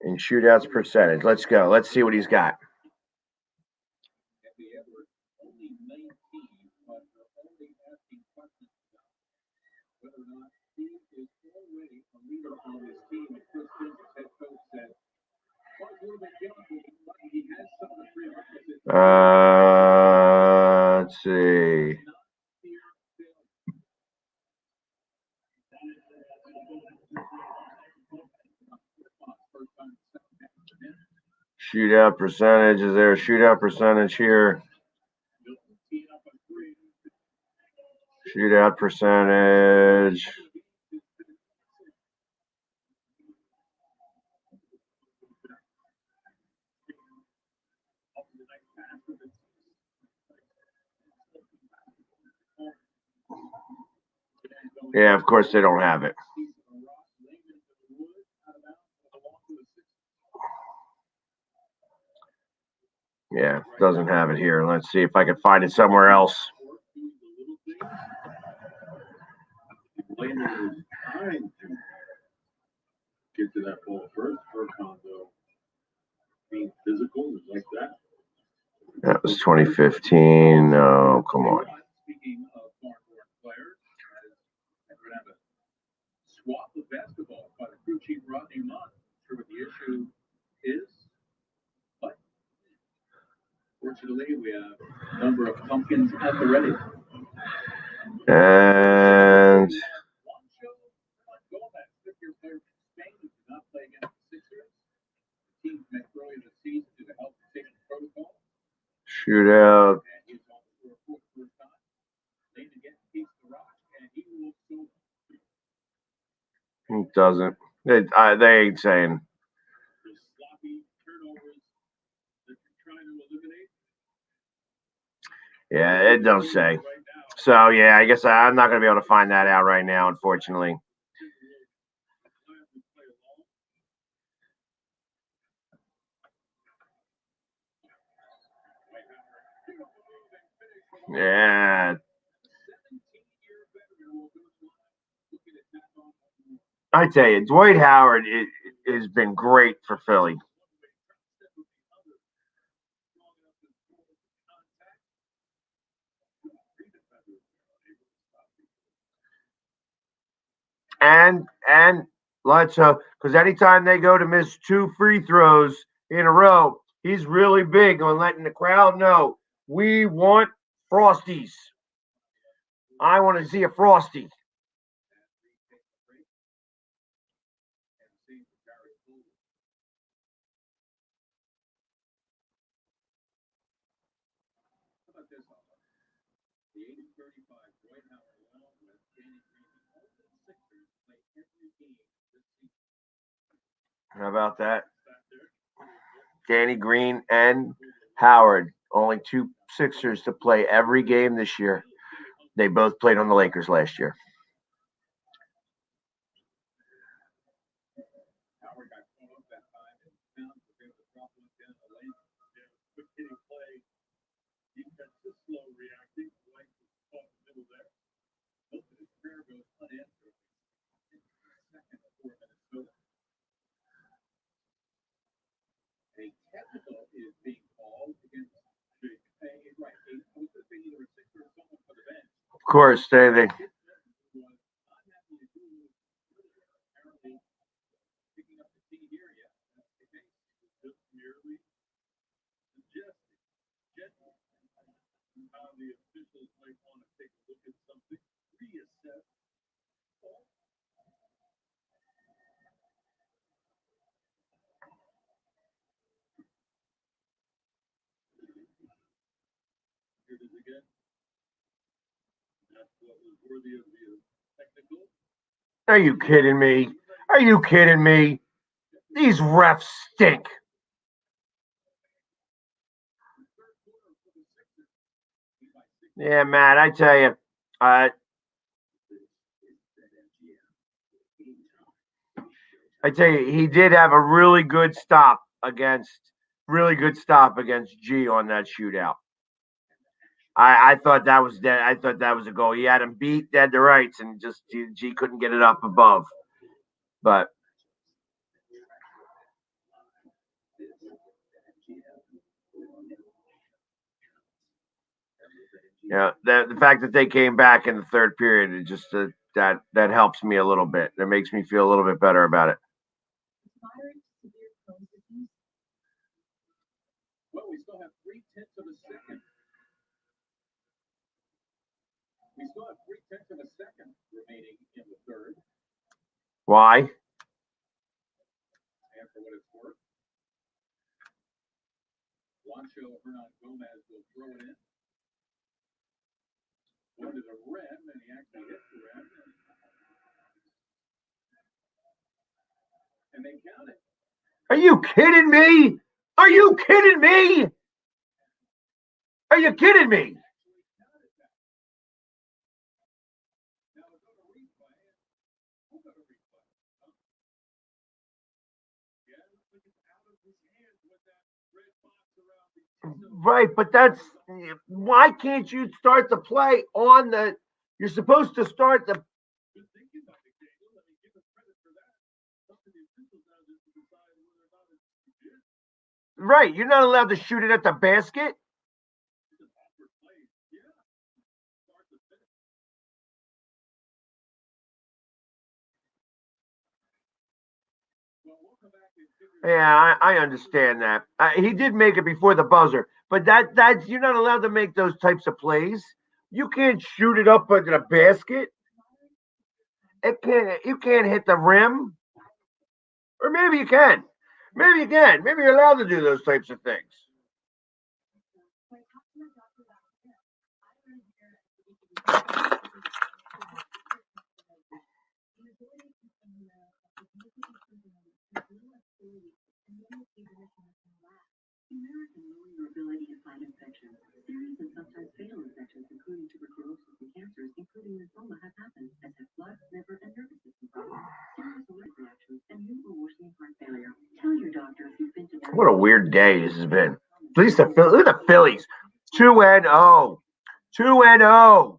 And shootouts percentage. Let's go. Let's see what he's got. Let's see. Shootout percentage. Is there a shootout percentage here? Shootout percentage. Yeah, of course they don't have it. Yeah, doesn't have it here. Let's see if I can find it somewhere else. Get to that ball first for Condo. Being physical is like that. That was 2015. No, come on. Speaking of foreign players, we're gonna have a swap of basketball by the crew chief Rodney Mott. Sure what the issue is, but fortunately we have a number of pumpkins at the ready. And shootout. It doesn't. They ain't saying. The sloppy turnovers that you're trying to eliminate. Yeah, it don't say. So yeah, I guess I'm not gonna be able to find that out right now, unfortunately. Yeah, I tell you, Dwight Howard has been great for Philly. And let's because anytime they go to miss 2 free throws in a row, he's really big on letting the crowd know we want frosties. I want to see a frosty. How about that? Danny Green and Howard, only 2 Sixers to play every game this year. They both played on the Lakers last year. Of course, they Are you kidding me? Are you kidding me? These refs stink. Yeah, Matt, I tell you, he did have a really good stop against G on that shootout. I thought that was dead. I thought that was a goal. He had him beat dead to rights, and just G couldn't get it up above. But yeah, the fact that they came back in the third period, it just that helps me a little bit. That makes me feel a little bit better about it. Well, we still have 3/10 of a second. We still have 3/10 of a second remaining in the third. Why? And for what it's worth, Juancho Hernan Gomez will throw it in. Going to the rim, and he actually hits the rim. And they count it. Are you kidding me? Are you kidding me? Are you kidding me? Right, but that's why can't you start the play on the? You're supposed to start the. Right, you're not allowed to shoot it at the basket. Yeah, I understand that. He did make it before the buzzer, but that's you're not allowed to make those types of plays. You can't shoot it up into the basket. You can't hit the rim, or maybe you can. Maybe you can. Maybe you're allowed to do those types of things. American lower your ability to fight infections. Serious and sometimes fatal infections, including tuberculosis and cancers, including lymphoma, have happened, as have blood, liver, and nervous system problems, serious allergic reactions, and new or worsening heart failure. Tell your doctor if you've been to. What a weird day this has been. At least look at the Phillies. 2-0. 2-0.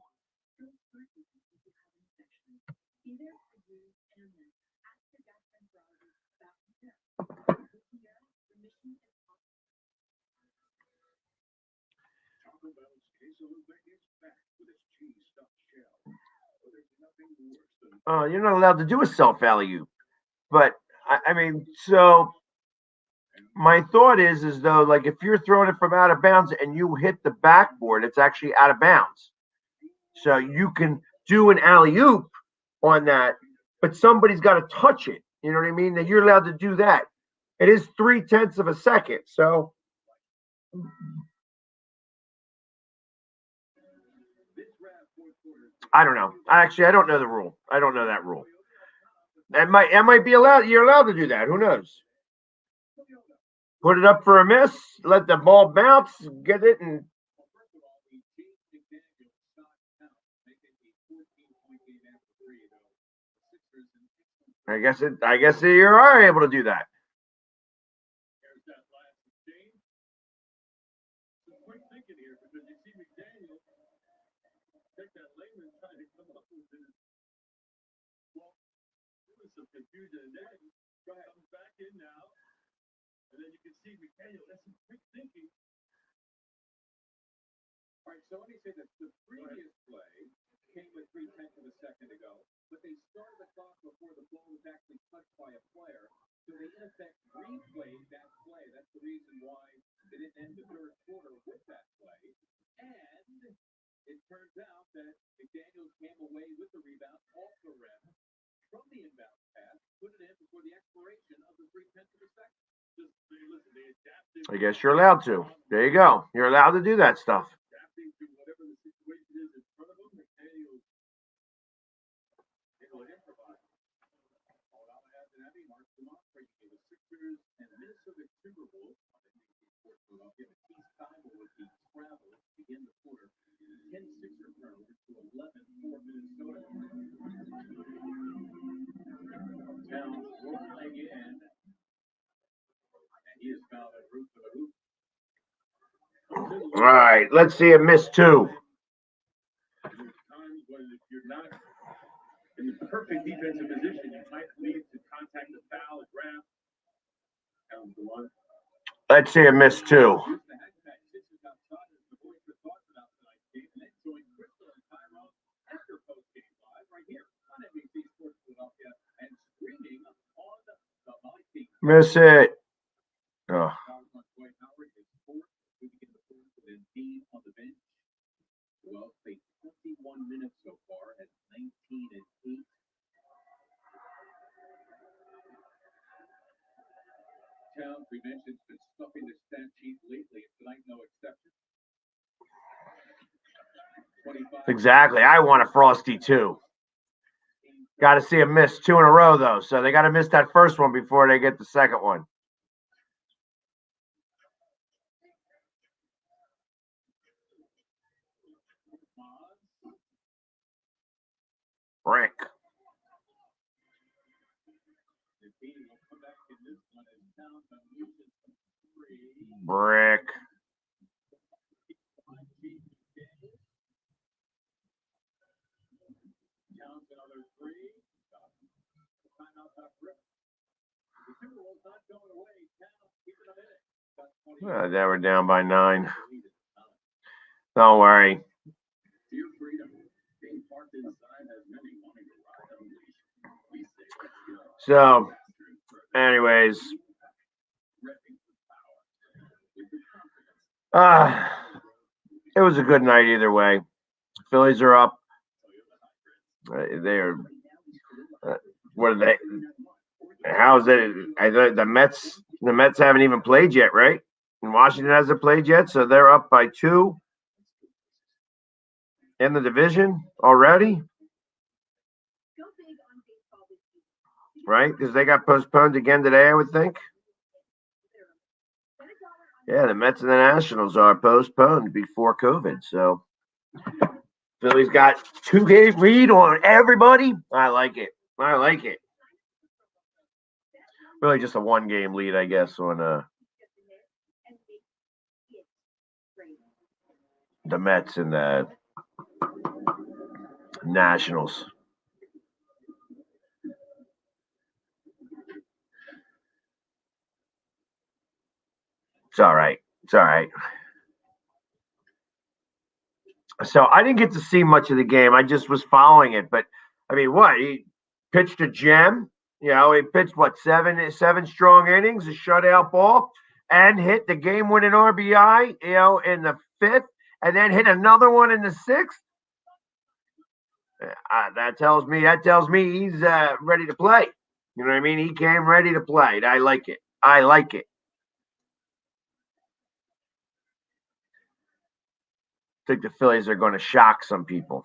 You're not allowed to do a self-alley-oop. But, I mean, so my thought is though, like if you're throwing it from out of bounds and you hit the backboard, it's actually out of bounds. So you can do an alley-oop on that, but somebody's got to touch it. You know what I mean? That you're allowed to do that. It is 0.3 of a second. So I don't know. I don't know the rule. I don't know that rule. That might be allowed. You're allowed to do that. Who knows? Put it up for a miss. Let the ball bounce. Get it, and I guess you are able to do that. And then you can see McDaniel, that's some quick thinking. All right, so let me say that the previous play came with 0.3 of a second ago, but they started the clock before the ball was actually touched by a player. So they, in effect, replayed that play. That's the reason why they didn't end the third quarter with that play. And it turns out that McDaniels came away with the rebound off the rim from the inbound pass, put it in before the expiration of the 0.3 of a second. I guess you're allowed to. There you go. You're allowed to do that stuff. All right, let's see a miss two. In the perfect defensive position, you might need to contact the foul and grab. Let's see a miss two. Miss it. Oh. Well, played 21 minutes so far at 19-8. Towns, we mentioned, been stuffing the stat sheet lately, and tonight no exception. Exactly. I want a Frosty too. Got to see a miss 2 in a row though, so they got to miss that first one before they get the second one. Brick. Brick. They were down by 9. Don't worry. So, anyways, it was a good night either way. Phillies are up. They are. What are they? How's it? The Mets haven't even played yet, right? And Washington hasn't played yet, so they're up by 2 in the division already. right? Because they got postponed again today, I would think. Yeah, the Mets and the Nationals are postponed before COVID. So Philly's got 2-game lead on everybody. I like it. I like it. Really just a 1-game lead, I guess, on the Mets and the Nationals. It's all right. It's all right. So I didn't get to see much of the game. I just was following it. But I mean, what? He pitched a gem. You know, he pitched what, seven strong innings, a shutout ball, and hit the game-winning RBI. You know, in the 5th, and then hit another one in the 6th. That tells me he's ready to play. You know what I mean? He came ready to play. I like it. I like it. I think the Phillies are going to shock some people.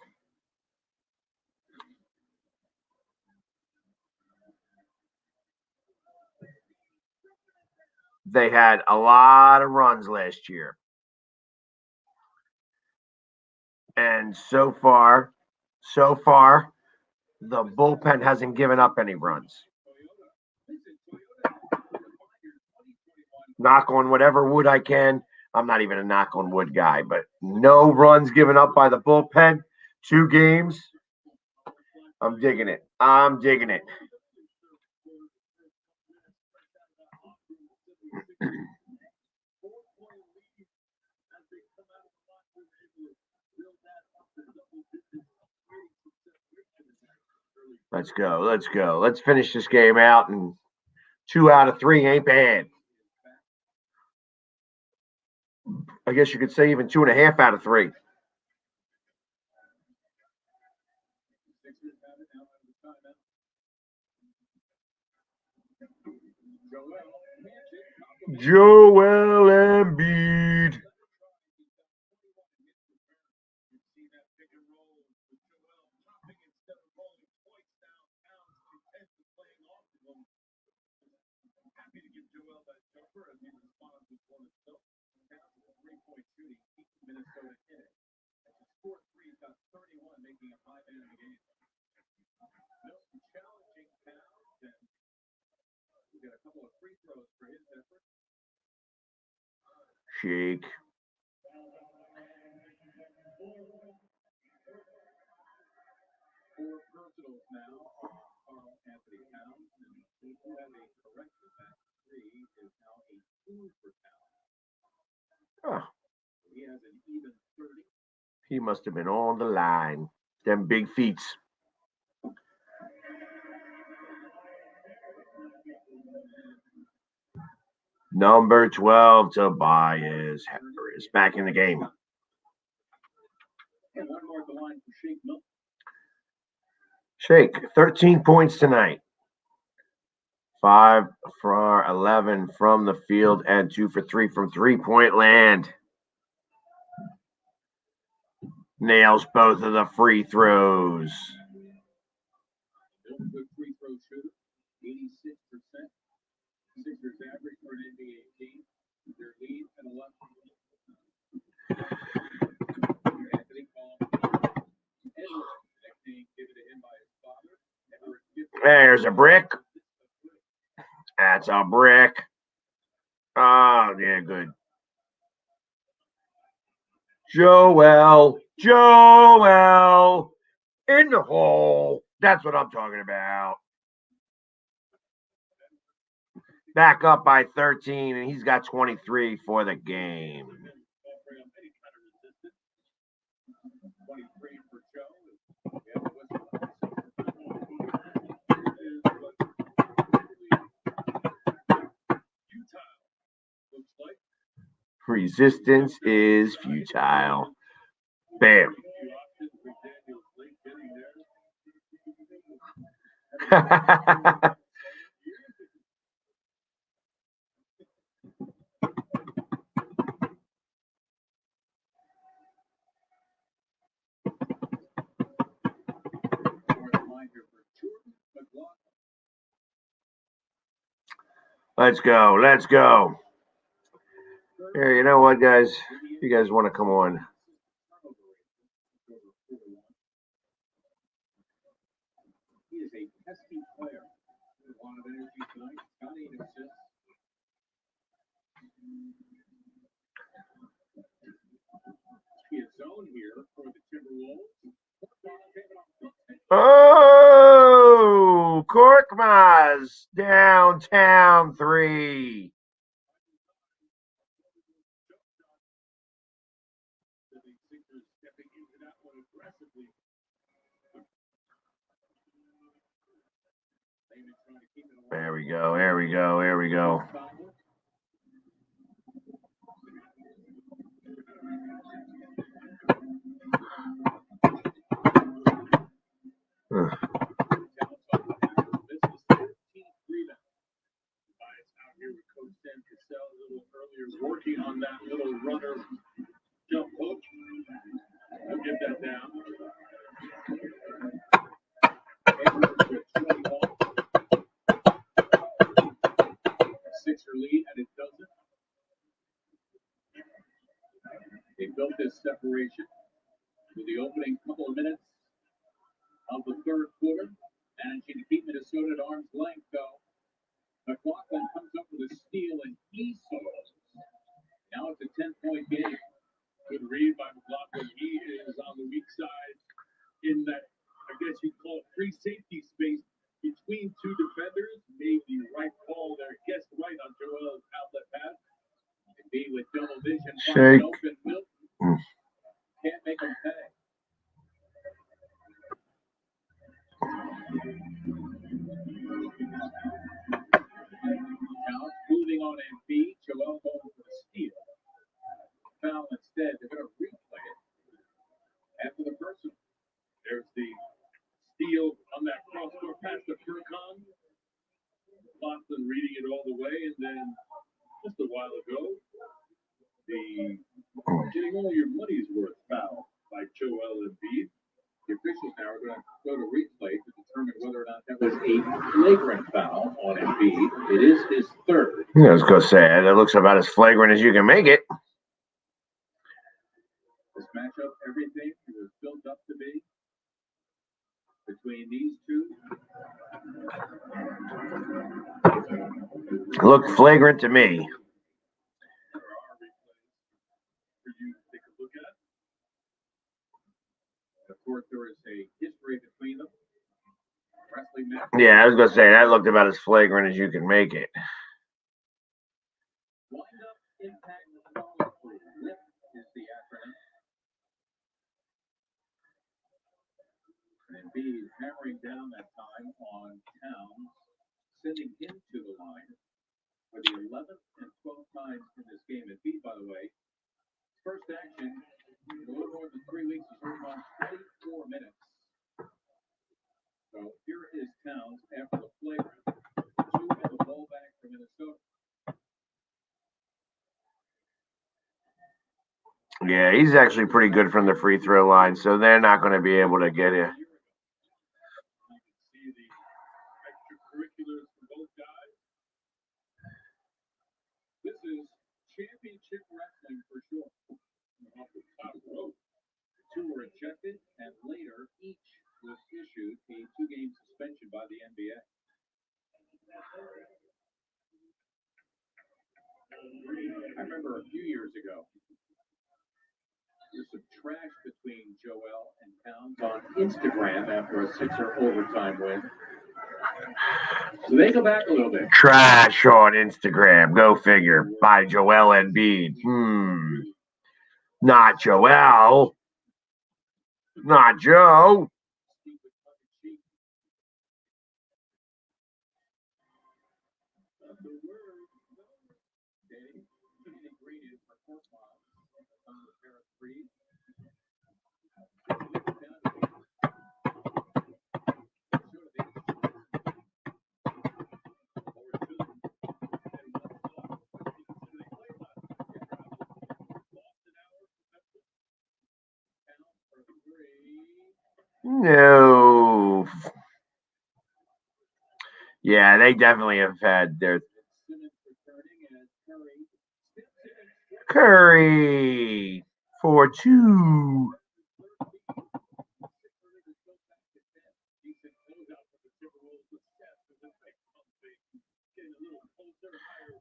They had a lot of runs last year. And so far, the bullpen hasn't given up any runs. Knock on whatever wood I can. I'm not even a knock on wood guy, but no runs given up by the bullpen. 2 games. I'm digging it. I'm digging it. Let's go. Let's go. Let's finish this game out, and 2 out of 3 ain't bad. I guess you could say even 2.5 out of 3. Joel Embiid. Shake. Oh. He must have been on the line. Them big feet. Number 12, Tobias Harris, back in the game. Shake, 13 points tonight. 5 for 11 from the field and 2 for 3 from 3-point land. Nails both of the free throws. There's a brick. That's a brick. Oh, yeah, good. Joel in the hole. That's what I'm talking about. Back up by 13, and he's got 23 for the game. Resistance is futile. Bam. Let's go. Let's go. Here, you know what, guys? You guys want to come on? He is a pesky player. A lot of energy tonight. Got 8 assists. He is zone here for the Timberwolves. Oh, Korkmaz downtown 3. There we go. There we go. There we go. Working on that little runner jump hook. I'll get that down. Sixer lead, and it doesn't. They built this separation with the opening couple of minutes of the third quarter, managing to keep Minnesota at arm's length, though. McLaughlin comes up with a steal, and he solos. Now it's a 10-point game. Good read by McLaughlin. He is on the weak side in that, I guess you'd call it free safety space between two defenders. Made the right call there. Guessed right on Joel's outlet pass. And be with double vision. Shake. Open. Can't make him pay. Now moving on Embiid. Joel going for the steal. Foul instead. They're going to replay it after the person. There's the steal on that cross-court pass to Furkan. Boston reading it all the way, and then just a while ago, the getting all your money's worth foul by Joel Embiid. The officials now are going to go to replay to determine whether or not that was a flagrant foul on Embiid. It is his third. Yeah, I was going to say, it looks about as flagrant as you can make it. This matchup, everything was built up to be between these two. Looked flagrant to me. There are replays for you to take a look at. Of course, there is a history between them. Wrestling match. Yeah, I was going to say, that looked about as flagrant as you can make it. Wind up, impact, follow through. WHIP is the acronym. And Embiid hammering down that time on Towns, sending him to the line for the 11th and 12th times in this game. Embiid, by the way, first action in a little more than 3 weeks is working on 24 minutes. So here is Towns after the flagrant. 2 and the ball back for Minnesota. Yeah, he's actually pretty good from the free throw line, so they're not going to be able to get it. You can see the extracurriculars for both guys. This is championship wrestling for sure. Off the top rope. The 2 were ejected, and later each was issued a 2-game suspension by the NBA. I remember a few years ago, there's some trash between Joel and Towns on Instagram after a Sixer overtime win. So they go back a little bit. Trash on Instagram. Go figure. By Joel Embiid. Not Joel. Not Joe. No. Yeah, they definitely have had their Curry 4-2.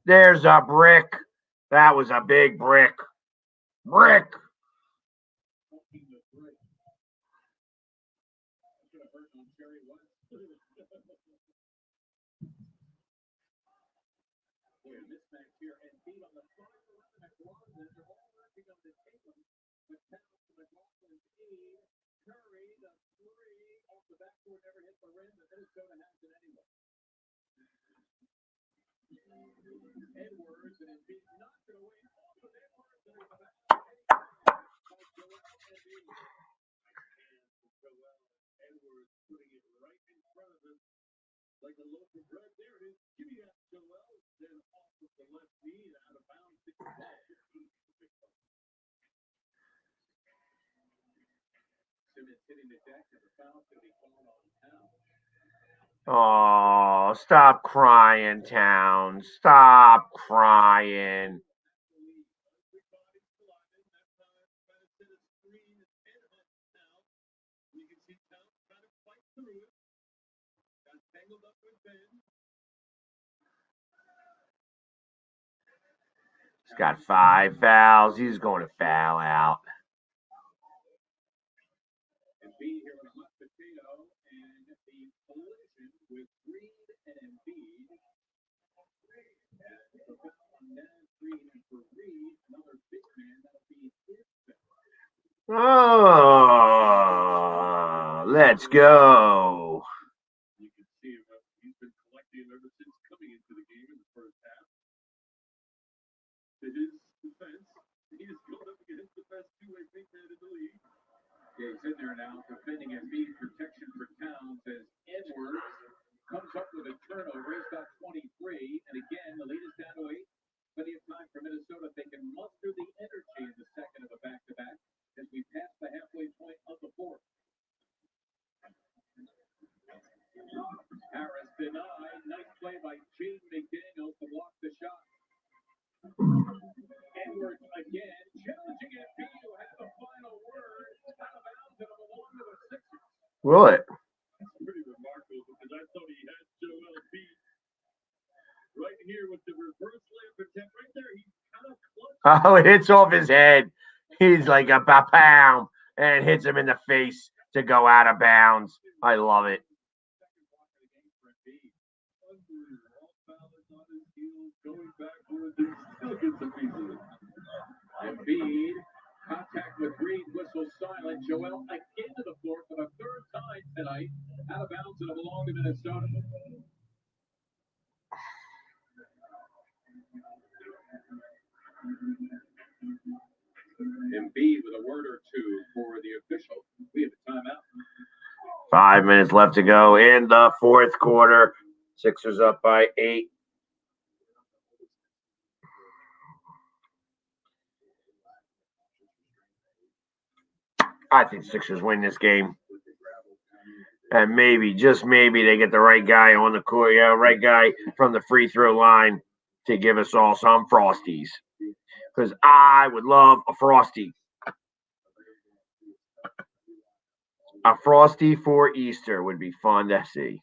There's a brick. That was a big brick. Brick. Oh, stop crying, Towns. Stop crying. He's got 5 fouls. He's going to foul out. Oh, let's go. You can see him. He's been collecting ever since coming into the game in the first half. To his defense, he is going up against the best two-way big man in the league. Yeah, he's in there now, defending and being protection for Towns as Edwards comes up with a turnover. He's got 23, and again, the lead is down to 8. Plenty of time for Minnesota. They can muster the energy in the second of a back-to-back as we pass the halfway point of the fourth. Harris denied. Nice play by Gene McDaniels to block the shot. Edwards again, challenging MP to have the final word. Out of bounds and along to the Sixers. Will it? That's pretty remarkable because I thought he had Joel beat right here with the reverse layup attempt right there. He's kind of close. Oh, it hits off his head. He's like a pound and hits him in the face to go out of bounds. I love it. Embiid, contact with Reed, whistle silent. Joel again to the floor for the third time tonight. Out of bounds and belong to Minnesota. Embiid with a word or two for the official. We have a timeout. 5 minutes left to go in the fourth quarter. Sixers up by 8. I think Sixers win this game. And maybe, just maybe, they get the right guy on the court, right guy from the free throw line to give us all some Frosties. Because I would love a Frosty. A Frosty for Easter would be fun to see.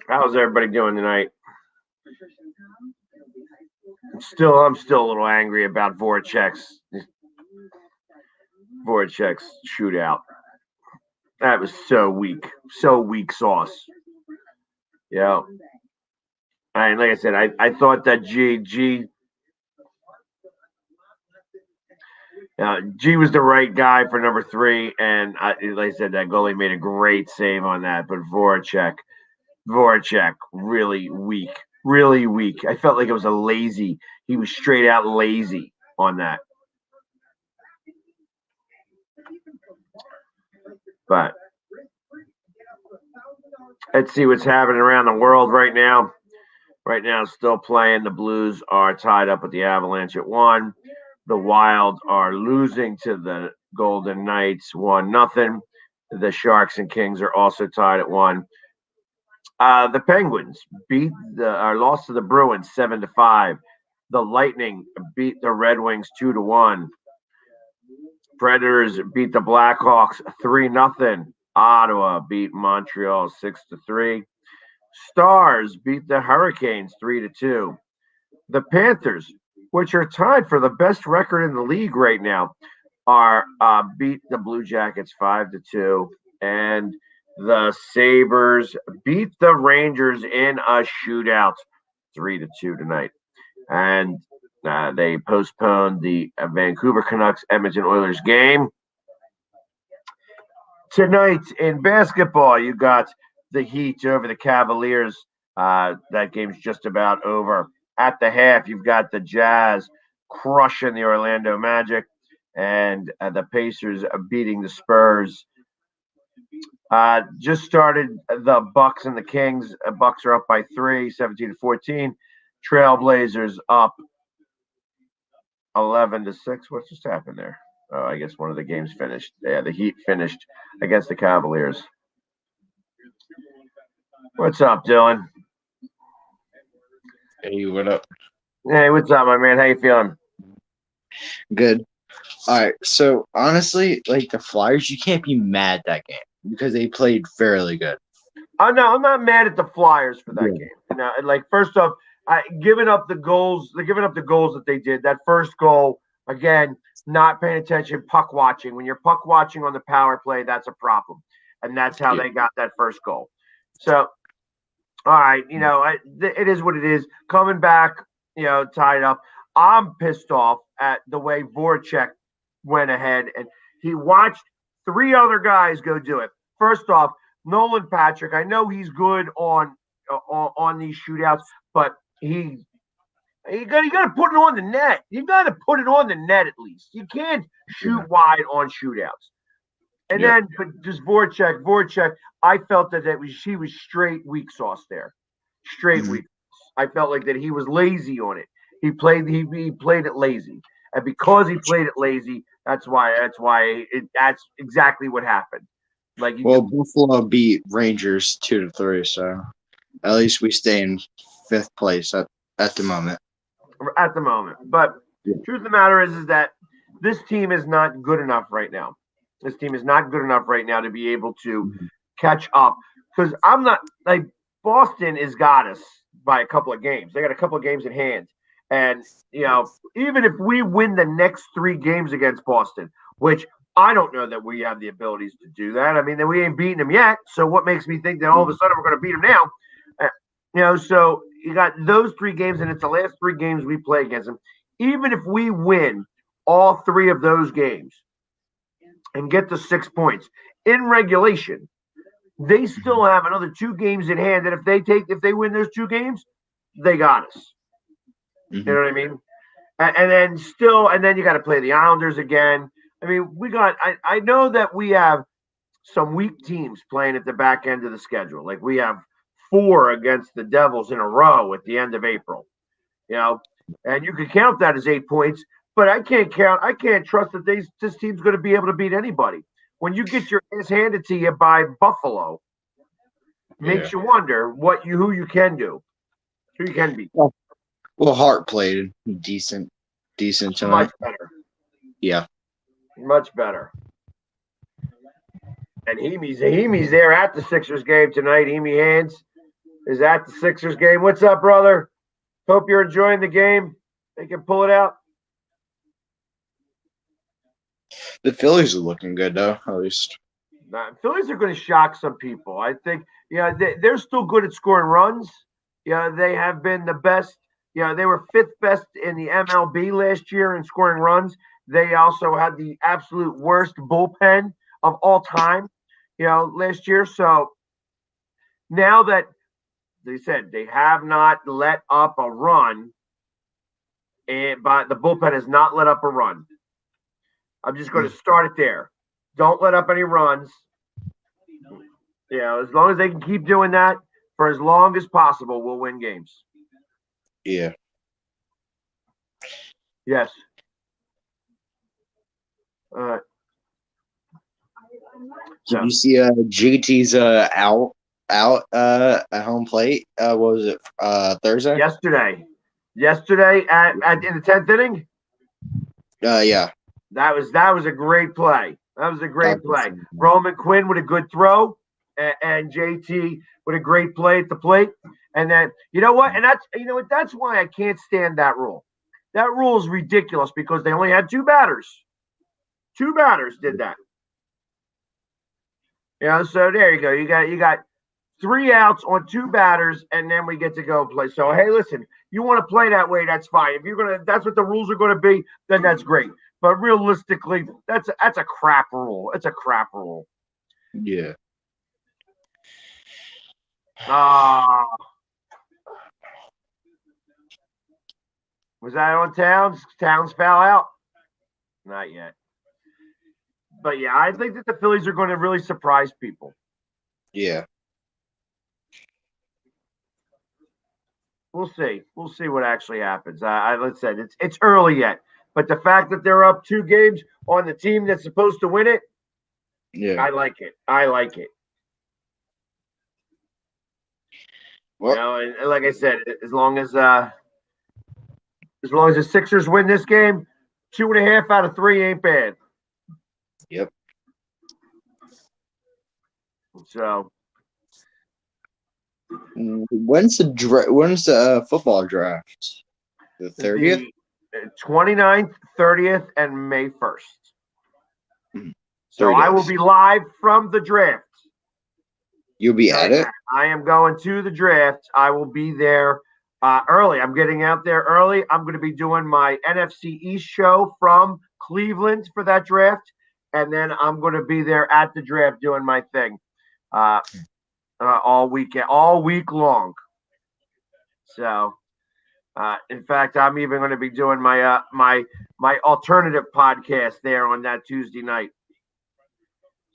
How's everybody doing tonight? I'm still a little angry about Voracek's shootout. That was so weak sauce. Yeah. And like I said, I thought that G was the right guy for number 3, and like I said, that goalie made a great save on that. But Voracek, really weak. I felt like it was he was straight out lazy on that. But let's see what's happening around the world right now. Right now, still playing. The Blues are tied up with the Avalanche at 1. The Wild are losing to the Golden Knights 1-0. The Sharks and Kings are also tied at 1. The Penguins lost to the Bruins 7-5. The Lightning beat the Red Wings 2-1. Predators beat the Blackhawks 3-0. Ottawa beat Montreal 6-3. Stars beat the Hurricanes 3-2. The Panthers, which are tied for the best record in the league right now, are beat the Blue Jackets 5-2, and the Sabers beat the Rangers in a shootout 3-2 tonight. And they postponed the Vancouver Canucks Edmonton Oilers game. Tonight in basketball, you got the Heat over the Cavaliers. That game's just about over. At the half, you've got the Jazz crushing the Orlando Magic, and the Pacers beating the Spurs. Just started the Bucks and the Kings. Bucks are up by 3, 17-14. Trailblazers up 11-6. What just happened there? Oh, I guess one of the games finished. Yeah, the Heat finished against the Cavaliers. What's up, Dylan? Hey, what up? Hey, what's up, my man? How you feeling? Good. All right. So honestly, like the Flyers, you can't be mad that game because they played fairly good. Oh no, I'm not mad at the Flyers for that Yeah. game. No, like first off, giving up the goals, that they did. That first goal, again, not paying attention, puck watching. When you're puck watching on the power play, that's a problem, and that's how they got that first goal. So, all right, it is what it is. Coming back, tied up. I'm pissed off at the way Voracek went ahead and he watched 3 other guys go do it. First off, Nolan Patrick, I know he's good on these shootouts, but you got to put it on the net. You got to put it on the net at least. You can't shoot wide on shootouts. And then, but just Voracek, I felt that he was straight weak sauce there, straight weak. I felt like that he was lazy on it. He played it lazy, and because he played it lazy, that's exactly what happened. Like, Buffalo beat Rangers 2-3, so at least we stay in 5th place at the moment. At the moment, but truth of the matter is that this team is not good enough right now. This team is not good enough right now to be able to catch up. Because I'm not like Boston has got us by a couple of games. They got a couple of games in hand. And, even if we win the next 3 games against Boston, which I don't know that we have the abilities to do that. I mean, we ain't beaten them yet. So what makes me think that all of a sudden we're going to beat them now? So you got those 3 games, and it's the last 3 games we play against them. Even if we win all 3 of those games and get to 6 points in regulation, they still have another 2 games in hand. And if they win those 2 games, they got us. You know what I mean? And then you got to play the Islanders again. I mean, I know that we have some weak teams playing at the back end of the schedule. Like we have 4 against the Devils in a row at the end of April, and you could count that as 8 points, but I can't trust that this team's going to be able to beat anybody. When you get your ass handed to you by Buffalo, makes you wonder who you can do, who you can beat. Well, Hart played decent tonight. Much better. Yeah. Much better. And Heemy's there at the Sixers game tonight. Heemy Hands is at the Sixers game. What's up, brother? Hope you're enjoying the game. They can pull it out. The Phillies are looking good, though, at least. Phillies are going to shock some people. I think, they're still good at scoring runs. They have been the best. They were 5th best in the MLB last year in scoring runs. They also had the absolute worst bullpen of all time, last year. So now that they said they have not let up a run, but the bullpen has not let up a run. I'm just going to start it there. Don't let up any runs. As long as they can keep doing that for as long as possible, we'll win games. Yeah. Yes. Did you see JT's out at home plate? What was it? Thursday? Yesterday in the 10th inning. Yeah. That was a great play. That was a great play. Roman Quinn with a good throw, and JT with a great play at the plate. And then you know what? And that's why I can't stand that rule. That rule is ridiculous because they only had two batters. Two batters did that. So there you go. You got 3 outs on 2 batters, and then we get to go play. So hey, listen, you want to play that way, that's fine. If that's what the rules are going to be, then that's great. But realistically, that's a crap rule. It's a crap rule. Yeah. Was that on Towns? Towns foul out? Not yet. But yeah, I think that the Phillies are going to really surprise people. Yeah. We'll see. We'll see what actually happens. Let's say it's early yet, but the fact that they're up 2 games on the team that's supposed to win it, yeah, I like it. I like it. Well, and like I said, as long as the Sixers win this game, 2.5 out of 3 ain't bad. Yep. So when's the football draft? The 30th? 29th, 30th, and May 1st. So 3 I will days. be live from the draft. You'll be at it? I am going to the draft. I will be there early. I'm getting out there early. I'm going to be doing my NFC East show from Cleveland for that draft. And then I'm going to be there at the draft doing my thing all week long. So, in fact, I'm even going to be doing my my alternative podcast there on that Tuesday night.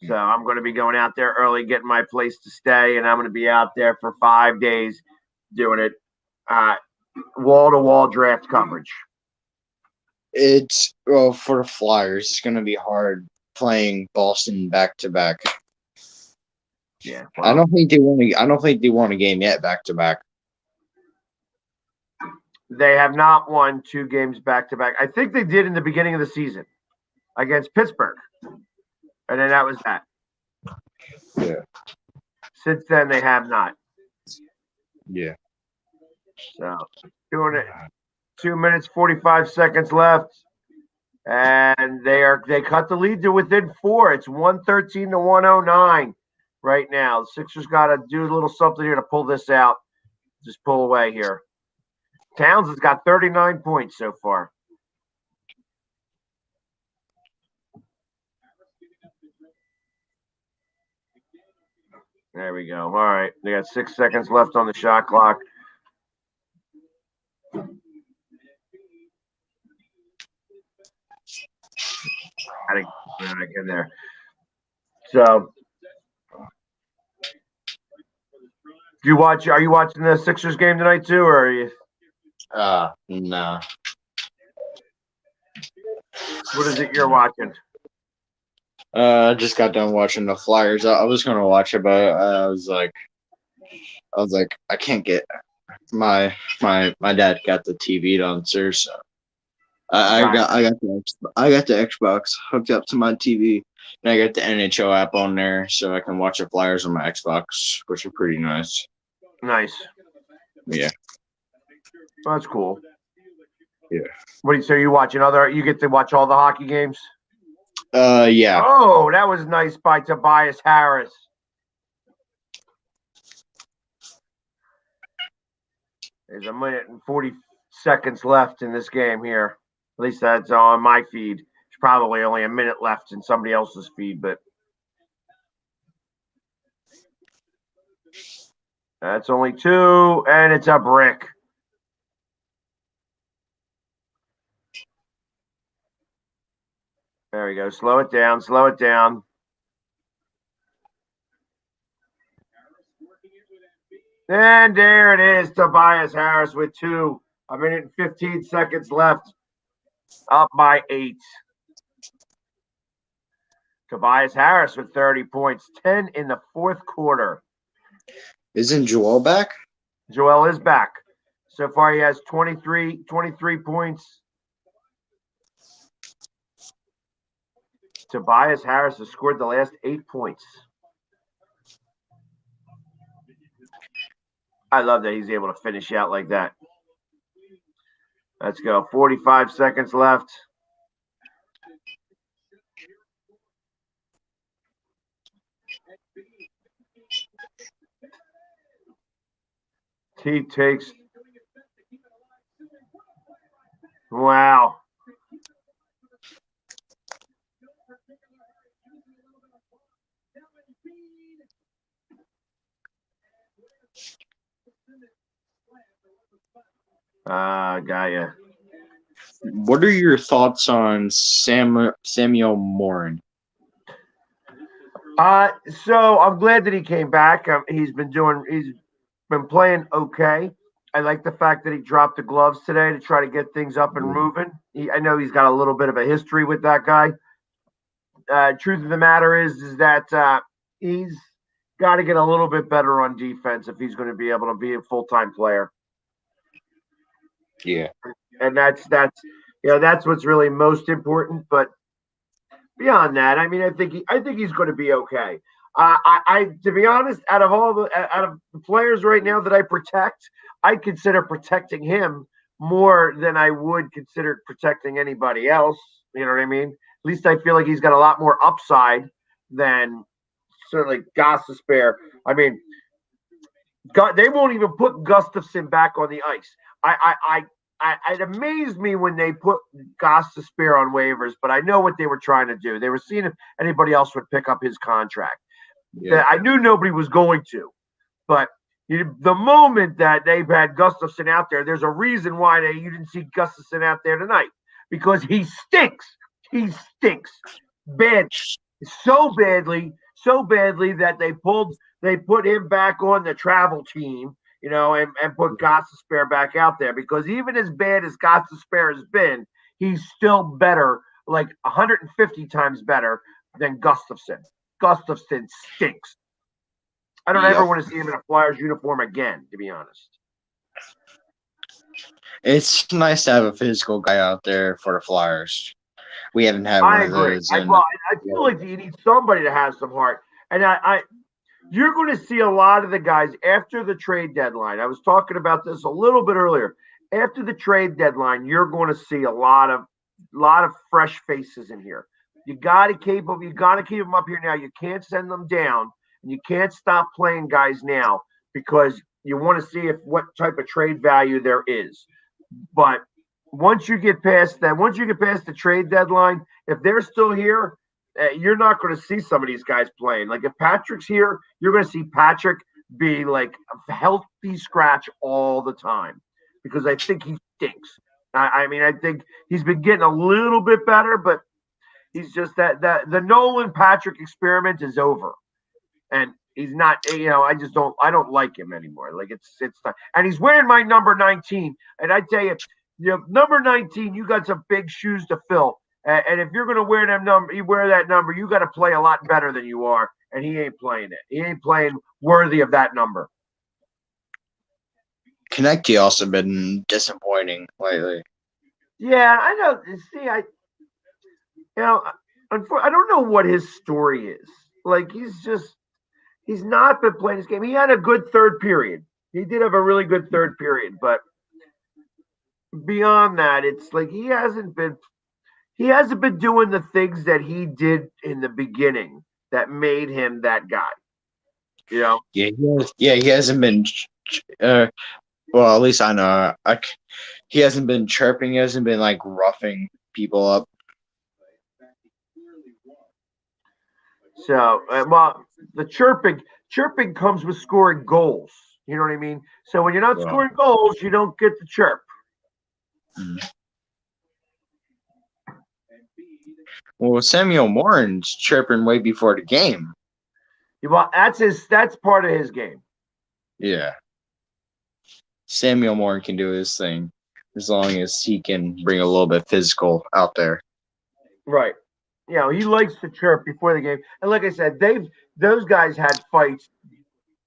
So I'm going to be going out there early, getting my place to stay, and I'm going to be out there for 5 days doing it, wall-to-wall draft coverage. It's for the Flyers. It's going to be hard playing Boston back-to-back. Yeah, well, I don't think they won a game yet back-to-back. They have not won 2 games back-to-back. I think they did in the beginning of the season against Pittsburgh. And then that was that. Yeah. Since then, they have not. Yeah. So, doing it. 2 minutes, 45 seconds left. And they cut the lead to within 4. It's 113 to 109 right now. The Sixers got to do a little something here to pull this out. Just pull away here. Towns has got 39 points so far. There we go. All right. They got 6 seconds left on the shot clock. Gotta get in there. So, are you watching the Sixers game tonight too, or are you? No. What is it you're watching? I just got done watching the Flyers. I was gonna watch it, but I was like, I can't get my dad got the TV downstairs, so I got the Xbox hooked up to my TV, and I got the NHL app on there, so I can watch the Flyers on my Xbox, which are pretty nice. Nice. Yeah. Well, that's cool. Yeah. So you watching you get to watch all the hockey games? Yeah. Oh, that was nice by Tobias Harris. There's 1 minute and 40 seconds left in this game here. At least that's on my feed. There's probably only 1 minute left in somebody else's feed, but that's only 2, and it's a brick. There we go. Slow it down. Slow it down. And there it is. Tobias Harris with 2. 1 minute and 15 seconds left. Up by 8. Tobias Harris with 30 points, 10 in the fourth quarter. Isn't Joel back? Joel is back. So far, he has 23 points. Tobias Harris has scored the last 8 points. I love that he's able to finish out like that. Let's go. 45 seconds left. He takes. Wow. Got ya. What are your thoughts on Samuel Morin? So I'm glad that he came back. He's been playing okay. I like the fact that he dropped the gloves today to try to get things up and moving. I know he's got a little bit of a history with that guy. Truth of the matter is that he's got to get a little bit better on defense if he's going to be able to be a full-time player. Yeah, and that's what's really most important. But beyond that, I mean, I think he's going to be okay. I to be honest, out of the players right now that I protect, I consider protecting him more than I would consider protecting anybody else. You know what I mean? At least I feel like he's got a lot more upside than certainly Gostisbehere. I mean, they won't even put Gustafson back on the ice. It amazed me when they put Gostisbehere on waivers, but I know what they were trying to do. They were seeing if anybody else would pick up his contract. Yeah. I knew nobody was going to, but the moment that they've had Gustafson out there, there's a reason why you didn't see Gustafson out there tonight, because he stinks. He stinks bad, so badly that they put him back on the travel team, and put Gostisbehere back out there, because even as bad as Gostisbehere has been, he's still better, like 150 times better than Gustafson. Gustafson stinks. I don't ever want to see him in a Flyers uniform again, to be honest. It's nice to have a physical guy out there for the Flyers. We haven't had one of those. I feel like you need somebody to have some heart. And you're going to see a lot of the guys after the trade deadline. I was talking about this a little bit earlier. After the trade deadline, you're going to see a lot of fresh faces in here. You got to keep them up here now. You can't send them down, and you can't stop playing guys now, because you want to see what type of trade value there is. But once you get past the trade deadline, if they're still here, you're not going to see some of these guys playing. Like if Patrick's here, you're going to see Patrick be like a healthy scratch all the time, because I think he stinks. I think he's been getting a little bit better, but he's just that the Nolan Patrick experiment is over, and he's not. I don't like him anymore. Like it's not, and he's wearing my number 19, and I tell you, number 19, you got some big shoes to fill. And if you're going to wear that number, you got to play a lot better than you are. And he ain't playing it. He ain't playing worthy of that number. Konechny also been disappointing lately. Yeah, I know. See, I don't know what his story is. Like he's not been playing this game. He had a good third period. He did have a really good third period, but beyond that, it's like he hasn't been doing the things that he did in the beginning that made him that guy. Yeah, he hasn't been. Well, at least I know. He hasn't been chirping. He hasn't been like roughing people up. So, the chirping comes with scoring goals. You know what I mean? So when you're not scoring goals, you don't get the chirp. Mm-hmm. Well, Samuel Morin's chirping way before the game. Well, that's part of his game. Yeah. Samuel Morin can do his thing as long as he can bring a little bit physical out there. Right. he likes to chirp before the game. And like I said, those guys had fights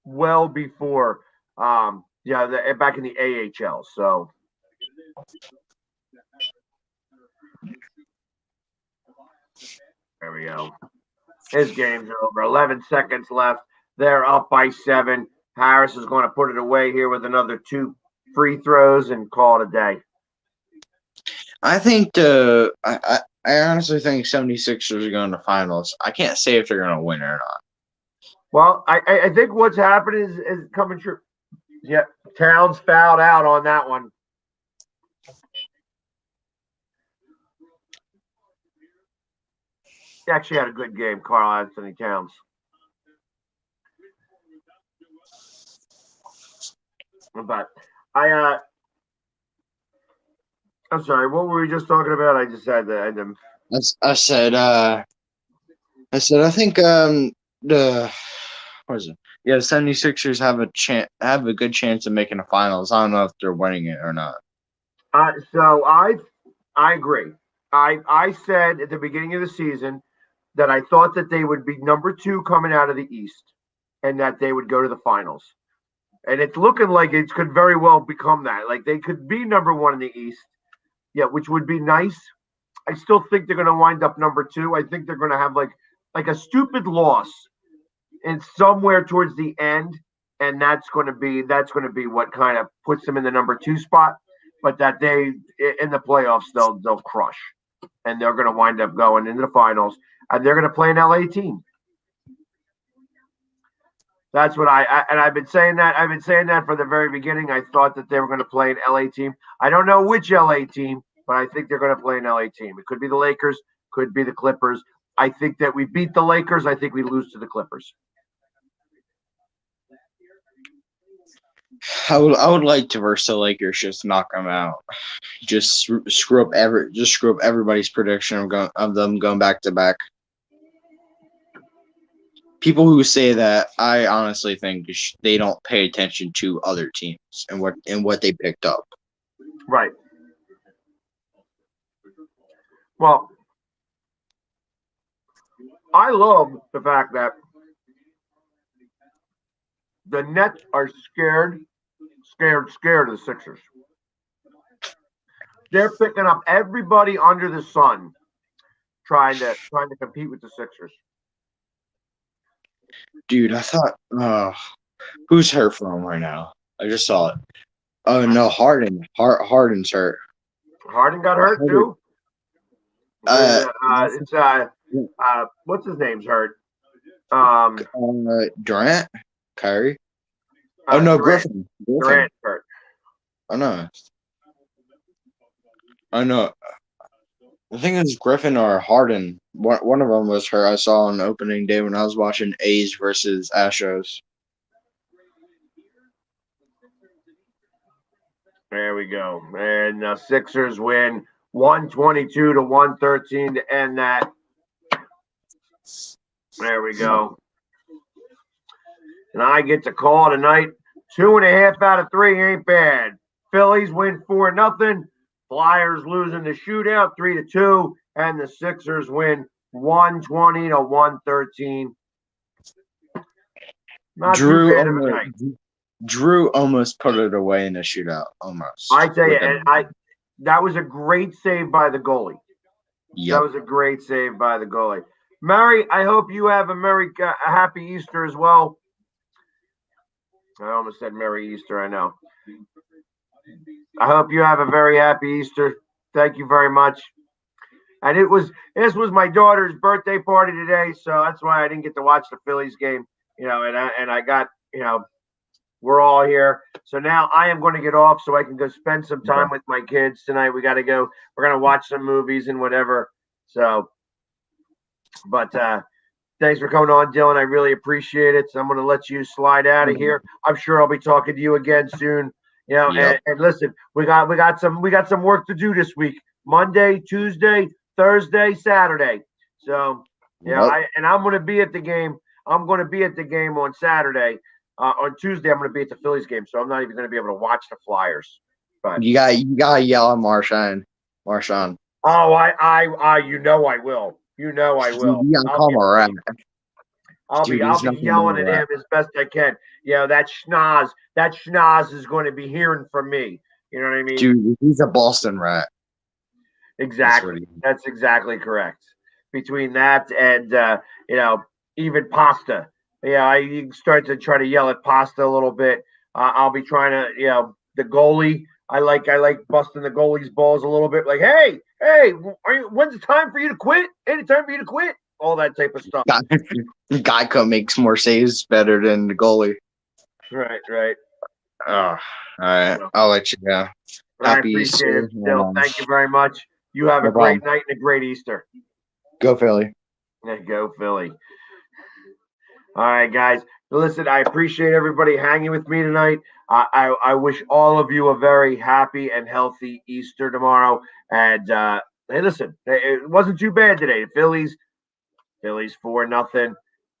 well before, back in the AHL. So there we go. His game's over. 11 seconds left. They're up by 7. Harris is going to put it away here with another 2 free throws and call it a day. I think I honestly think 76ers are going to finals. I can't say if they're going to win or not. Well, I think what's happened is coming true. Yeah, Towns fouled out on that one. He actually had a good game, Karl Anthony Towns. But I'm sorry, what were we just talking about? I just had to end them. I said I think the what is it? Yeah, the 76ers have a good chance of making the finals. I don't know if they're winning it or not. So I agree. I said at the beginning of the season that I thought that they would be number 2 coming out of the East and that they would go to the finals. And it's looking like it could very well become that. Like they could be number 1 in the East, which would be nice. I still think they're going to wind up number 2. I think they're going to have like a stupid loss and somewhere towards the end, and that's going to be what kind of puts them in the number 2 spot. But that they in the playoffs they'll crush, and they're going to wind up going into the finals, and they're going to play an LA team. That's what I've been saying that. I've been saying that from the very beginning. I thought that they were going to play an LA team. I don't know which LA team, but I think they're going to play an LA team. It could be the Lakers, could be the Clippers. I think that we beat the Lakers. I think we lose to the Clippers. I would like to verse the Lakers, just knock them out, just screw up everybody's prediction of them going back to back. People who say that, I honestly think they don't pay attention to other teams and what they picked up. Right. Well, I love the fact that the Nets are scared of the Sixers. They're picking up everybody under the sun, trying to compete with the Sixers. Dude, I thought, who's hurt from right now? I just saw it. Oh no, Harden's hurt. Harden got hurt too. What's his name's hurt? Durant, Kyrie. Oh no, Griffin. Durant hurt. Oh no. I know. I think it was Griffin or Harden. One of them was hurt. I saw on opening day when I was watching A's versus Astros. There we go. And the Sixers win 122-113 to end that. There we go. And I get to call tonight. 2.5 out of 3 ain't bad. Phillies win 4-0. Flyers losing the shootout 3-2, and the Sixers win 120-113. Not too bad of a night. Drew almost put it away in the shootout. Almost. I tell you, that was a great save by the goalie. Yep. That was a great save by the goalie. Mary, I hope you have a happy Easter as well. I almost said Merry Easter, I know. I hope you have a very happy Easter. Thank you very much. And this was my daughter's birthday party today, so that's why I didn't get to watch the Phillies game. And I got, we're all here. So now I am going to get off so I can go spend some time with my kids tonight. We're going to watch some movies and whatever. So, but thanks for coming on, Dylan. I really appreciate it. So I'm going to let you slide out of here. I'm sure I'll be talking to you again soon. And listen, we got some work to do this week. Monday, Tuesday, Thursday, Saturday. So I'm going to be at the game. I'm going to be at the game on Saturday. On Tuesday, I'm going to be at the Phillies game, so I'm not even going to be able to watch the Flyers. But you got to yell at Marshawn. Oh, I will. You know I will. Dude, you gotta I'll call get him a rat. paid. I'll Dude, be he's nothing yelling but at a rat. him as best I can. You know, that schnoz is going to be hearing from me. You know what I mean? Dude, he's a Boston rat. Exactly. That's exactly correct. Between that and you know, even pasta. Yeah, I start to try to yell at pasta a little bit. I'll be trying to, you know, the goalie. I like busting the goalie's balls a little bit. Like, hey, when's the time for you to quit? Any time for you to quit? All that type of stuff. Geico makes more saves better than the goalie. Right. Oh, all right. I'll let you go. I Happy appreciate Easter. it, Still. Thank you very much. You have No a great problem. night and a great Easter. Go Philly. Yeah, go Philly. All right, guys. Listen, I appreciate everybody hanging with me tonight. I wish all of you a very happy and healthy Easter tomorrow. And hey, listen, it wasn't too bad today. The Phillies 4-0,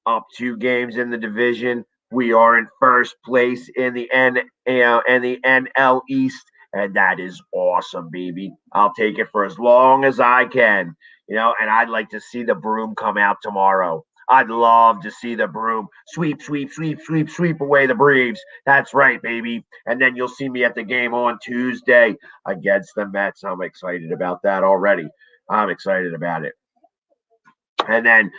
up 2 games in the division. We are in first place in the NL East, and that is awesome, baby. I'll take it for as long as I can, you know. And I'd like to see the broom come out tomorrow. I'd love to see the broom sweep away the Braves. That's right, baby. And then you'll see me at the game on Tuesday against the Mets. I'm excited about that already. I'm excited about it. And then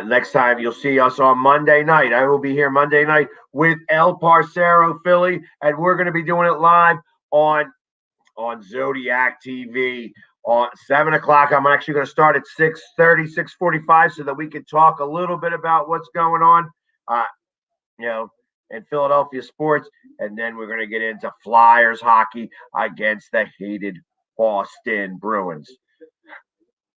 next time you'll see us on Monday night. I will be here Monday night with El Parcero Philly, and we're going to be doing it live on Zodiac TV on 7 o'clock. I'm actually going to start at 6:30, 6:45, so that we can talk a little bit about what's going on, you know, in Philadelphia sports, and then we're going to get into Flyers hockey against the hated Boston Bruins.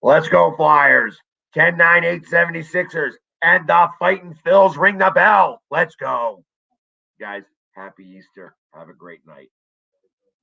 Let's go, Flyers. 10-9, 876ers. And the Fighting Phils ring the bell. Let's go. Guys, happy Easter. Have a great night.